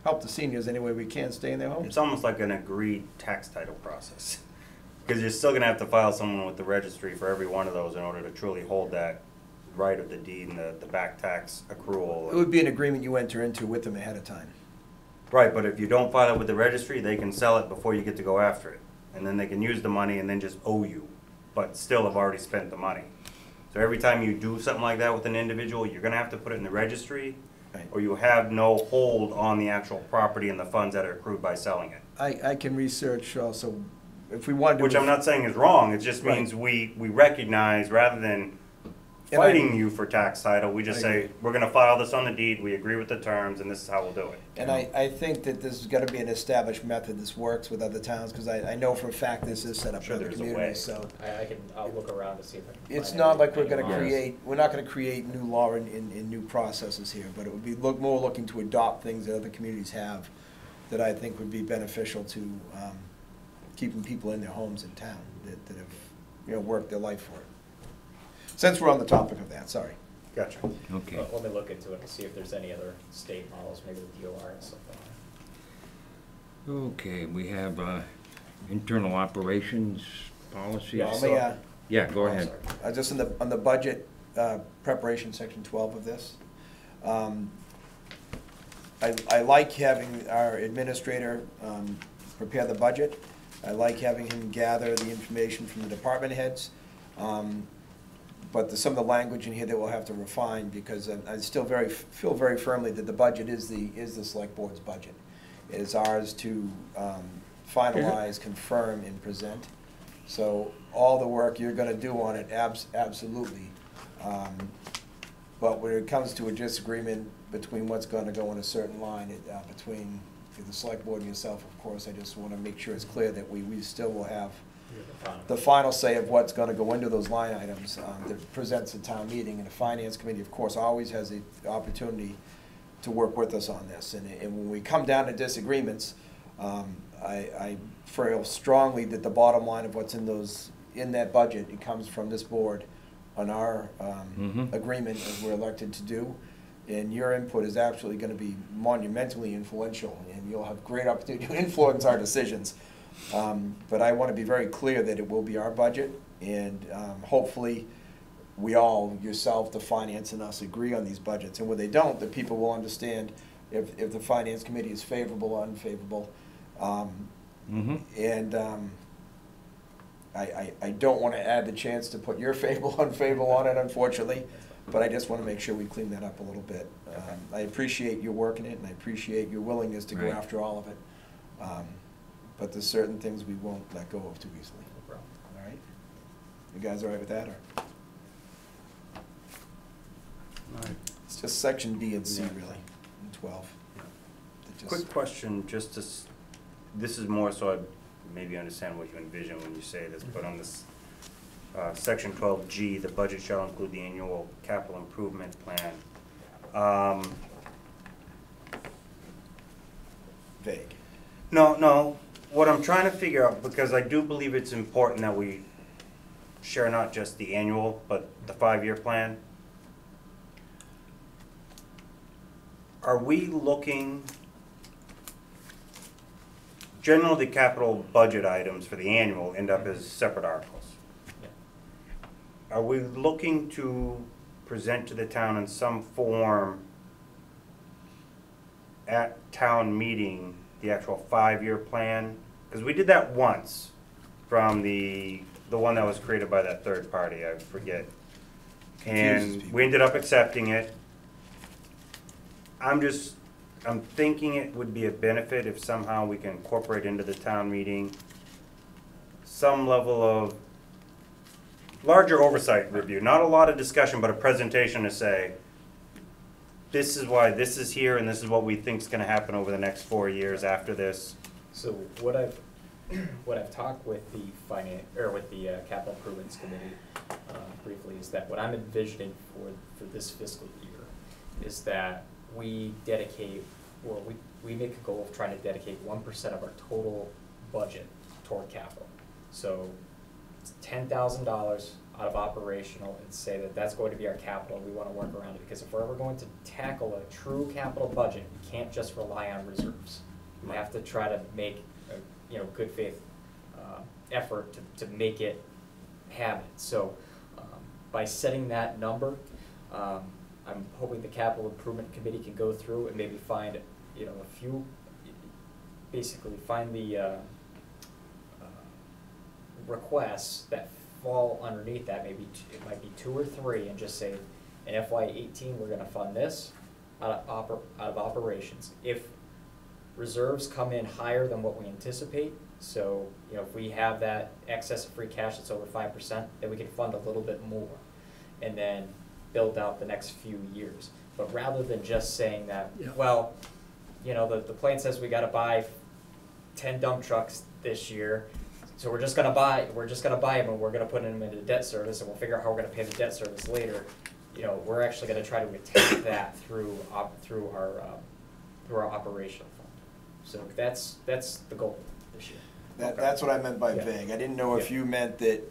Help the seniors any way we can stay in their homes. it's almost like an agreed tax title process. Because you're still gonna have to file someone with the registry for every one of those in order to truly hold that right of the deed and the back tax accrual. It would be an agreement you enter into with them ahead of time. Right, but if you don't file it with the registry, they can sell it before you get to go after it. And then they can use the money and then just owe you, but still have already spent the money. So every time you do something like that with an individual, you're gonna have to put it in the registry, Right. or you have no hold on the actual property and the funds that are accrued by selling it. I can research also, if we want to. Which I'm not saying is wrong, it just Right. means we recognize, rather than And I- fighting you for tax title, we just I say, agree. we're gonna file this on the deed, we agree with the terms, and this is how we'll do it. And I think that this is gonna be an established method, this works with other towns, because I know for a fact this is set up Sure in other there's a way. communities, so. I'll look around to see if I can find. It's not like we're any gonna laws. we're not gonna create new law in new processes here, but it would be more looking to adopt things that other communities have that I think would be beneficial to, keeping people in their homes in town that have, you know, worked their life for it. Since we're on the topic of that, sorry. Gotcha. Okay. Well, let me look into it and see if there's any other state models, maybe the DOR and something. Okay, we have internal operations policies. Yeah, Let me, Yeah, go Oh, ahead. sorry. just on the budget preparation, section 12 of this. I like having our administrator prepare the budget. I like having him gather the information from the department heads. But there's some of the language in here that we'll have to refine, because I still feel very firmly that the budget is the select board's budget. It is ours to finalize, confirm, and present. So all the work you're gonna do on it, absolutely. But when it comes to a disagreement between what's gonna go in a certain line, between the select board and yourself, of course, I just wanna make sure it's clear that we still will have the final say of what's gonna go into those line items that presents at town meeting. And the finance committee, of course, always has the opportunity to work with us on this. And when we come down to disagreements, I feel strongly that the bottom line of what's in that budget, it comes from this board on our agreement as we're elected to do. And your input is absolutely gonna be monumentally influential, and you'll have great opportunity to influence our decisions. But I wanna be very clear that it will be our budget, and hopefully we all, yourself, the finance, and us agree on these budgets. And when they don't, the people will understand if the finance committee is favorable or unfavorable. And I don't wanna add the chance to put your favorable, unfavorable on it, unfortunately, but I just wanna make sure we clean that up a little bit. I appreciate your work in it, and I appreciate your willingness to go Right. after all of it. But there's certain things we won't let go of too easily. No problem. All right? You guys all right with that, or? It's just section B and C, Yeah. really, in 12. That just- Quick question, just to, this is more so I maybe understand what you envision when you say this, but on this, section 12G, the budget shall include the annual capital improvement plan. Vague. No, what I'm trying to figure out, because I do believe it's important that we share not just the annual, but the 5-year plan. Are we looking, generally the capital budget items for the annual end up as separate articles. Yeah. Are we looking to present to the town in some form at town meeting the actual 5-year plan? Because we did that once from the one that was created by that third party, I forget. Confuses And people. we ended up accepting it. I'm just I'm thinking it would be a benefit if somehow we can incorporate into the town meeting some level of larger oversight review, not a lot of discussion, but a presentation to say, this is why this is here and this is what we think is gonna happen over the next 4 years after this. So what I've talked with the capital improvements committee briefly is that what I'm envisioning for this fiscal year is that we dedicate, or we make a goal of trying to dedicate 1% of our total budget toward capital. So it's $10,000 out of operational and say that that's going to be our capital. We want to work around it because if we're ever going to tackle a true capital budget, we can't just rely on reserves. We have to try to make a good faith effort to make it happen. So by setting that number, I'm hoping the capital improvement committee can go through and maybe find a few, basically find the requests that fall underneath that. Maybe it might be 2 or 3, and just say in FY18 we're going to fund this out of operations. If reserves come in higher than what we anticipate, so if we have that excess of free cash that's over 5%, then we can fund a little bit more, and then build out the next few years. But rather than just saying that, well, the plan says we got to buy 10 dump trucks this year, so we're just gonna buy them and we're gonna put them into debt service and we'll figure out how we're gonna pay the debt service later. We're actually gonna try to attack that through our operational fund. So that's the goal this year. That's what I meant by vague. I didn't know if you meant that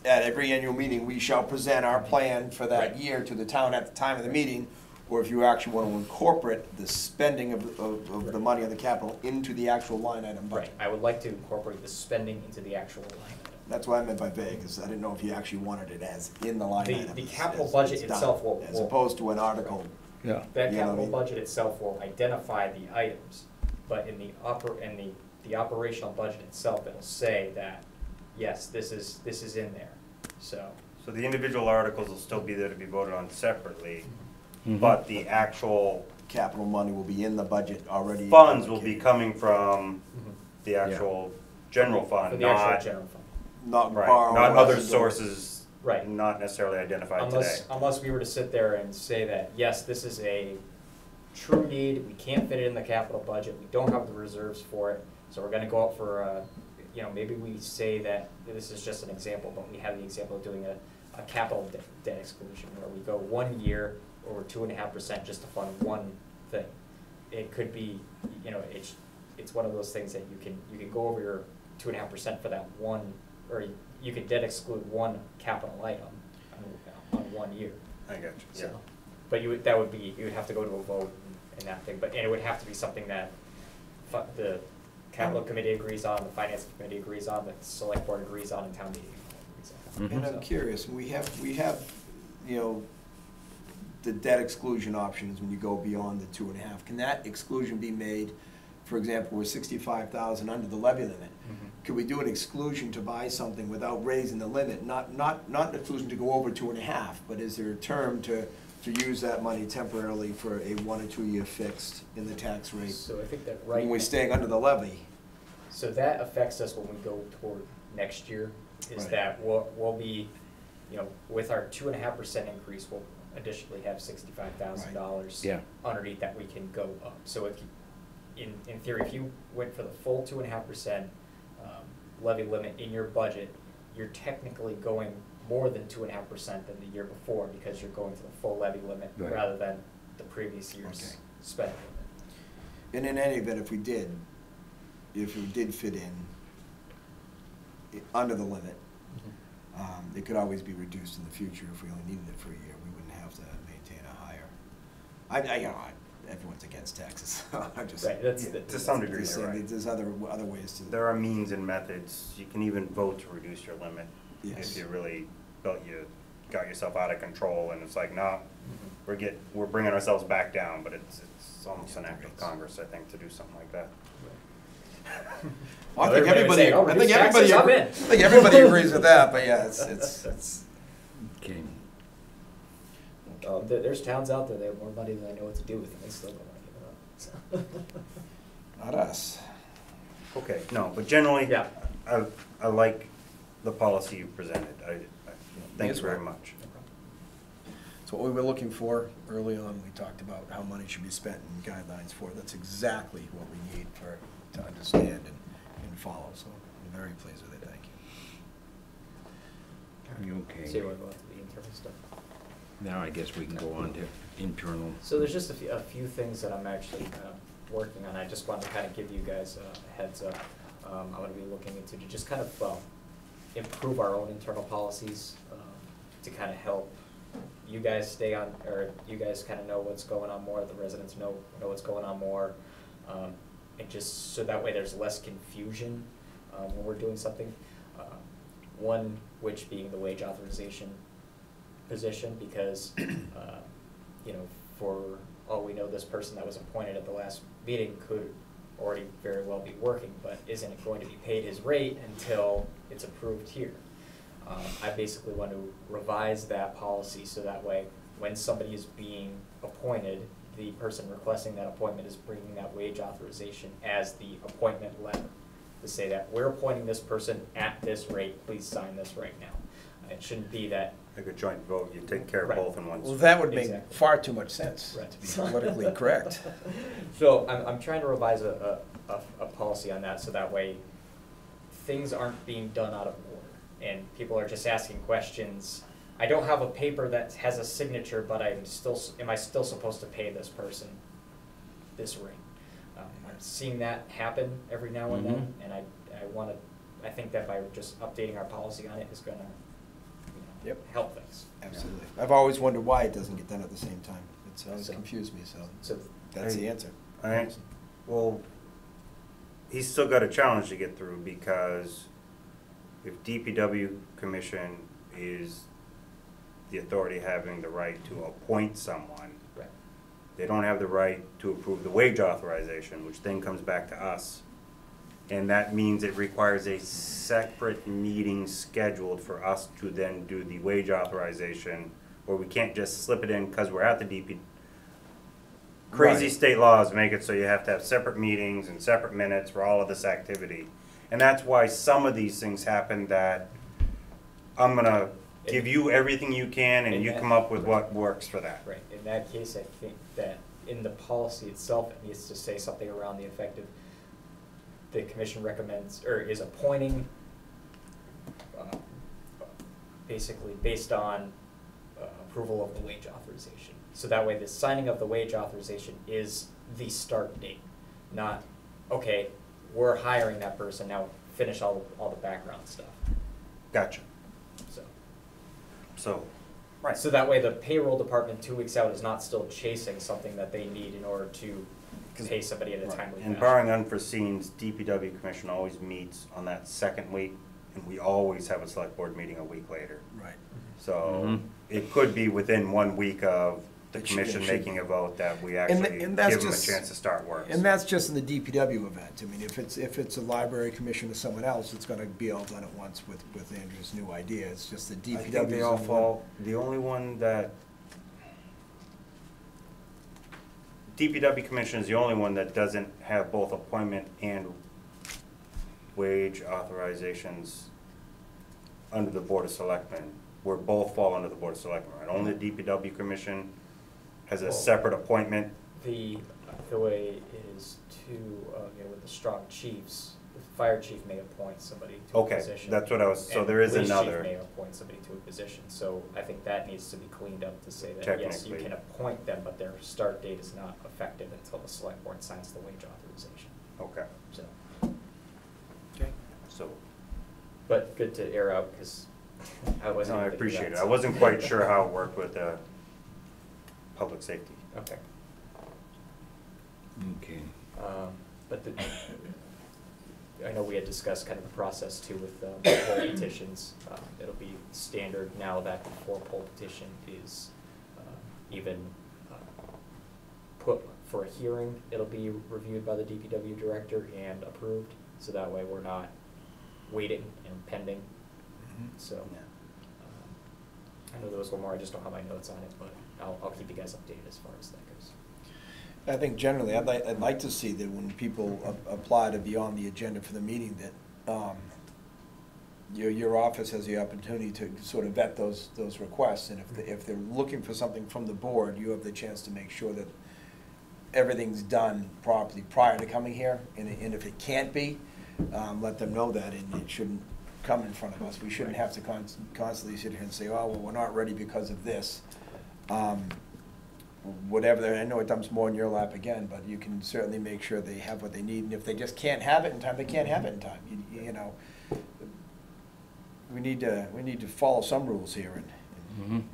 at every annual meeting, we shall present our plan for that year to the town at the time of the meeting, or if you actually want to incorporate the spending of the money on the capital into the actual line item budget. Right, I would like to incorporate the spending into the actual line item. That's what I meant by vague, because I didn't know if you actually wanted it as in the line item. The capital budget itself will. As opposed to an article. Yeah. That capital budget itself will identify the items, but in the operational budget itself, it'll say that, yes, this is in there, so. So the individual articles will still be there to be voted on separately, Mhm. but the actual Capital money will be in the budget already. funds will be coming from Mhm. the actual general For fund, the actual not, general fund. Not right, borrowing. not other sources, Right. not necessarily identified today. Unless we were to sit there and say that, yes, this is a true need, we can't fit it in the capital budget, we don't have the reserves for it, so we're gonna go out for, maybe we say that, this is just an example, but we have the example of doing a capital debt exclusion, where we go 1 year over 2.5% just to fund one thing. It could be, it's one of those things that you can go over your 2.5% for that one, or you can debt exclude one capital item on 1 year. I got you, So, yeah. but you would have to go to a vote and that thing, and it would have to be something that the capital committee agrees on, the finance committee agrees on, the select board agrees on, and town meeting agrees on. Mhm. And I'm curious, we have, the debt exclusion options when you go beyond the 2.5. Can that exclusion be made, for example, we're 65,000 under the levy limit? Mhm. Could we do an exclusion to buy something without raising the limit? Not an exclusion to go over 2.5, but is there a term to use that money temporarily for a 1 or 2 year fixed in the tax rate? So I think that When we're staying under the levy? So that affects us when we go toward next year, is Right. that we'll be, with our 2.5% increase, we'll additionally have $65,000 Yeah. underneath that we can go up. So if you, in theory, if you went for the full 2.5% levy limit in your budget, you're technically going more than 2.5% than the year before, because you're going to the full levy limit Right. rather than the previous year's Okay. spending limit. And in any event, if we did fit in under the limit, it could always be reduced in the future if we only needed it for a year. We wouldn't have to maintain a higher. Everyone's against taxes. I just Right, that's To some degree, just you're saying right. there's other ways to. There are means and methods. You can even vote to reduce your limit Yes. if you really felt you got yourself out of control, and it's like, no, we're bringing ourselves back down, but it's almost an act of Congress, I think, to do something like that. Well, I think Everybody would everybody. say, "Oh, I think reduce everybody. taxes, I'm in." I think everybody agrees with that. But yeah, it's. Okay. There's towns out there that have more money than I know what to do with, and they still don't want to give it up. Not us. Okay, no, but generally, Yeah. I like the policy you presented. Thank Yes, you very well. much. So what we were looking for early on, we talked about how money should be spent and guidelines for. That's exactly what we need to understand and follow. So I'm very pleased with it. Thank you. Okay. So you want to go on to the internal stuff? Now I guess we can go on to internal. So there's just a few things that I'm actually working on. I just wanted to kind of give you guys a heads up. I'm going to be looking into to just kind of improve our own internal policies to kind of help you guys stay on, or you guys kind of know what's going on more, the residents know what's going on more, and just so that way there's less confusion when we're doing something. One, which being the wage authorization position, because you know, for all we know, this person that was appointed at the last meeting could already very well be working, but isn't going to be paid his rate until it's approved here. I basically want to revise that policy so that way when somebody is being appointed, the person requesting that appointment is bringing that wage authorization as the appointment letter to say that we're appointing this person at this rate, please sign this right now. It shouldn't be that. Like a joint vote, you take care of Right. both in one. Well, that would make Exactly. far too much sense, Right. to be politically correct. So I'm trying to revise a policy on that so that way things aren't being done out of order and people are just asking questions. I don't have a paper that has a signature, but am I still supposed to pay this person this rate? I'm seeing that happen every now and then, and I think that by just updating our policy on it is gonna, Yep. help things. Absolutely. I've always wondered why it doesn't get done at the same time. It's always So- confused me, so So that's the answer. All right, well, he's still got a challenge to get through because if DPW commission is the authority having the right to appoint someone, right. they don't have the right to approve the wage authorization, which then comes back to us. And that means it requires a separate meeting scheduled for us to then do the wage authorization, or we can't just slip it in because we're at the DP. Crazy Right. state laws make it so you have to have separate meetings and separate minutes for all of this activity. And that's why some of these things happen that I'm gonna give you everything you can and you come up with what works for that. Right, in that case, I think that in the policy itself, it needs to say something around the effect of the commission recommends, or is appointing, basically based on approval of the wage authorization. So that way the signing of the wage authorization is the start date, not, okay, we're hiring that person, now finish all the background stuff, Gotcha. so. So, right. So that way the payroll department 2 weeks out is not still chasing something that they need in order to pay somebody at a Right. timely And fashion. barring unforeseens, DPW commission always meets on that second week, and we always have a select board meeting a week later. Right. So Mhm. it could be within 1 week of the It should- commission it should making be. a vote that we And actually give that's them a just- chance to start work. And that's just in the DPW event. I mean, if it's a library commission or someone else, it's gonna be all done at once with Andrew's new idea. It's just the I DPW. think they all fall, the only one that, DPW commission is the only one that doesn't have both appointment and wage authorizations under the Board of Selectmen, where both fall under the Board of Selectmen, right? Only the DPW commission has a Well- separate appointment. The way it is with the strong chiefs, the fire chief may appoint somebody to a Okay, position. that's what I was, so and there is police chief another. may appoint somebody to a position, so I think that needs to be cleaned up to say that, yes, you Technically. can appoint them, but their start date is not effective until the select board signs the wage authorization, Okay, so. Okay. so, But good to air out, because I wasn't. no, I able to do appreciate that, it. I so- wasn't quite sure how it worked with, public safety. Okay. Okay. But I know we had discussed kind of the process too with poll petitions. It'll be standard now that before poll petition is even put for a hearing, it'll be reviewed by the DPW director and approved. So that way we're not waiting and pending. So I know there was one more, I just don't have my notes on it, but I'll keep you guys updated as far as that goes. I think generally, I'd like to see that when people apply to be on the agenda for the meeting, that, your office has the opportunity to sort of vet those requests, and if they're looking for something from the board, you have the chance to make sure that everything's done properly prior to coming here, and if it can't be, let them know that, and it shouldn't come in front of us. We shouldn't have to constantly sit here and say, oh, well, we're not ready because of this. Whatever, I know it dumps more in your lap again, but you can certainly make sure they have what they need, and if they just can't have it in time, they can't have it in time, you know. We need to follow some rules here, and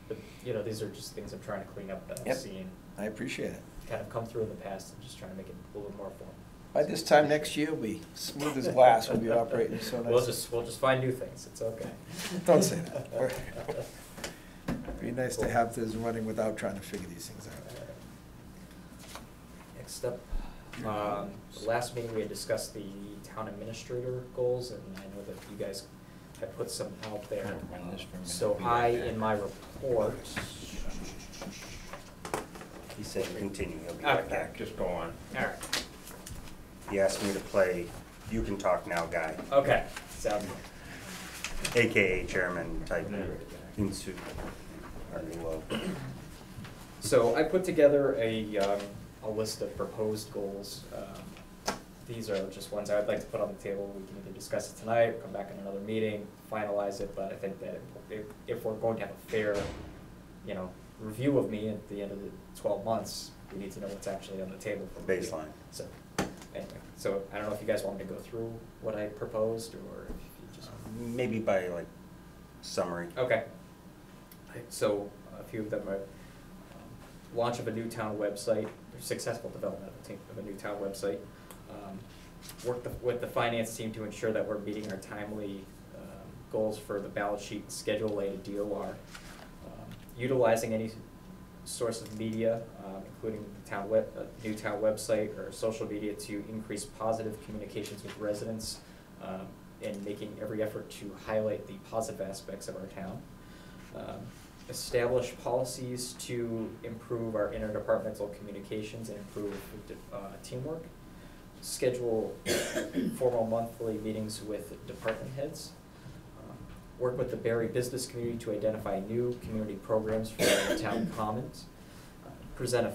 But, you know, these are just things I'm trying to clean up that I'm Yep. seeing I appreciate it. kind of come through in the past, and just trying to make it a little more formal. By this time next year, we'll be smooth as glass, we'll be operating so nice. We'll just find new things, it's okay. Don't say that. Be nice to have this running without trying to figure these things out. Next up, the last meeting we had discussed the town administrator goals, and I know that you guys had put some out there. Run this for a minute. So Be I, right back. in my report, He said continue, he'll be right Okay. back. Just go on. alright, He asked me to play You Can Talk Now guy, okay, sounds good. AKA chairman type in suit. Our new So I put together a list of proposed goals. These are just ones I would like to put on the table. We can either discuss it tonight, or come back in another meeting, finalize it, but I think that if we're going to have a fair, you know, review of me at the end of the 12 months, we need to know what's actually on the table for review. Baseline. So, anyway, so I don't know if you guys want me to go through what I proposed, or if you just. Maybe by like summary. Okay. So a few of them are launch of a new town website, or successful development of a new town website. Work with the finance team to ensure that we're meeting our timely goals for the balance sheet and schedule related DOR. Utilizing any source of media, including the new town website or social media, to increase positive communications with residents, and making every effort to highlight the positive aspects of our town. Establish policies to improve our interdepartmental communications and improve teamwork. Schedule formal monthly meetings with department heads. Work with the Barry business community to identify new community programs for the town commons. Present a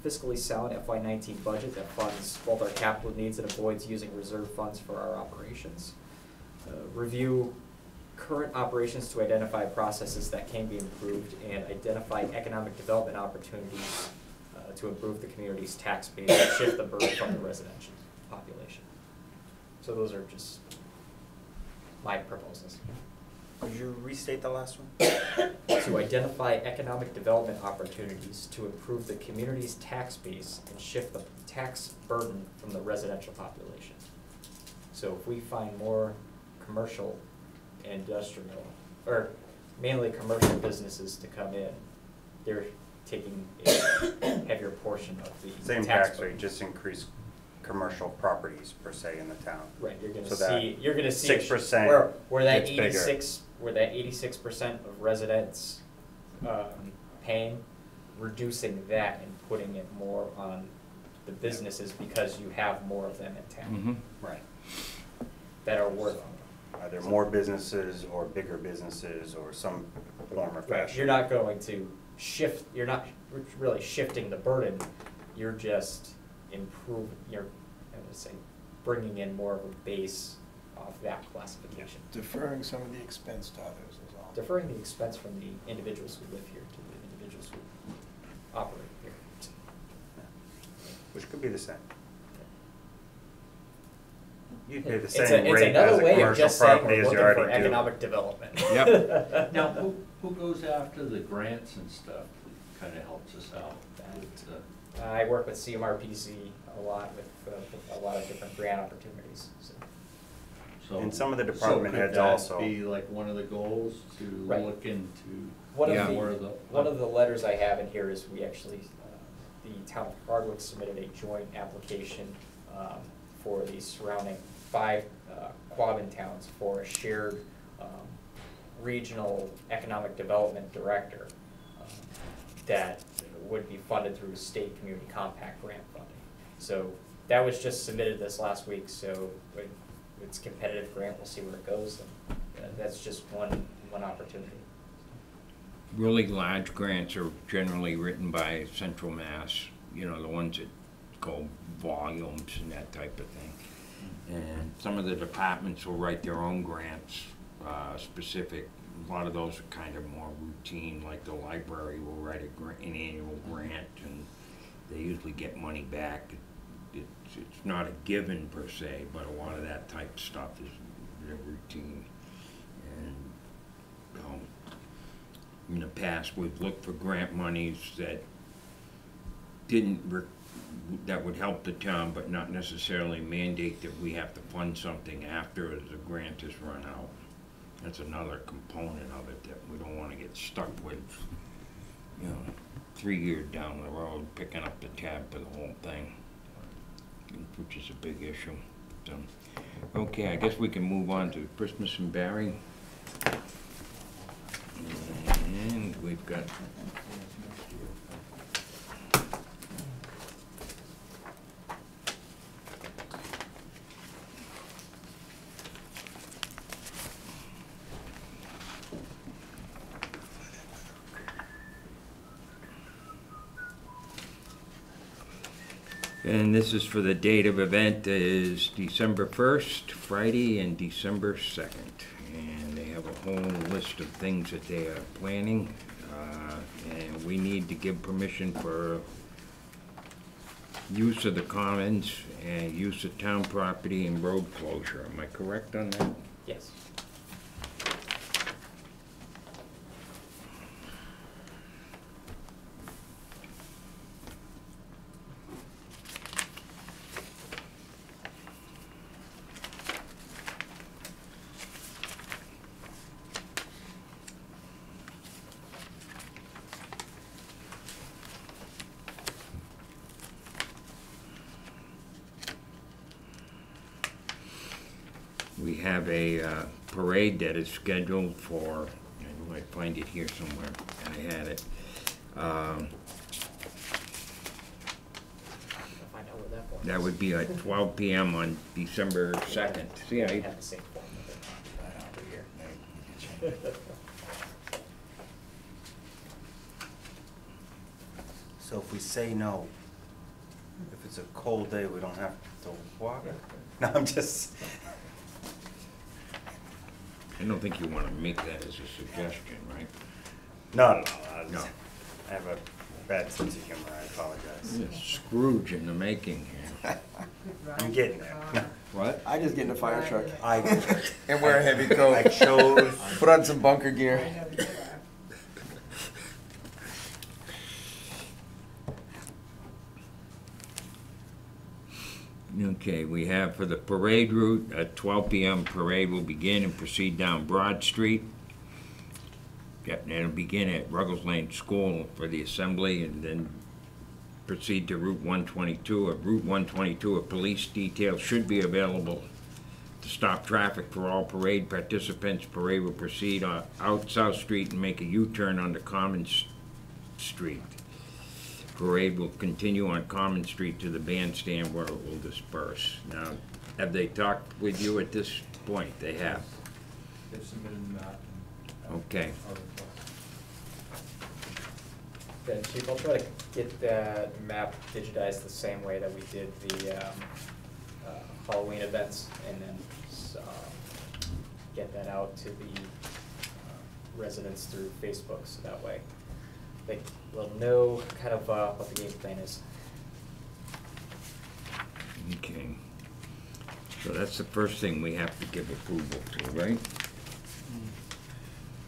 fiscally sound FY19 budget that funds both our capital needs and avoids using reserve funds for our operations. Review current operations to identify processes that can be improved, and identify economic development opportunities to improve the community's tax base and shift the burden from the residential population. So those are just my proposals. Could you restate the last one? To identify economic development opportunities to improve the community's tax base and shift the tax burden from the residential population. So if we find more commercial and industrial, or mainly commercial businesses to come in, they're taking a heavier portion of the Same tax tax burden. rate, just increase commercial properties per se in the town. Right, you're So gonna see 6% where that gets bigger. 86% of residents paying, reducing that and putting it more on the businesses, because you have more of them in town Right. that are worth. Are there more businesses or bigger businesses or some form or Right, fashion? you're not going to shift, you're not really shifting the burden, you're just bringing in more of a base of that classification. Deferring some of the expense to others is all. Deferring the expense from the individuals who live here to the individuals who operate here. Which could be the same. You pay the It's same rate as another a way of commercial just saying property we're as you looking already for do. economic development. Yep. Now, who goes after the grants and stuff, kinda helps us out with, I work with CMRPC a lot with a lot of different grant opportunities, so. so. And some of the department heads also- So could that be like one of the goals to Right. look into One Yeah. more of the? One of the letters I have in here is we actually, the town of Hardwick submitted a joint application for the surrounding 5 Quabbin towns for a shared regional economic development director that would be funded through state community compact grant funding. So that was just submitted this last week, so it's a competitive grant, we'll see where it goes. And that's just one opportunity. Really large grants are generally written by Central Mass, you know, the ones that go volumes and that type of thing. And some of the departments will write their own grants, specific. A lot of those are kind of more routine, like the library will write an annual grant, and they usually get money back. It's not a given per se, but a lot of that type of stuff is routine. And in the past, we've looked for grant monies that that would help the town, but not necessarily mandate that we have to fund something after the grant is run out. That's another component of it that we don't want to get stuck with, you know, 3 years down the road, picking up the tab for the whole thing, which is a big issue. So, okay, I guess we can move on to Christmas and Barry. And we've got and this is for the date of event is December 1st, Friday, and December 2nd. And they have a whole list of things that they are planning. And we need to give permission for use of the commons and use of town property and road closure. Am I correct on that? Yes. We have a parade that is scheduled for, I might find it here somewhere, I had it. I'll find out where that was. That would be at 12 p.m. on December 2nd. See, I I, have the same form with it. Right out here, maybe you can change it. So if we say no, if it's a cold day, we don't have to walk? No, I'm just, I don't think you want to make that as a suggestion, right? no. No. I have a bad sense of humor, I apologize. Scrooge in the making here. I'm getting there. What? I just get in a fire truck. And wear a heavy I coat. chose, Put on some bunker gear. Okay, we have for the parade route, at 12 p.m. parade will begin and proceed down Broad Street. Yep, and it'll begin at Ruggles Lane School for the assembly and then proceed to Route 122. At Route 122, a police detail should be available to stop traffic for all parade participants. Parade will proceed out South Street and make a U-turn onto Commons Street. Parade will continue on Common Street to the bandstand where it will disperse. Now, have they talked with you at this point? They have. They've submitted a map and. Okay. our request. Then Chief, I'll try to get that map digitized the same way that we did the Halloween events, and then get that out to the residents through Facebook, so that way they will know kind of what the game plan is. Okay. So that's the first thing we have to give approval to, right?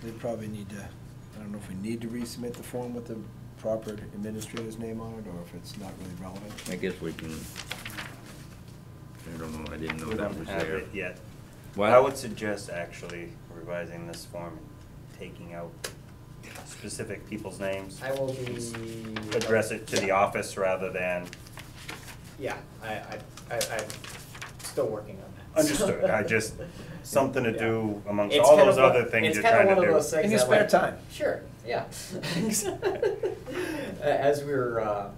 We probably need to, I don't know if we need to resubmit the form with the proper administrator's name on it, or if it's not really relevant. I guess we can, I don't know, I didn't know we that don't was have there. it yet. What? I would suggest actually revising this form and taking out specific people's names. I will be. Address it to the office rather than, Yeah, I'm still working on that. Understood, I just, something to do amongst It's all kind those of other one- things it's you're kinda trying to one do. of those things In your that, spare like- time. Sure, yeah. As we were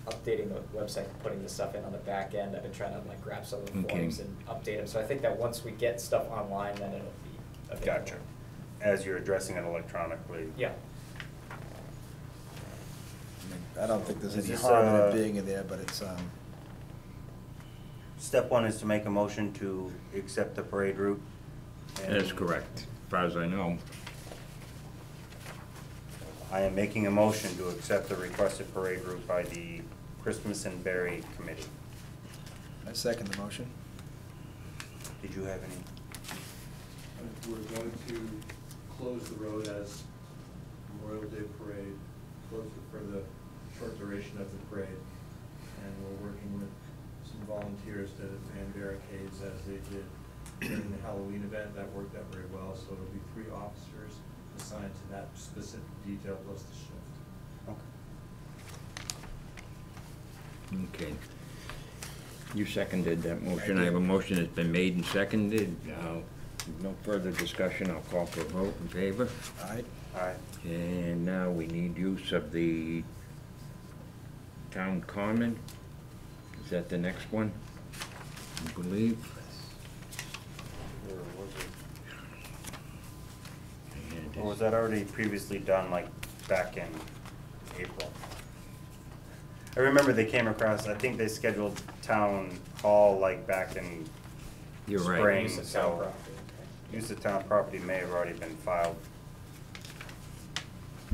updating the website, and putting this stuff in on the back end, I've been trying to like grab some of the Okay. forms and update them. So I think that once we get stuff online, then it'll be available. Gotcha. As you're addressing it electronically. Yeah. I don't think there's Is any this, harm in it being in there, but it's, Step one is to make a motion to accept the parade route. That is correct, as far as I know. I am making a motion to accept the requested parade route by the Christmas and Berry Committee. I second the motion. Did you have any? We're going to close the road as Memorial Day Parade, close it for the short duration of the parade. And we're working with some volunteers to man barricades as they did during the Halloween event. That worked out very well, so it'll be 3 officers assigned to that specific detail plus the shift. Okay. Okay. You seconded that motion. I have a motion that's been made and seconded. No further discussion. I'll call for a vote in favor. Aye. Aye. And now we need use of the town common. Is that the next one? I believe. Or was it? And Or was that already previously done, like, back in April? I remember they came across, I think they scheduled town hall, like, back in You're right. spring, Use of town so. property, okay. Use of town property may have already been filed.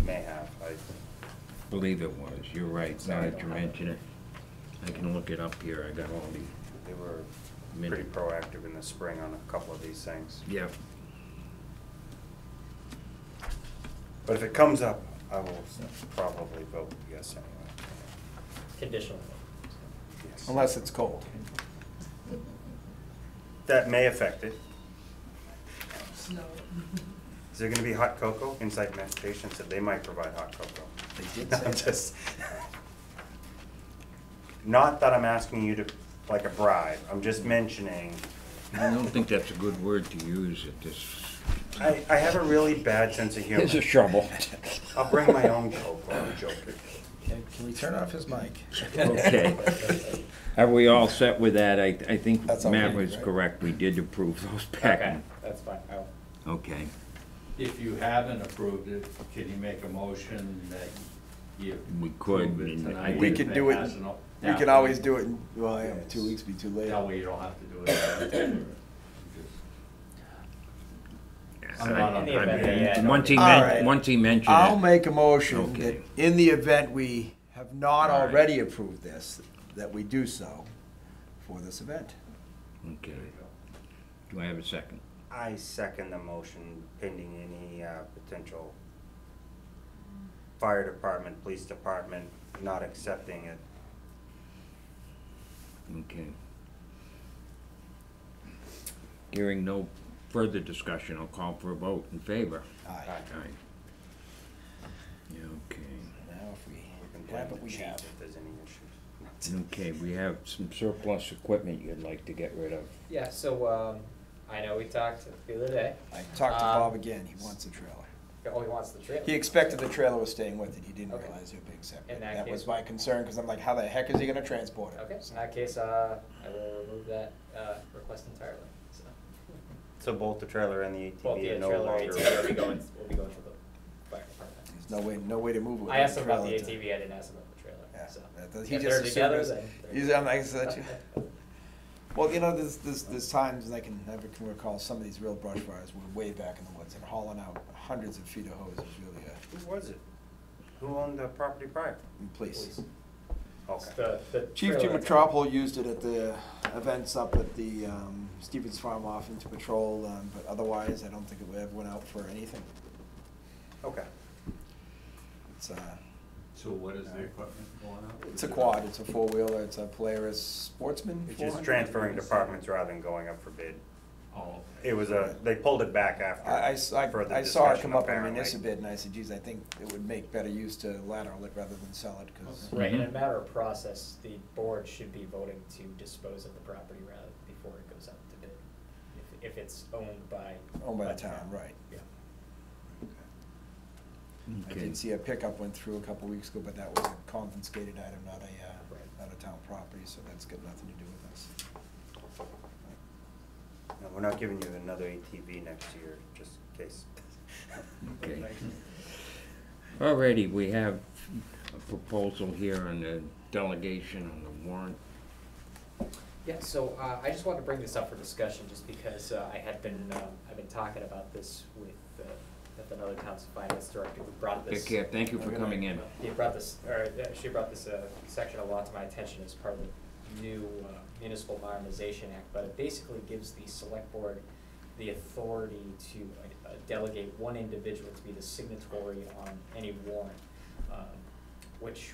May have, I believe it was. You're right. Now that you mention it. I can look it up here. I got all the they were minutes. pretty proactive in the spring on a couple of these things. Yep. But if it comes up, I will probably vote yes anyway. Conditional. Yes. Unless it's cold. That may affect it. Snow. Is there gonna be hot cocoa? Inside Meditation said they might provide hot cocoa. They did I'm say that. just, not that I'm asking you to, like a bribe, I'm just mentioning, I don't think that's a good word to use at this. I have a really bad sense of humor. Here's a shovel. I'll bring my own cocoa, I'm joking. Can we turn off his mic? Okay. Are we all set with that? I think That's all Matt we need, was right? correct. We did approve those back Okay, in. that's fine. Okay. If you haven't approved it, can you make a motion that you We could, approve it and tonight? I We think- could if do it, hasn't- we can always do it, well, yeah, 2 weeks be too late. That way you don't have to do it. I'm not on In the event that, yeah, Once he All right. once he mentioned I'll it. make a motion Okay. that in the event we have not All right. already approved this, that we do so for this event. Okay. Do I have a second? I second the motion pending any potential fire department, police department not accepting it. Okay. Hearing no further discussion, I'll call for a vote in favor. Aye. Aye. Yeah, okay. Now if We can we blame have the it, we chief have. if there's any issues. Okay, we have some surplus equipment you'd like to get rid of. Yeah, so, I know we talked the other day. I talked to Bob again, he wants the trailer. Oh, he wants the trailer. He expected the trailer was staying with it, he didn't Okay. realize it would be accepted. In that That was case- my concern, because I'm like, how the heck is he gonna transport it? Okay, in that case, I will remove that, request entirely, so. So both the trailer and the Both ATV the are no trailer longer. ATV will be going to the fire department. There's no way to move it with I asked him about the trailer to- ATV, I didn't ask him about the trailer, Yeah, so. he If just they're together, assumed then. it's- he's, I'm like, well, you know, there's times, and I can never can recall some of these real brush fires were way back in the woods, and hauling out hundreds of feet of hose was really Who was it? Who owned the property prior? police. Okay. The Chief trailer- Metropol used it at the events up at the Stevens Farm off into patrol, but otherwise, I don't think it ever went out for anything. Okay. It's So what is the equipment going on? it's a quad, it's a four-wheeler, it's a Polaris Sportsman. It's just 400. transferring departments rather than going up for bid. Oh, It was they pulled it back after I saw it further come discussion, up on apparently. Municipid, and I said, geez, I think it would make better use to lateral it rather than sell it, because. Right, in a matter of process, the board should be voting to dispose of the property rather before it goes out to bid. if it's owned by. Owned by the town, right. Yeah. I Okay. did see a pickup went through a couple weeks ago, but that was a confiscated item, not a town property, so that's got nothing to do with us. No, we're not giving you another ATV next year, just in case. Okay. Alrighty, we have a proposal here on the delegation on the warrant. Yeah, so I just wanted to bring this up for discussion, just because I've been talking about this with another town's finance director who brought this. Take care, thank you for coming in. He brought this, or she brought this section a lot to my attention as part of the new Municipal Modernization Act, but it basically gives the select board the authority to delegate one individual to be the signatory on any warrant, which,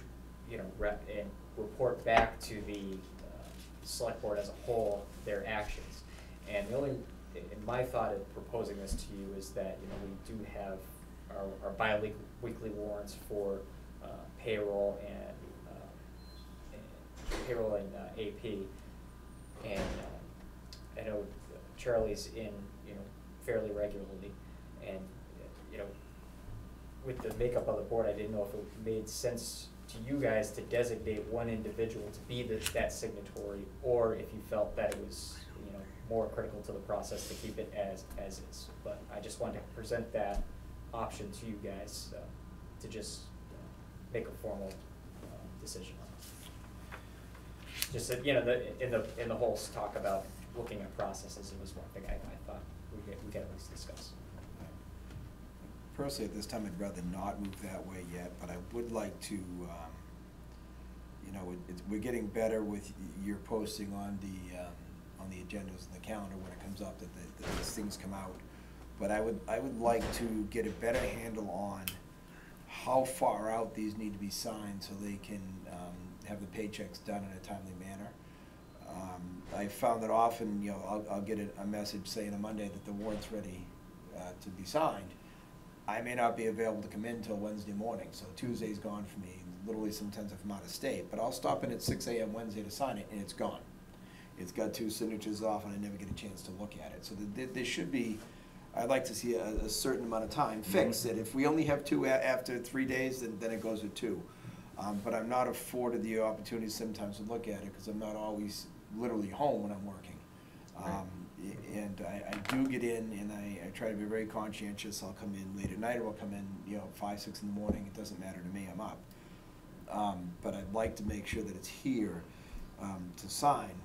you know, and report back to the select board as a whole their actions. And the only, in my thought of proposing this to you is that, you know, we do have our bi-weekly warrants for payroll and AP. And I know Charlie's in, you know, fairly regularly, and, you know, with the makeup of the board, I didn't know if it made sense to you guys to designate one individual to be that signatory, or if you felt that it was, you know, more critical to the process to keep it as is. But I just wanted to present that option to you guys to just make a formal decision on it. Just that, you know, in the whole talk about looking at processes, it was one thing I thought we could at least discuss. Personally, at this time, I'd rather not move that way yet, but I would like to, you know, we're getting better with your posting on the agendas and the calendar when it comes up that these things come out. But I would like to get a better handle on how far out these need to be signed so they can have the paychecks done in a timely manner. I found that often, you know, I'll get a message saying on Monday that the warrant's ready to be signed. I may not be available to come in until Wednesday morning, so Tuesday's gone for me. Literally, sometimes if I'm out of state, but I'll stop in at 6 a.m. Wednesday to sign it, and it's gone. It's got 2 signatures off, and I never get a chance to look at it. So there should be, I'd like to see a certain amount of time fixed. That if we only have 2 after 3 days, then it goes with 2. But I'm not afforded the opportunity sometimes to look at it because I'm not always literally home when I'm working. And I do get in, and I try to be very conscientious. I'll come in late at night, or I'll come in, you know, 5, 6 in the morning. It doesn't matter to me. I'm up. But I'd like to make sure that it's here to sign.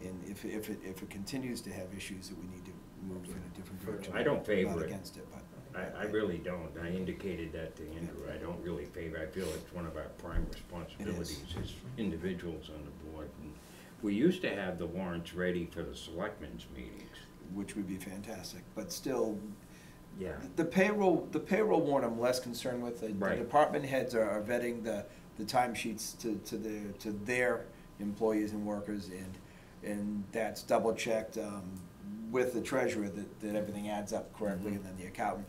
And if it continues to have issues that we need to move in a different direction, I don't favor I'm not it. against it, but I really don't. I indicated that to Andrew. I don't really favor. I feel it's one of our prime responsibilities as individuals on the board. And we used to have the warrants ready for the selectmen's meetings. which would be fantastic. But still, Yeah. the payroll warrant I'm less concerned with. The Right. department heads are vetting the timesheets to their employees and workers, and that's double checked with the treasurer that everything adds up correctly, and then the accountant.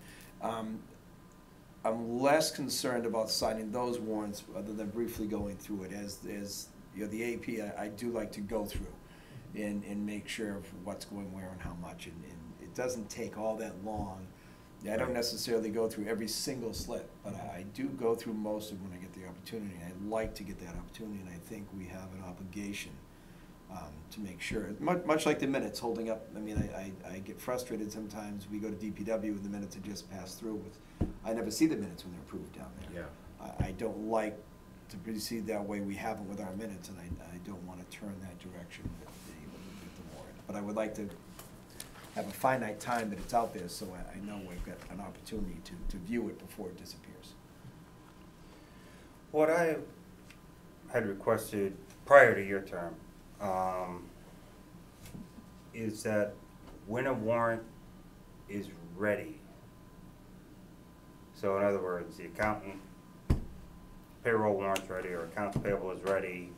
I'm less concerned about signing those warrants other than briefly going through it. As you know, the AP, I do like to go through and make sure of what's going where and how much, and it doesn't take all that long. I don't necessarily go through every single slip, but I do go through most of them when I get the opportunity. I'd like to get that opportunity, and I think we have an obligation to make sure, much like the minutes holding up. I mean, I get frustrated sometimes. We go to DPW and the minutes are just passed through with, I never see the minutes when they're approved down there. Yeah. I don't like to proceed that way. We haven't with our minutes, and I don't want to turn that direction with the warrant. But I would like to have a finite time that it's out there, so I know we've got an opportunity to view it before it disappears. What I had requested prior to your term is that when a warrant is ready, so in other words, the accountant, payroll warrant's ready, or accounts payable is ready,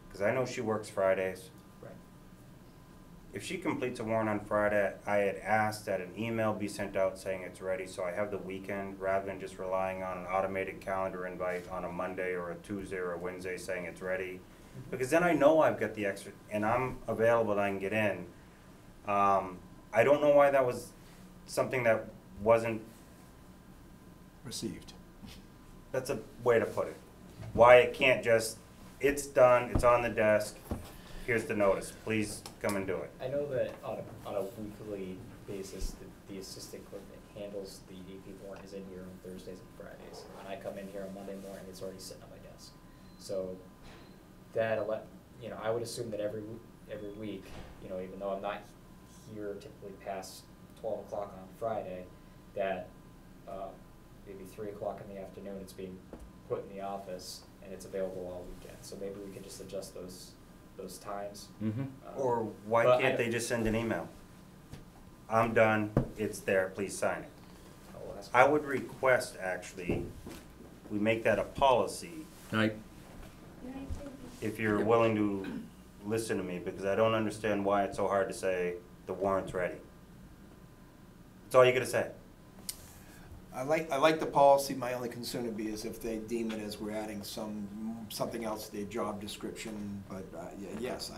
because I know she works Fridays. Right. If she completes a warrant on Friday, I had asked that an email be sent out saying it's ready, so I have the weekend, rather than just relying on an automated calendar invite on a Monday or a Tuesday or a Wednesday saying it's ready. Because then I know I've got the extra, and I'm available and I can get in. I don't know why that was something that wasn't, Received. that's a way to put it. Why it can't just, it's done, it's on the desk, here's the notice, please come and do it. I know that on a weekly basis, the assistant clerk that handles the AP warrant is in here on Thursdays and Fridays. And I come in here on Monday morning, it's already sitting on my desk. So I would assume that every week, even though I'm not here typically past 12 o'clock on Friday, that maybe 3 o'clock in the afternoon, it's being put in the office and it's available all weekend. So maybe we could just adjust those times. Mm-hmm. Or why but can't they just send an email? I'm done, it's there, please sign it. I'll ask I would request, actually, we make that a policy, Right. if you're willing to listen to me, because I don't understand why it's so hard to say the warrant's ready. That's all you gotta say. I like the policy. My only concern would be is if they deem it as we're adding something else to their job description. But yes,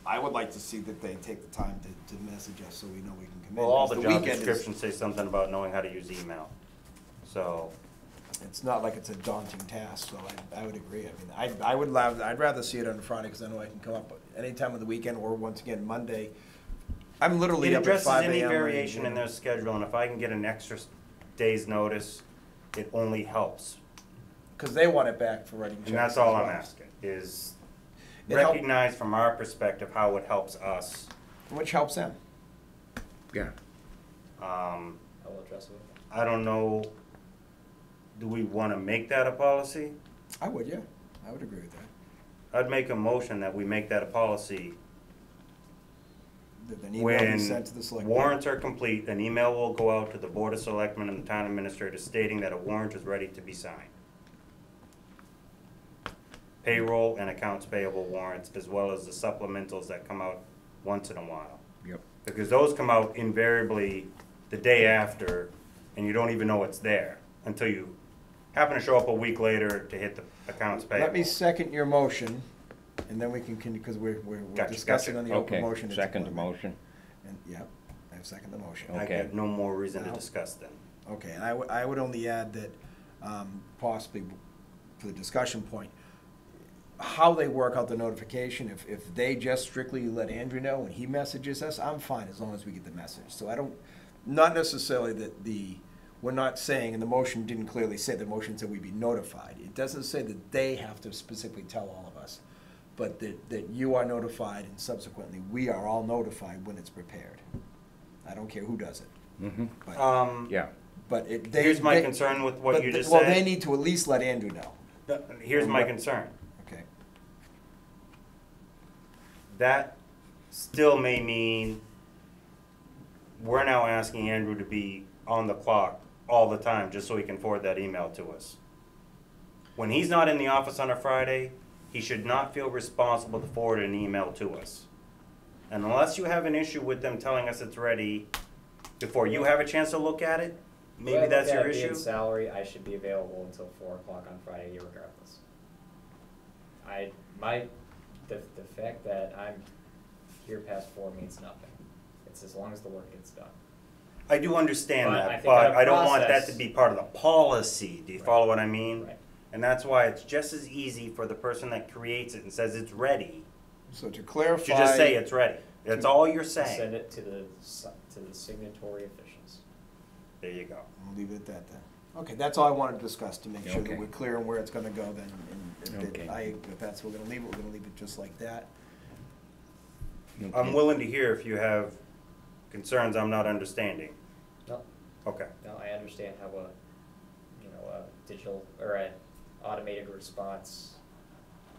I would like to see that they take the time to message us so we know we can come in. Well, all the Because job weekend is- descriptions say something about knowing how to use email. So, It's not like it's a daunting task, so I would agree. I mean, I'd rather see it on Friday because I know I can come up any time of the weekend or once again Monday. I'm literally it up at addresses 5 any a.m. variation in their schedule, and if I can get an extra day's notice, it only helps. Because they want it back for writing checks. And that's all as I'm well. asking, is It help- recognize from our perspective how it helps us. Which helps them. Yeah. I will address it with them. I don't know, do we want to make that a policy? I would, yeah. I would agree with that. I'd make a motion that we make that a policy. That an email be When sent to the select board. warrants are complete, an email will go out to the Board of Selectmen and the Town Administrator stating that a warrant is ready to be signed. Payroll and accounts payable warrants, as well as the supplementals that come out once in a while. Yep. Because those come out invariably the day after, and you don't even know it's there until you happen to show up a week later to hit the accounts payable. Let me second your motion, and then we can, because we're Gotcha, discussing gotcha. on the open Okay, motion. at the second the point. motion. And, yep, I second the motion. I Okay. have no more reason to Now- discuss then. Okay, and I would only add that, possibly for the discussion point, how they work out the notification, if they just strictly let Andrew know and he messages us, I'm fine as long as we get the message. So I don't, not necessarily that we're not saying, and the motion didn't clearly say, the motion said we be notified. It doesn't say that they have to specifically tell all of us, but that you are notified and subsequently we are all notified when it's prepared. I don't care who does it. Mm-hmm. But, Yeah. but it, Here's my they- concern with what but you th- just Well, they said. need to at least let Andrew know. Here's my concern. Okay. That still may mean we're now asking Andrew to be on the clock all the time just so he can forward that email to us. When he's not in the office on a Friday, he should not feel responsible to forward an email to us. And unless you have an issue with them telling us it's ready before you have a chance to look at it, maybe that's your issue. Being salary, I should be available until 4 o'clock on Friday, irregardless. The fact that I'm here past 4 means nothing. It's as long as the work gets done. I do understand But I that, think on but a I don't want that process- to be part of the policy. Do you Right. follow what I mean? Right. And that's why it's just as easy for the person that creates it and says it's ready So to clarify. to just say it's ready. That's all you're Send saying. it to the signatory officials. There you go. We'll leave it at that then. Okay, that's all I wanted to discuss, to make sure that Okay. we're clear on where it's gonna go then. And Okay. if that's where we're gonna leave it, we're gonna leave it just like that. I'm willing to hear if you have concerns I'm not understanding. No, Okay. no, I understand how a digital or an automated response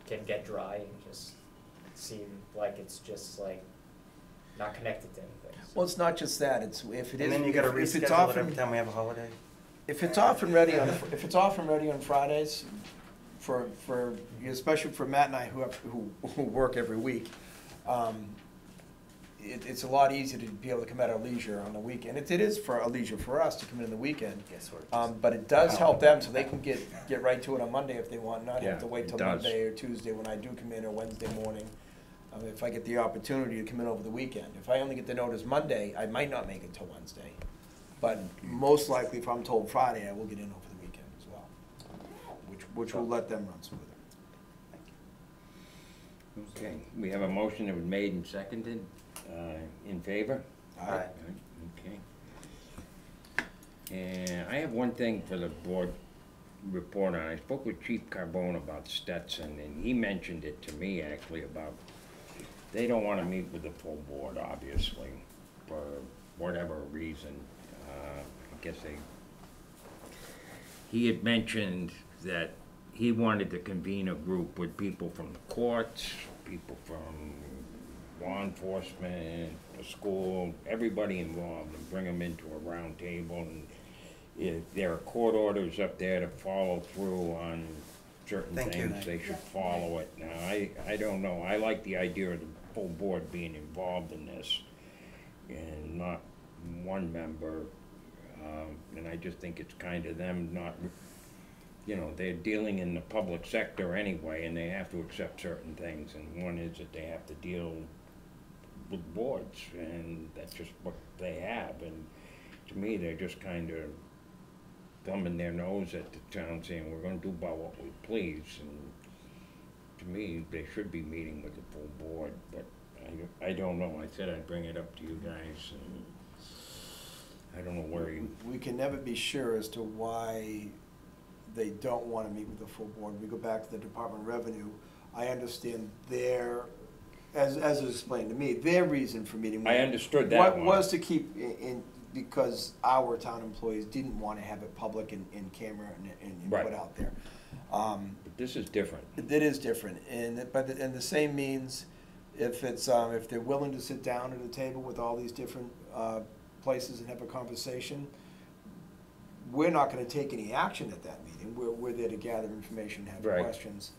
can get dry and just seem like it's just like not connected to anything. Well, it's not just that, it's, if it is. And then you gotta if it's reschedule it often- every time we have a holiday? If it's off and ready on, if it's off and ready on Fridays, especially for Matt and I who work every week, it's a lot easier to be able to come at our leisure on the weekend. It is for a leisure for us to come in on the weekend. Guess what? But it does help them, so they can get right to it on Monday if they want, not Yeah, have to wait it till does. Monday or Tuesday when I do come in, or Wednesday morning. If I get the opportunity to come in over the weekend. If I only get the notice Monday, I might not make it till Wednesday. But most likely, if I'm told Friday, I will get in over the weekend as well, which will let them run smoother. Okay, we have a motion that was made and seconded. In favor? Aye. Okay. And I have one thing for the board report on. I spoke with Chief Carbone about Stetson, and he mentioned it to me actually about, they don't wanna meet with the full board, obviously, for whatever reason. I guess he had mentioned that he wanted to convene a group with people from the courts, people from law enforcement, the school, everybody involved, and bring them into a round table. And if there are court orders up there to follow through on certain Thank you. things, they should follow it. Now, I don't know, I like the idea of the full board being involved in this and not one member. And I just think it's kind of them not, you know, they're dealing in the public sector anyway, and they have to accept certain things, and one is that they have to deal with boards, and that's just what they have. And to me, they're just kind of thumbing their nose at the town, saying, we're gonna do about what we please. And to me, they should be meeting with the full board, but I don't know. I said I'd bring it up to you guys, and I don't know where you... We can never be sure as to why they don't want to meet with the full board. We go back to the Department of Revenue. I understand their, as it was explained to me, their reason for meeting. I understood that one. Was to keep in, because our town employees didn't want to have it public in camera and Right. put out there. But this is different. It is different, and the same means if it's if they're willing to sit down at a table with all these different places and have a conversation, we're not going to take any action at that meeting. We're there to gather information, have Right. questions.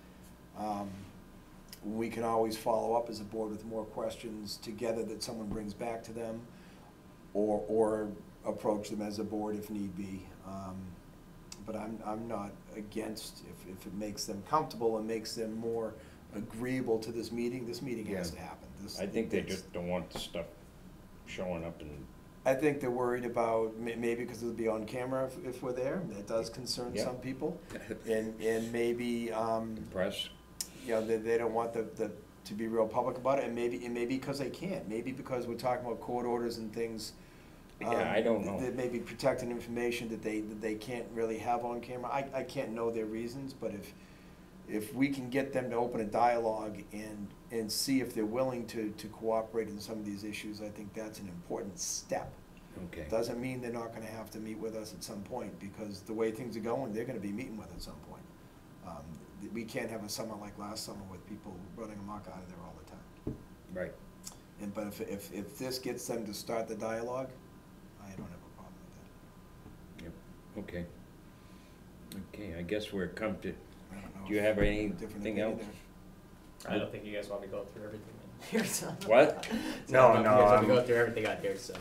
We can always follow up as a board with more questions together that someone brings back to them, or approach them as a board if need be. But I'm not against if it makes them comfortable and makes them more agreeable to this meeting. This meeting has to happen. I think they just don't want the stuff showing up and... I think they're worried about, maybe because it'll be on camera if we're there, that does concern Yeah. some people. And maybe, Press? you know, they don't want to be real public about it, and maybe because they can't, maybe because we're talking about court orders and things. Yeah, I don't know. That may be protected information that they can't really have on camera. I can't know their reasons, but if we can get them to open a dialogue and see if they're willing to cooperate in some of these issues, I think that's an important step. Okay. Doesn't mean they're not gonna have to meet with us at some point, because the way things are going, they're gonna be meeting with us at some point. We can't have a summer like last summer with people running amok out of there all the time. Right. But if this gets them to start the dialogue, I don't have a problem with that. Yep. Okay. Okay, I guess we're come to... I don't know Do you if have different anything opinion else? I don't think you guys want me to go through everything in here, so. What? So I don't know if you guys want me to No, go through everything on here, so.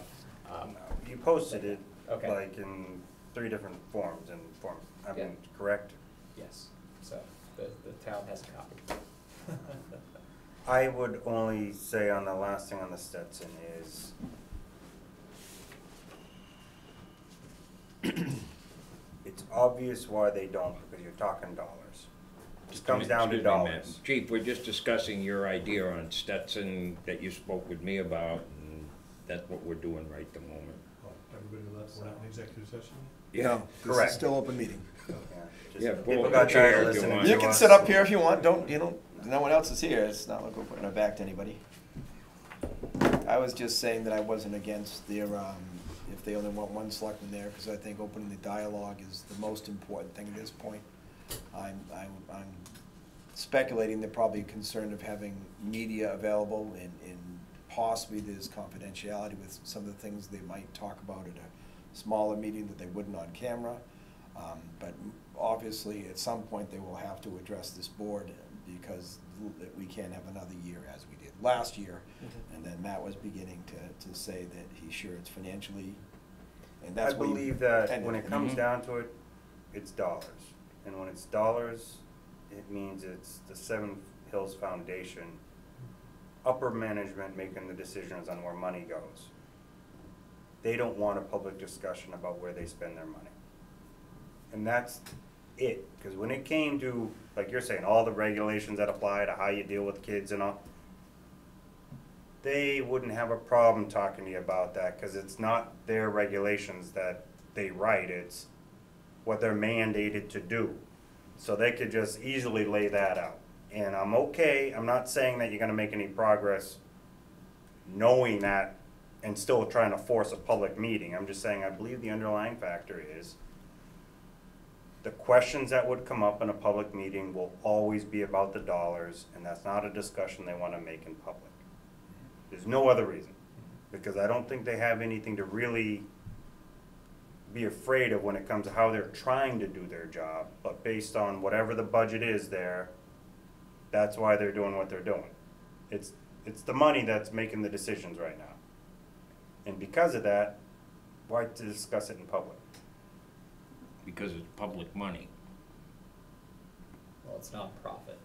You posted it, Okay. like, in 3 different forms, I Yeah. mean, correct? Yes, so the town has a copy. I would only say on the last thing on the Stetson is it's obvious why they don't, because you're talking dollars. It comes down to Excuse me, Matt. dollars. Chief, we're just discussing your idea on Stetson that you spoke with me about, and that's what we're doing right at the moment. Everybody left, we're not in executive session? No, this Correct. is still open meeting. Yeah, just Yeah, pull people up got a chair tired of if you listening want. to You can us. sit up here if you want, no one else is here, it's not like we're putting our back to anybody. I was just saying that I wasn't against their, if they only want one selectman there, because I think opening the dialogue is the most important thing at this point. I'm speculating they're probably concerned of having media available, and possibly there's confidentiality with some of the things they might talk about at a smaller meeting that they wouldn't on camera. But obviously, at some point, they will have to address this board, because we can't have another year as we did last year. And then Matt was beginning to say that he's sure it's financially, and that's I what he believe that ended when with. it comes down to it, it's dollars. And when it's dollars, it means it's the Seven Hills Foundation upper management making the decisions on where money goes. They don't want a public discussion about where they spend their money. And that's it, because when it came to, like you're saying, all the regulations that apply to how you deal with kids and all, they wouldn't have a problem talking to you about that, because it's not their regulations that they write, it's what they're mandated to do. So they could just easily lay that out. And I'm okay, I'm not saying that you're gonna make any progress knowing that and still trying to force a public meeting. I'm just saying I believe the underlying factor is the questions that would come up in a public meeting will always be about the dollars, and that's not a discussion they wanna make in public. There's no other reason, because I don't think they have anything to really be afraid of when it comes to how they're trying to do their job, but based on whatever the budget is there, that's why they're doing what they're doing. It's the money that's making the decisions right now. And because of that, why to discuss it in public? Because it's public money. Well, it's nonprofit.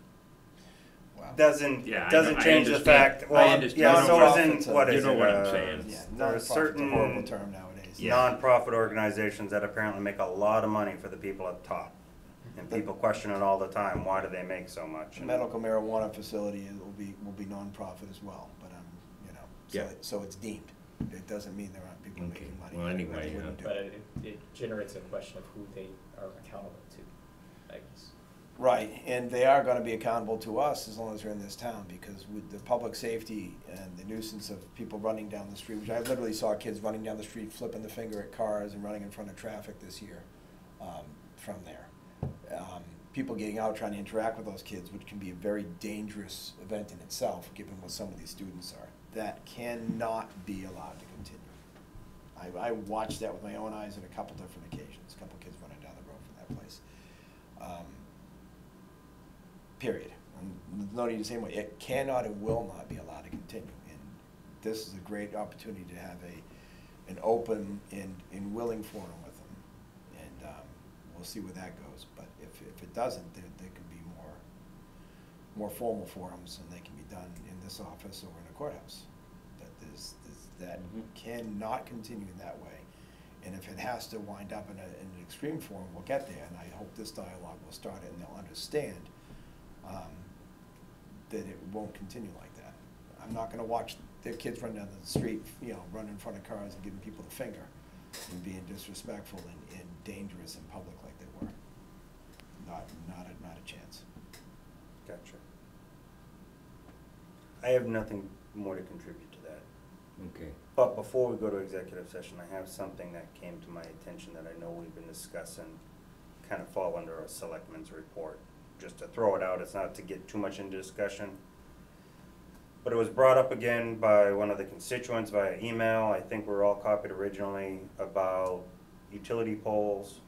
Wow. Doesn't Yeah, I doesn't know- I change the understand. fact, I well, understand. yeah, so Nonprofit's isn't, a- what you is know it, what I'm saying. Yeah, there are nonprofit's a certain horrible term nowadays. Yeah. nonprofit organizations that apparently make a lot of money for the people up top. And people question it all the time, why do they make so much? And Medical marijuana facility will be nonprofit as well, but, you know, Yeah. so it's deemed. It doesn't mean there aren't people Okay. making money. Well, that anyway, wouldn't do But it. it generates a question of who they are accountable to, I guess. Right, and they are gonna be accountable to us as long as they're in this town, because with the public safety and the nuisance of people running down the street, which I literally saw kids running down the street, flipping the finger at cars and running in front of traffic this year, from there. People getting out trying to interact with those kids, which can be a very dangerous event in itself, given what some of these students are. That cannot be allowed to continue. I watched that with my own eyes on a couple different occasions, a couple kids running down the road from that place. Period. And no need to say more. It cannot and will not be allowed to continue. And this is a great opportunity to have an open and willing forum with them. And we'll see where that goes. But if it doesn't, there could be more formal forums, and they can be done in this office or in a courthouse. That that cannot continue in that way. And if it has to wind up in an extreme form, we'll get there. And I hope this dialogue will start it and they'll understand that it won't continue like that. I'm not gonna watch their kids run down the street, you know, run in front of cars and giving people the finger and being disrespectful and dangerous in public like they were. Not a chance. Gotcha. I have nothing more to contribute to that. Okay. But before we go to executive session, I have something that came to my attention that I know we've been discussing, kind of fall under a selectmen's report. Just to throw it out, it's not to get too much into discussion. But it was brought up again by one of the constituents via email. I think we were all copied originally about utility poles,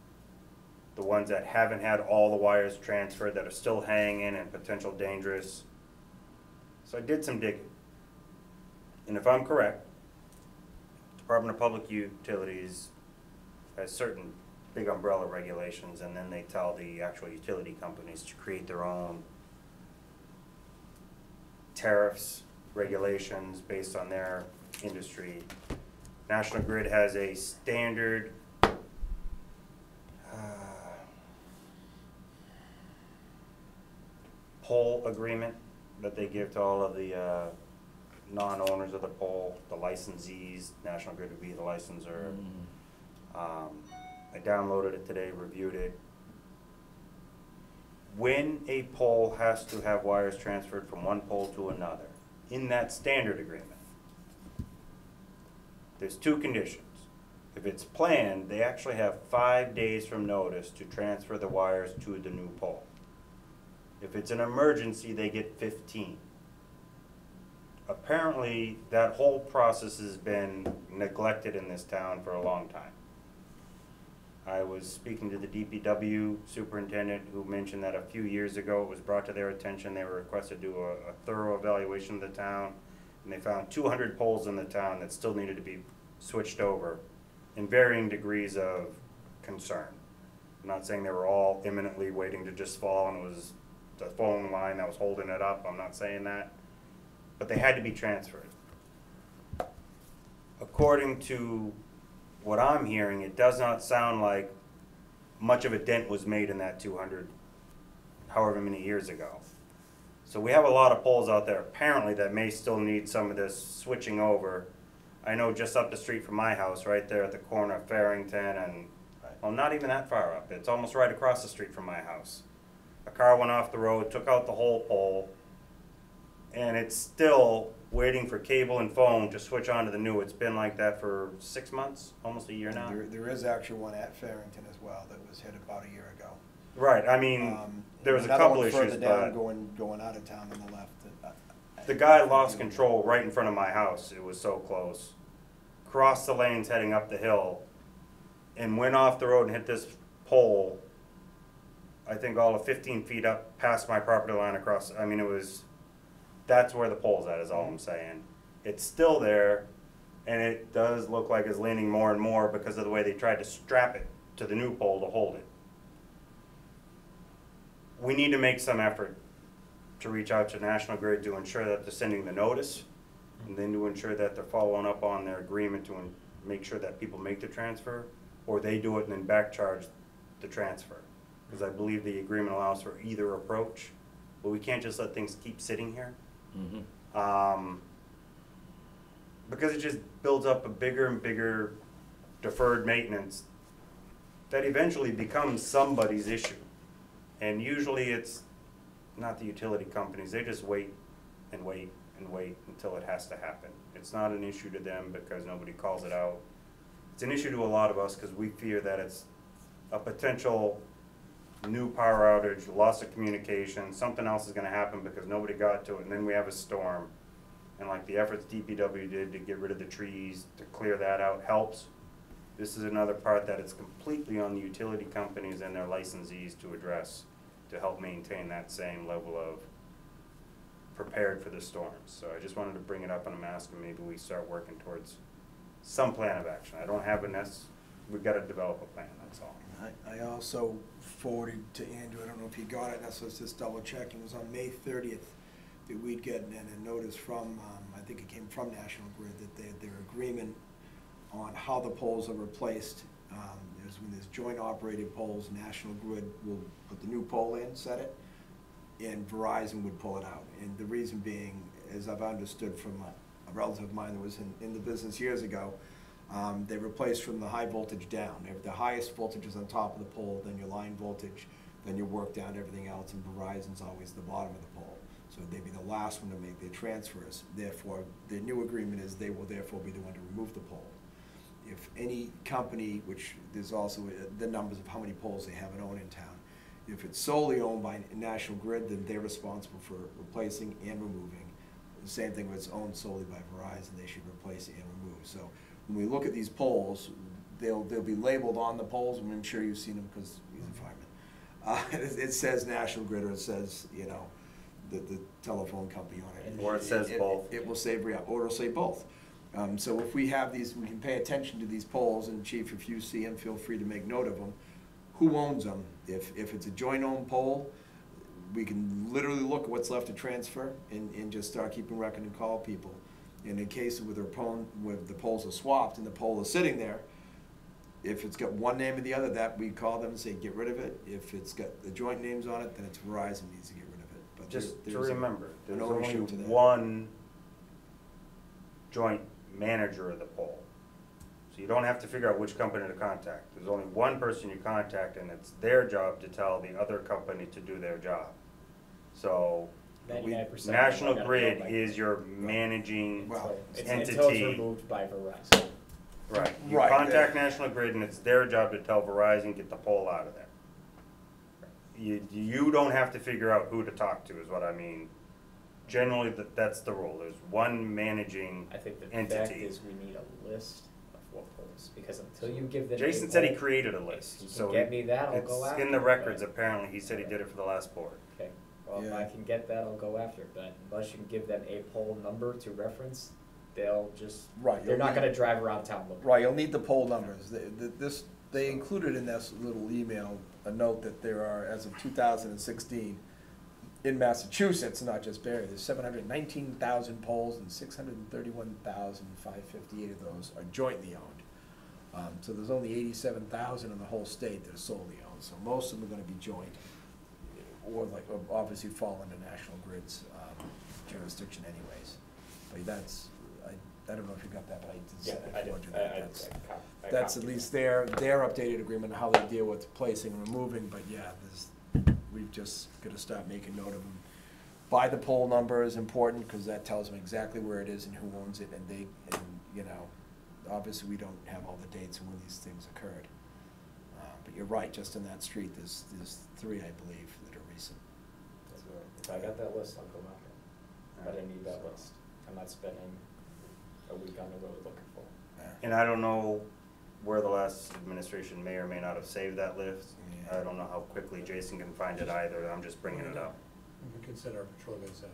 the ones that haven't had all the wires transferred, that are still hanging and potential dangerous. So I did some digging. And if I'm correct, Department of Public Utilities has certain big umbrella regulations, and then they tell the actual utility companies to create their own tariffs, regulations based on their industry. National Grid has a standard pole agreement that they give to all of the non-owners of the pole, the licensees. National Grid would be the licensor. I downloaded it today, reviewed it. When a pole has to have wires transferred from one pole to another, in that standard agreement, there's two conditions. If it's planned, they actually have 5 days from notice to transfer the wires to the new pole. If it's an emergency, they get 15. Apparently, that whole process has been neglected in this town for a long time. I was speaking to the DPW superintendent, who mentioned that a few years ago it was brought to their attention. They were requested to do a thorough evaluation of the town, and they found 200 poles in the town that still needed to be switched over in varying degrees of concern. I'm not saying they were all imminently waiting to just fall and it was the phone line that was holding it up. I'm not saying that. but they had to be transferred. According to what I'm hearing, it does not sound like much of a dent was made in that 200, however many years ago. So we have a lot of poles out there apparently that may still need some of this switching over. I know just up the street from my house, right there at the corner of Farrington and, well, not even that far up. It's almost right across the street from my house. A car went off the road, took out the whole pole, and it's still waiting for cable and phone to switch on to the new. It's been like that for 6 months, almost a year now. There is actually one at Farrington as well that was hit about a year ago. Right, I mean, there was a Another couple one issues, further down, but going out of town on the left. the guy lost control right in front of my house. It was so close. Crossed the lanes heading up the hill and went off the road and hit this pole, I think all of 15 feet up past my property line across. I mean, that's where the pole's at, is all I'm saying. It's still there, and it does look like it's leaning more and more because of the way they tried to strap it to the new pole to hold it. We need to make some effort to reach out to National Grid to ensure that they're sending the notice, and then to ensure that they're following up on their agreement to make sure that people make the transfer, or they do it and then back charge the transfer. Because I believe the agreement allows for either approach, but we can't just let things keep sitting here. Because it just builds up a bigger and bigger deferred maintenance that eventually becomes somebody's issue. And usually it's not the utility companies, they just wait and wait and wait until it has to happen. It's not an issue to them because nobody calls it out. It's an issue to a lot of us because we fear that it's a potential new power outage, loss of communication, something else is gonna happen because nobody got to it, and then we have a storm. And like the efforts DPW did to get rid of the trees, to clear that out helps. This is another part that it's completely on the utility companies and their licensees to address, to help maintain that same level of prepared for the storms. So I just wanted to bring it up, and I'm asking maybe we start working towards some plan of action. I don't have a we've got to develop a plan, that's all. I also forwarded to Andrew, I don't know if you got it, so let's just double check. It was on May 30th that we'd get a notice from, I think it came from National Grid, that their agreement on how the poles are replaced. When there's joint operated poles, National Grid will put the new pole in, set it, and Verizon would pull it out. And the reason being, as I've understood from a relative of mine that was in the business years ago, they replaced from the high voltage down. If the highest voltage is on top of the pole, then your line voltage, then you work down to everything else, and Verizon's always the bottom of the pole. So they'd be the last one to make their transfers. Therefore, the new agreement is they will therefore be the one to remove the pole. If any company, which there's also the numbers of how many poles they have owned in town, if it's solely owned by National Grid, then they're responsible for replacing and removing. The same thing when it's owned solely by Verizon, they should replace and remove. So when we look at these poles, they'll be labeled on the poles, and I'm sure you've seen them because he's a fireman. It says National Grid, or it says, you know, the telephone company on it. Or it says both. It will say, or it'll say both. So if we have these, we can pay attention to these poles, and Chief, if you see them, feel free to make note of them. Who owns them? If it's a joint owned pole, we can literally look at what's left to transfer and just start keeping record and call people. And in case with the poles are swapped and the pole is sitting there, if it's got one name or the other, that we call them and say get rid of it. If it's got the joint names on it, then it's Verizon needs to get rid of it. But Just to remember, there's no only issue to that. one joint manager of the pole. So you don't have to figure out which company to contact. There's only one person you contact, and it's their job to tell the other company to do their job. So 99% National of them Grid gotta go by- is your managing Well, Until it's entity. removed by Verizon. Right. You Right. contact National Grid, and it's their job to tell Verizon, get the pole out of there. You don't have to figure out who to talk to, is what I mean. Generally, that's the rule. There's one managing I think the fact entity. is we need a list of what poles, because until you give them. Jason a said he pole, created a if list, you so can get me that, I'll go it's after in the it, records. but- Apparently, he said he did it for the last board. Okay, well, if Yeah. I can get that, I'll go after it, but unless you can give them a pole number to reference, they'll just, Right, they're you'll not need- gonna drive around town looking. Right, you'll need the poll numbers. They included in this little email a note that there are, as of 2016, in Massachusetts, not just Barre, there's 719,000 poles and 631,558 of those are jointly owned. So there's only 87,000 in the whole state that are solely owned, so most of them are gonna be joint, or like, obviously fall under National Grid's jurisdiction anyways. But that's, I don't know if you got that, but I did Yeah, send it I did. forward to I that. I That's at copied least it. their updated agreement, how they deal with placing and removing, but yeah, we've just gotta start making note of them. Buy the poll number is important, cause that tells them exactly where it is and who owns it, and you know, obviously, we don't have all the dates when these things occurred. But you're right, just in that street, there's 3, I believe, that are recent. If I got that list, I'll go knock it. But I need that list. I'm not spending a week on the road looking for it. And I don't know where the last administration may or may not have saved that list. Yeah. I don't know how quickly Jason can find it either, I'm just bringing it up. We can send our patrol guys out.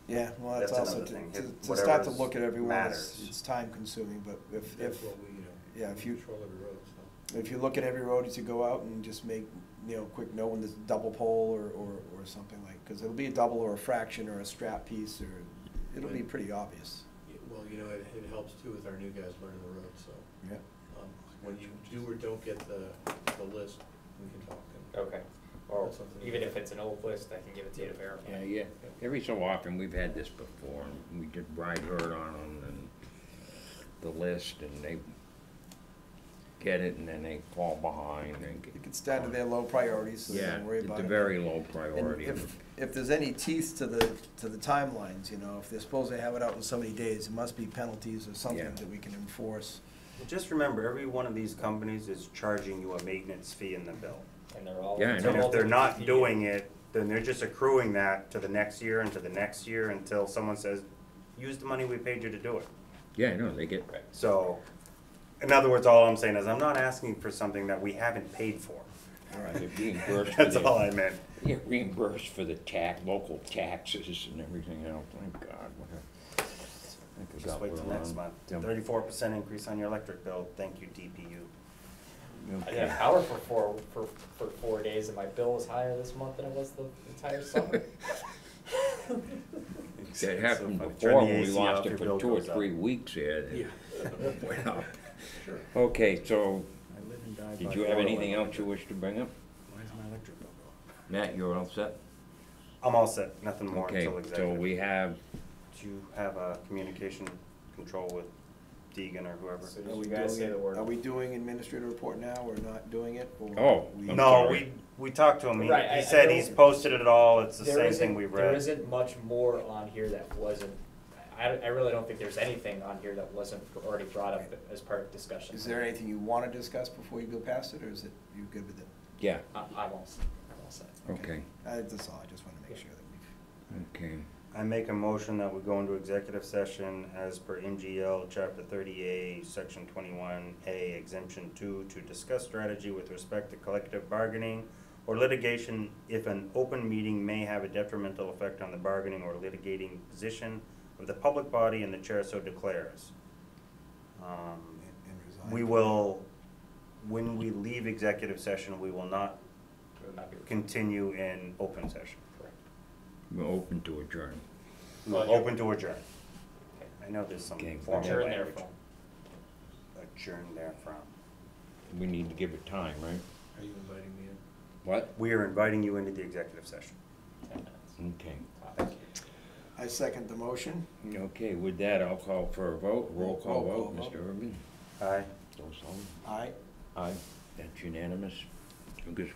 Yeah, well, that's That's also, another thing. to Whatever's start to look at everyone, matters. it's time consuming, but if, That's what we, yeah, if you, patrol every road, so. if you look at every road as you go out and just make, quick note when there's a double pole or something like, cause it'll be a double or a fraction or a strap piece, or, it'll be pretty obvious. Well, it helps too with our new guys learning the road, so. Yeah. When you do or don't get the list, we can talk. Okay. Or That's something even to- if it's an old list, I can give it to you to verify. Yeah. Every so often, we've had this before, and we did ride herd on them and the list, and they get it, and then they fall behind and get. You can stand to their low priorities, so Yeah, don't worry about the it. very low And priority. if there's any teeth to the timelines, if they're supposed to have it out in so many days, it must be penalties or something Yeah. that we can enforce. Just remember, every one of these companies is charging you a maintenance fee in the bill. And they're all. Yeah, I know. And if they're not doing it, then they're just accruing that to the next year and to the next year until someone says, use the money we paid you to do it. Yeah, I know, they get, Right. So, in other words, all I'm saying is I'm not asking for something that we haven't paid for. they're reimbursed for That's all I the, meant. they get reimbursed for the local taxes and everything else. Thank God. I Just forgot wait we're till next on. month. Yeah. 34% increase on your electric bill. Thank you, DPU. I Okay. had power for 4 days, and my bill was higher this month than it was the entire summer. That happened So, before turn the when we AC lost off, it your for bill 2 or goes up. 3 weeks here. It went up. Sure. Okay, so, I live and die did by you have oil anything and else you wish to bring up? Why is my electric bill going? Matt, you're all set? I'm all set, nothing more Okay, until so executive. we have, Do you have a communication control with Deegan or whoever? So Are did we you guys say doing- the word? Are we doing administrative report now, or not doing it? Or Oh, we- I'm No, sorry. we talked to him, Right, he I said don't- he's posted it all, it's the There same isn't- thing we've There read. isn't much more on here that wasn't, I really don't think there's anything on here that wasn't already brought up as part of discussion. Is there anything you want to discuss before you go past it, or is it, you good with it? yeah, I'm all set. okay, That's all, I just want to make sure that we've. okay. I make a motion that we go into executive session as per MGL Chapter 30A, Section 21A, Exemption 2, to discuss strategy with respect to collective bargaining or litigation if an open meeting may have a detrimental effect on the bargaining or litigating position of the public body and the chair so declares. and resign. We will, when we leave executive session, we will not It would not be continue in open session. correct. We're open to adjourn. We Well, will you're- open to adjourn. I know there's some Okay. formal Adjourn language. therefrom. Adjourn therefrom. We need to give it time, right? Are you inviting me in? What? We are inviting you into the executive session. 10 minutes. Okay. Thank you. I second the motion. Okay, with that, I'll call for a vote, roll call Roll vote, call Mr. Urban. Aye. Joe Sullivan. Aye. Aye, that's unanimous. I guess we